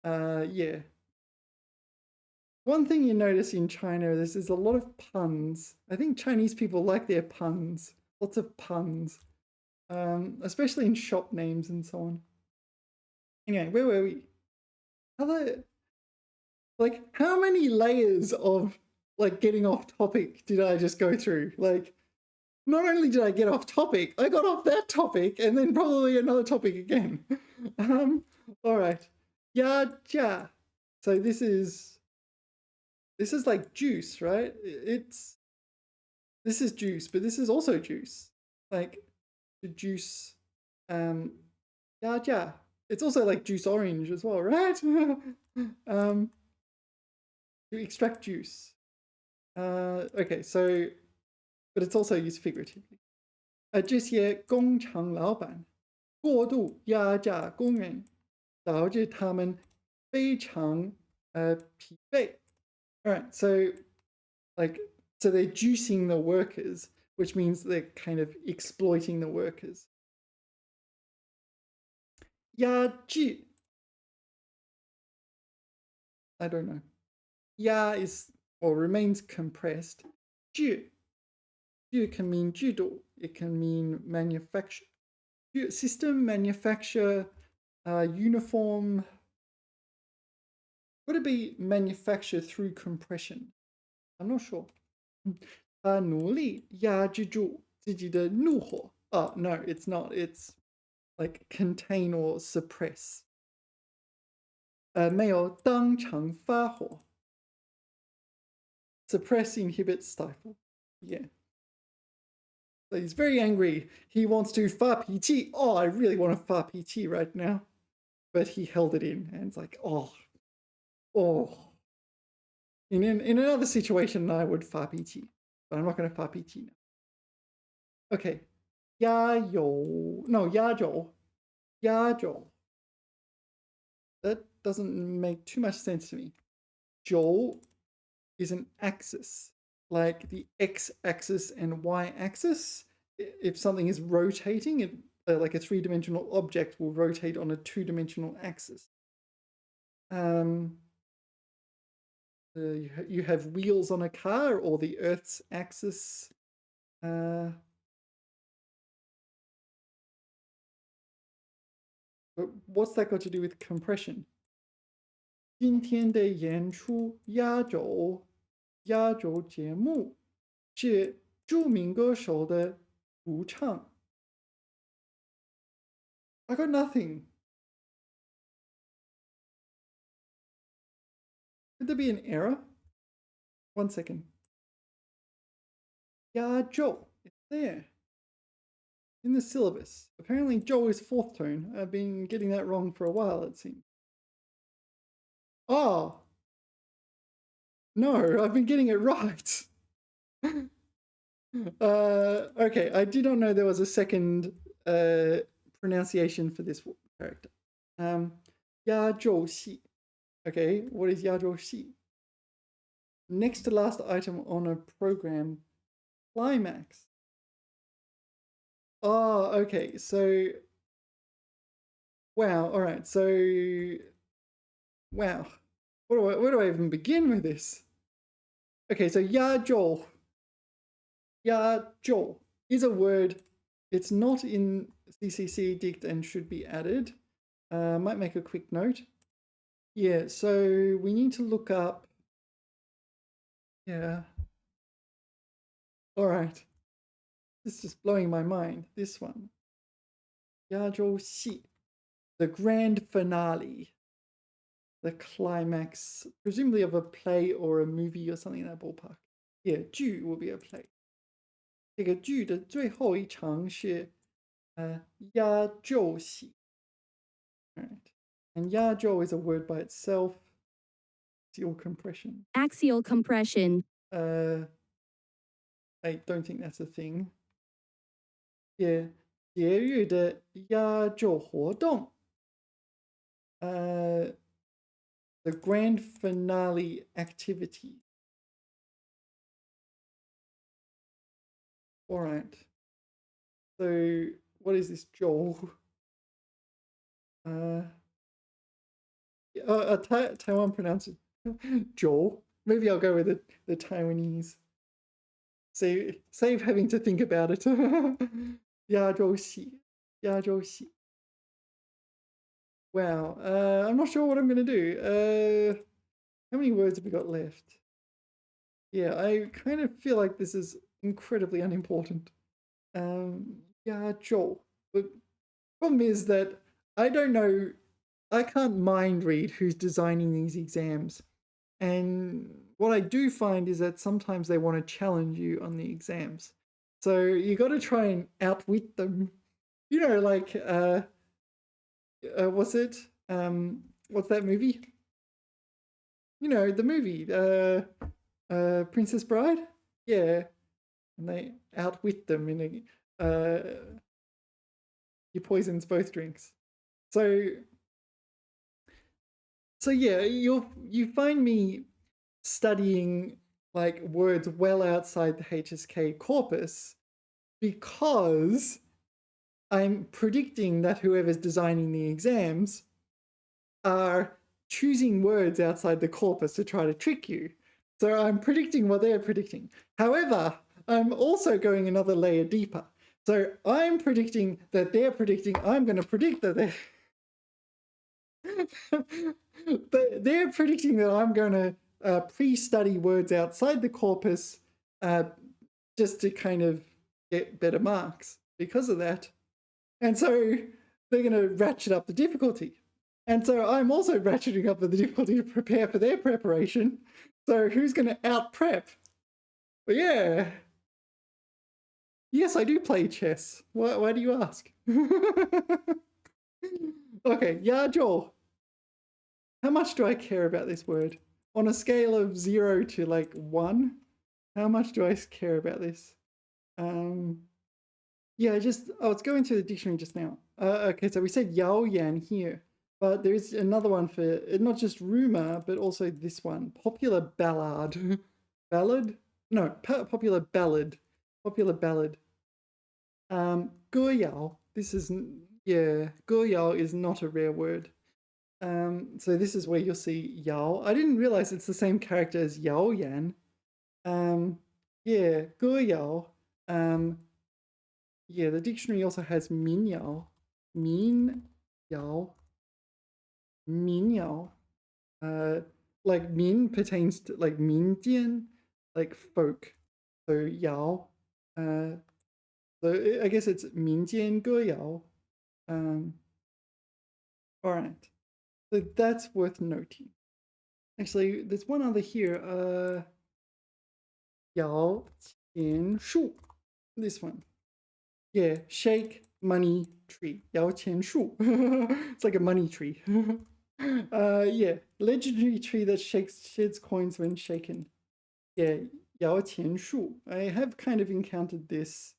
Yeah. One thing you notice in China is there's a lot of puns. I think Chinese people like their puns. Lots of puns. Especially in shop names and so on. Anyway, where were we? How many layers of like getting off topic did I just go through? Like, not only did I get off topic, I got off that topic and then probably another topic again. All right. Ya ja. So this is like juice, right? This is juice, but this is also juice. Like the juice ya ja. It's also like juice orange as well, right? To extract juice. Okay, so but it's also used figuratively. 这些工厂老板过度压榨工人，导致他们非常疲惫. All right, so they're juicing the workers, which means they're kind of exploiting the workers. 压制, I don't know. 压 is or remains compressed. 制 can mean 制度, it can mean manufacture. System, manufacture, uniform. Would it be manufacture through compression? I'm not sure. 他努力压制住自己的怒火. Oh, no, it's not. It's like contain or suppress. 没有当场发火. Suppress, inhibit, stifle. Yeah. So he's very angry. He wants to 发脾气. Oh, I really want to 发脾气 right now. But he held it in and it's like, oh. In another situation, I would 发脾气, but I'm not going to 发脾气 now. Okay. 压轴. That doesn't make too much sense to me. 轴 is an axis, like the x-axis and y-axis. If something is rotating, like a three-dimensional object will rotate on a two-dimensional axis. You have wheels on a car or the Earth's axis. But what's that got to do with compression? 今天的演出压轴节目是著名歌手的独唱. I got nothing. Could there be an error? 1 second. 压轴, it's there. In the syllabus. Apparently Zhou is fourth tone. I've been getting that wrong for a while, it seems. Oh! No, I've been getting it right. Okay, I did not know there was a second pronunciation for this character. 压轴戏. Okay, what is 压轴戏? Next to last item on a program, climax. Oh, okay, so wow, all right, so wow. Where do I even begin with this? Okay, so 压轴is a word. It's not in CCC dict and should be added. Might make a quick note. Yeah, so we need to look up. Yeah. All right. This is just blowing my mind. This one. 压轴戏, the grand finale, the climax, presumably of a play or a movie or something in that ballpark. Yeah, 剧 will be a play. 这个剧的最后一场是压轴戏. Alright. And 压轴 is a word by itself. Axial compression. Axial compression. I don't think that's a thing. Yeah. 节日的压轴活动. The grand finale activity. All right. So what is this Joel? Taiwan pronounce it Joel. Maybe I'll go with the Taiwanese. Save having to think about it. 亚洲戏. Wow. I'm not sure what I'm going to do. How many words have we got left? Yeah, I kind of feel like this is incredibly unimportant. 亚洲. But problem is that I don't know, I can't mind read who's designing these exams. And what I do find is that sometimes they want to challenge you on the exams. So you got to try and outwit them. You know, like, what's it? What's that movie? You know, the movie, Princess Bride? Yeah. And they outwit them in he poisons both drinks. So yeah, you find me studying like words well outside the HSK corpus because I'm predicting that whoever's designing the exams are choosing words outside the corpus to try to trick you. So I'm predicting what they're predicting. However, I'm also going another layer deeper. So I'm predicting that they're predicting, I'm going to predict that they're predicting that I'm going to pre-study words outside the corpus just to kind of get better marks because of that. And so they're going to ratchet up the difficulty. And so I'm also ratcheting up the difficulty to prepare for their preparation. So who's going to out-prep? But yeah. Yes, I do play chess. Why do you ask? Okay, 压轴. How much do I care about this word? On a scale of 0 to like 1, how much do I care about this? Yeah, I was going through the dictionary just now. Okay, so we said Yao Yan here, but there's another one for not just rumor, but also this one, popular ballad. Ballad? No, popular ballad. Popular ballad. 歌谣. This is, yeah, 歌谣 is not a rare word. So this is where you'll see Yao. I didn't realize it's the same character as Yao Yan. Yeah, 歌谣. Yeah, the dictionary also has 民谣. 民谣. 民谣. Like 民 pertains to like 民间, like folk. So 谣. So I guess it's 民间歌谣. All right. So that's worth noting. Actually, there's one other here. 摇钱树. This one. Yeah, shake money tree. 摇钱树. It's like a money tree. Yeah, legendary tree that sheds coins when shaken. Yeah, 摇钱树. I have kind of encountered this.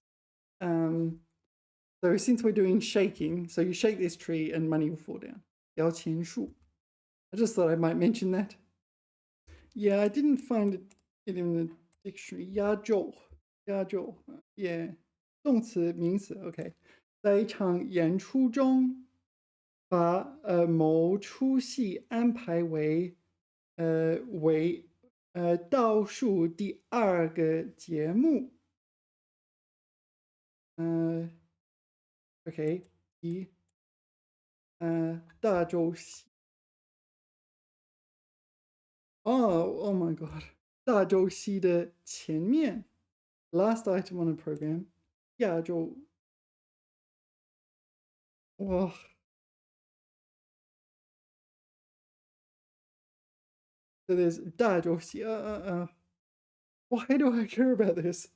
So since we're doing shaking, so you shake this tree and money will fall down. 摇钱树. I just thought I might mention that. Yeah, I didn't find it in the dictionary. 压轴. Yeah. 动词名词 OK. 在一场演出中把某出戏安排为倒数第2个节目. OK. 大周戏. Oh my god. 大周戏的前面. Last item on the program. 亚洲，哇。So there's 大洲系. Why do I care about this?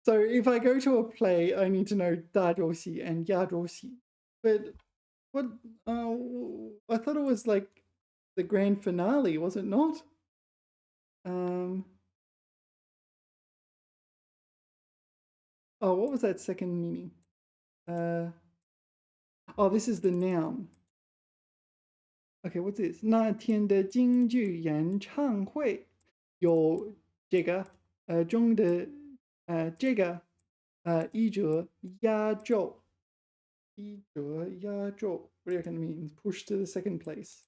So if I go to a play, I need to know 大洲系 and 亚洲系. But what? I thought it was like the grand finale, was it not? Oh, what was that second meaning? Oh, this is the noun. Okay, what's this? 那天的京剧演唱会有这个中的这个一折压轴，一折压轴. What do you reckon it means? Push to the second place.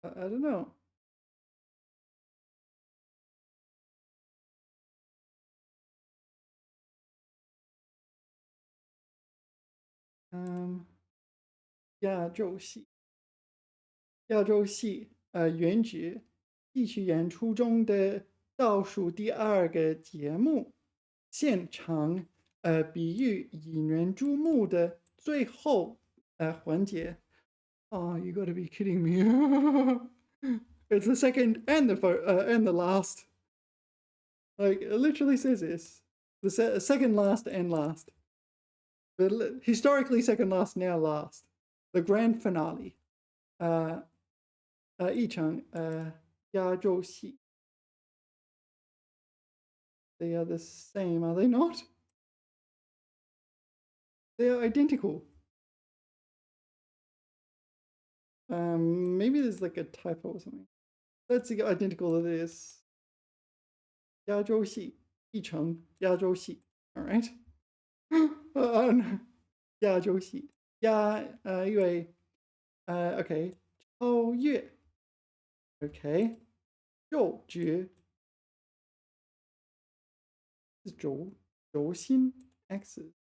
I don't know. Um, 亚洲戏，亚洲戏，原局戏曲演出中的倒数第二个节目，现场比喻引人注目的最后环节。Oh, you gotta be kidding me! It's the second and the last. Like it literally says this: the second last and last. But historically second last, now last. The grand finale. 一场压轴戏. They are the same, are they not? They are identical. Maybe there's like a typo or something. That's identical to this. 压轴戏，一场压轴戏. All right. 亚洲系因为OK 超越 OK 肉觉是轴心 X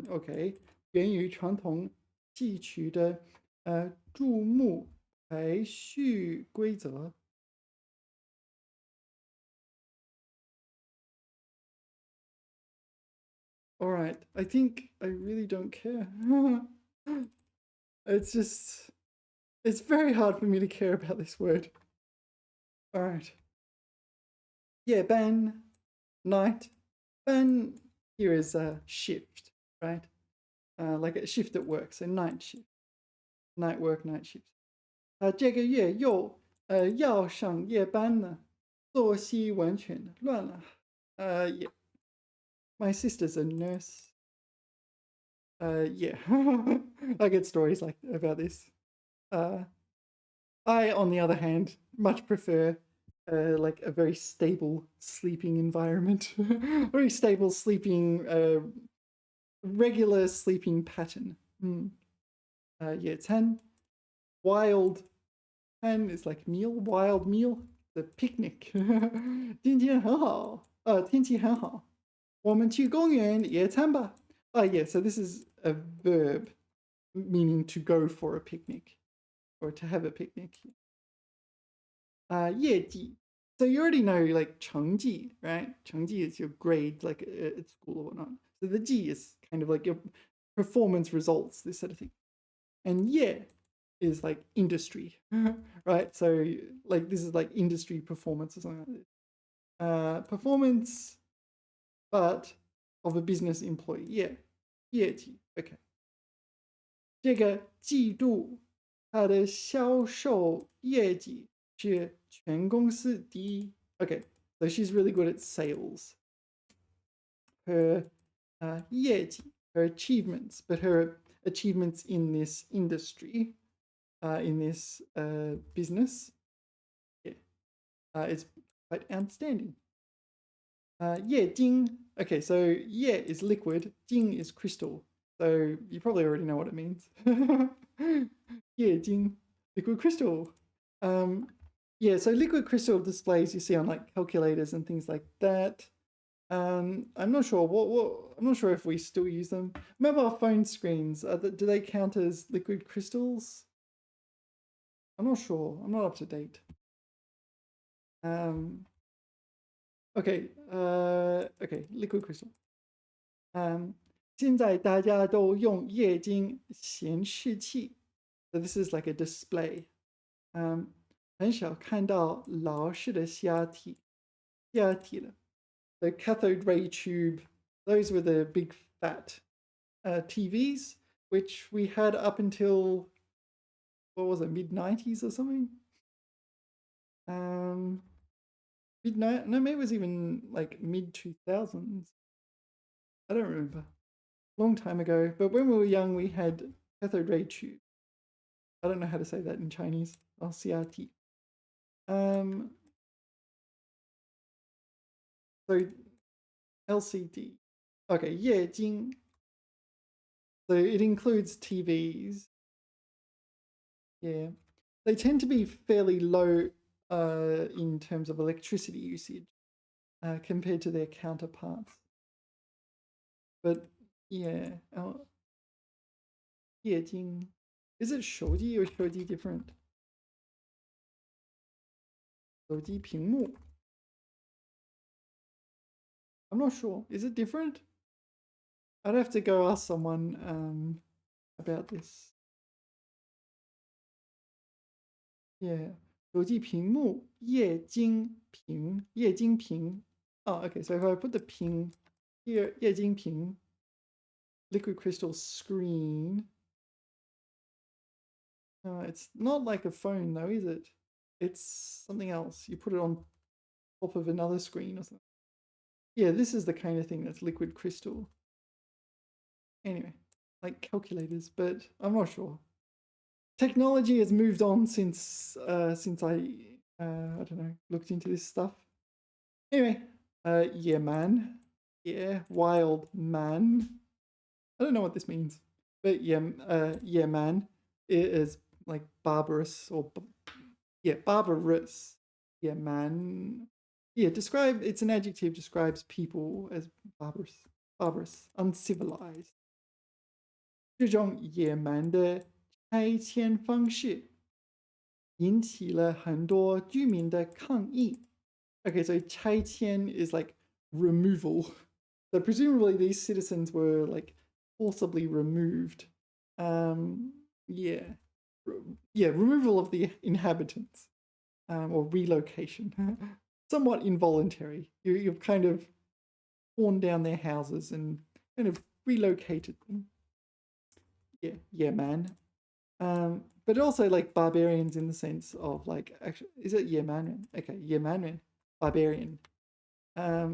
OK 源于传统戏曲的注目排序规则。All right, I think I really don't care. It's very hard for me to care about this word. All right. Yeah, ban, night. Ban here is a shift, right? Like a shift at work, so night shift. Night work, night shift. 这个月又要上夜班了，作息完全乱了。Yeah. My sister's a nurse. Yeah. I get stories like about this. I, on the other hand, much prefer like a very stable sleeping environment, very stable sleeping, regular sleeping pattern. Yeah, 餐 wild 餐 is like meal, wild meal, the picnic. 今天很好，天气很好，我们去公园野餐吧。Yeah, so this is a verb meaning to go for a picnic or to have a picnic. 业绩. So you already know like 成绩, right? 成绩 is your grade like at school or whatnot. So the G is kind of like your performance results, this sort of thing. And yeah is like industry, right? So like this is like industry performance or something like this. Performance, but of a business employee. Yeah, 业绩. Okay. 这个季度它的销售业绩是全公司第一. Okay, so she's really good at sales. Her 业绩, her achievements, but her achievements in this industry, in this business, yeah, is quite outstanding. 液晶. Okay, so yeah is liquid, 晶 is crystal. So you probably already know what it means. 液晶, liquid crystal. Yeah, so liquid crystal displays you see on like calculators and things like that. I'm not sure I'm not sure if we still use them. Mobile phone screens, do they count as liquid crystals? I'm not sure. I'm not up to date. Okay, okay, liquid crystal. 现在大家都用液晶显示器 so this is like a display. 很少看到老式的下体了。The cathode ray tube, those were the big fat TVs, which we had up until, what was it, mid-90s or something? No, maybe it was even like mid-2000s. I don't remember. Long time ago. But when we were young, we had cathode ray tube. I don't know how to say that in Chinese. Oh, CRT. So LCD. Okay, 液晶. So it includes TVs. Yeah. They tend to be fairly low in terms of electricity usage compared to their counterparts. But yeah, 液晶. Is it 手机 or 手机 different? 手机屏幕. I'm not sure. Is it different? I'd have to go ask someone about this. Yeah. 手机屏幕液晶屏 Oh, okay. So if I put the 屏 here, 液晶屏 liquid crystal screen. It's not like a phone though, is it? It's something else. You put it on top of another screen or something. Yeah, this is the kind of thing that's liquid crystal. Anyway, like calculators, but I'm not sure. Technology has moved on since I don't know, looked into this stuff. Anyway, yeah, man. Yeah, wild man. I don't know what this means, but yeah, yeah, man. It is like barbarous or barbarous. Yeah, man. Yeah, it's an adjective, describes people as barbarous, uncivilized. 这种野蛮的拆迁方式引起了很多居民的抗议. Okay, so 拆迁 is like removal. So presumably these citizens were like forcibly removed. Yeah, removal of the inhabitants or relocation. Somewhat involuntary. You've kind of torn down their houses and kind of relocated them. Yeah, man. But also like barbarians in the sense of like, actually, is it yeah, man? Okay, yeah, man, barbarian. Yeah.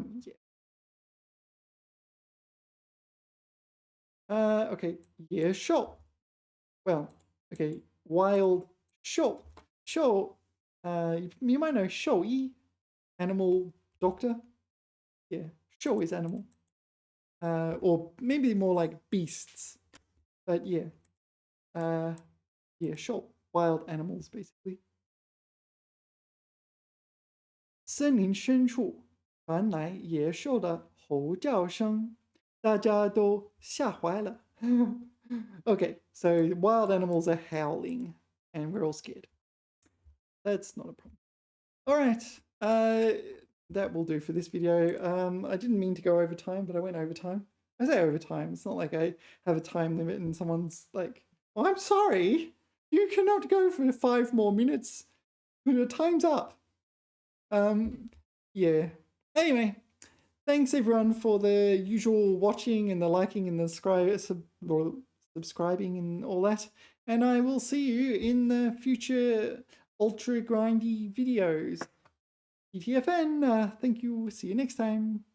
Okay, yeah, sure. Well, okay, wild show. Show, you might know 兽医, animal doctor. Yeah, show is animal. Or maybe more like beasts. But yeah. Yeah, show, wild animals basically. 森林深处传来野兽的吼叫声，大家都吓坏了。Okay, so wild animals are howling and we're all scared. That's not a problem. All right, that will do for this video. I didn't mean to go over time, but I went over time. I say over time. It's not like I have a time limit and someone's like, oh, I'm sorry, you cannot go for 5 more minutes. Your time's up. Yeah. Anyway, thanks everyone for the usual watching and the liking and the subscribing and all that. And I will see you in the future ultra grindy videos. ETFN, thank you. See you next time.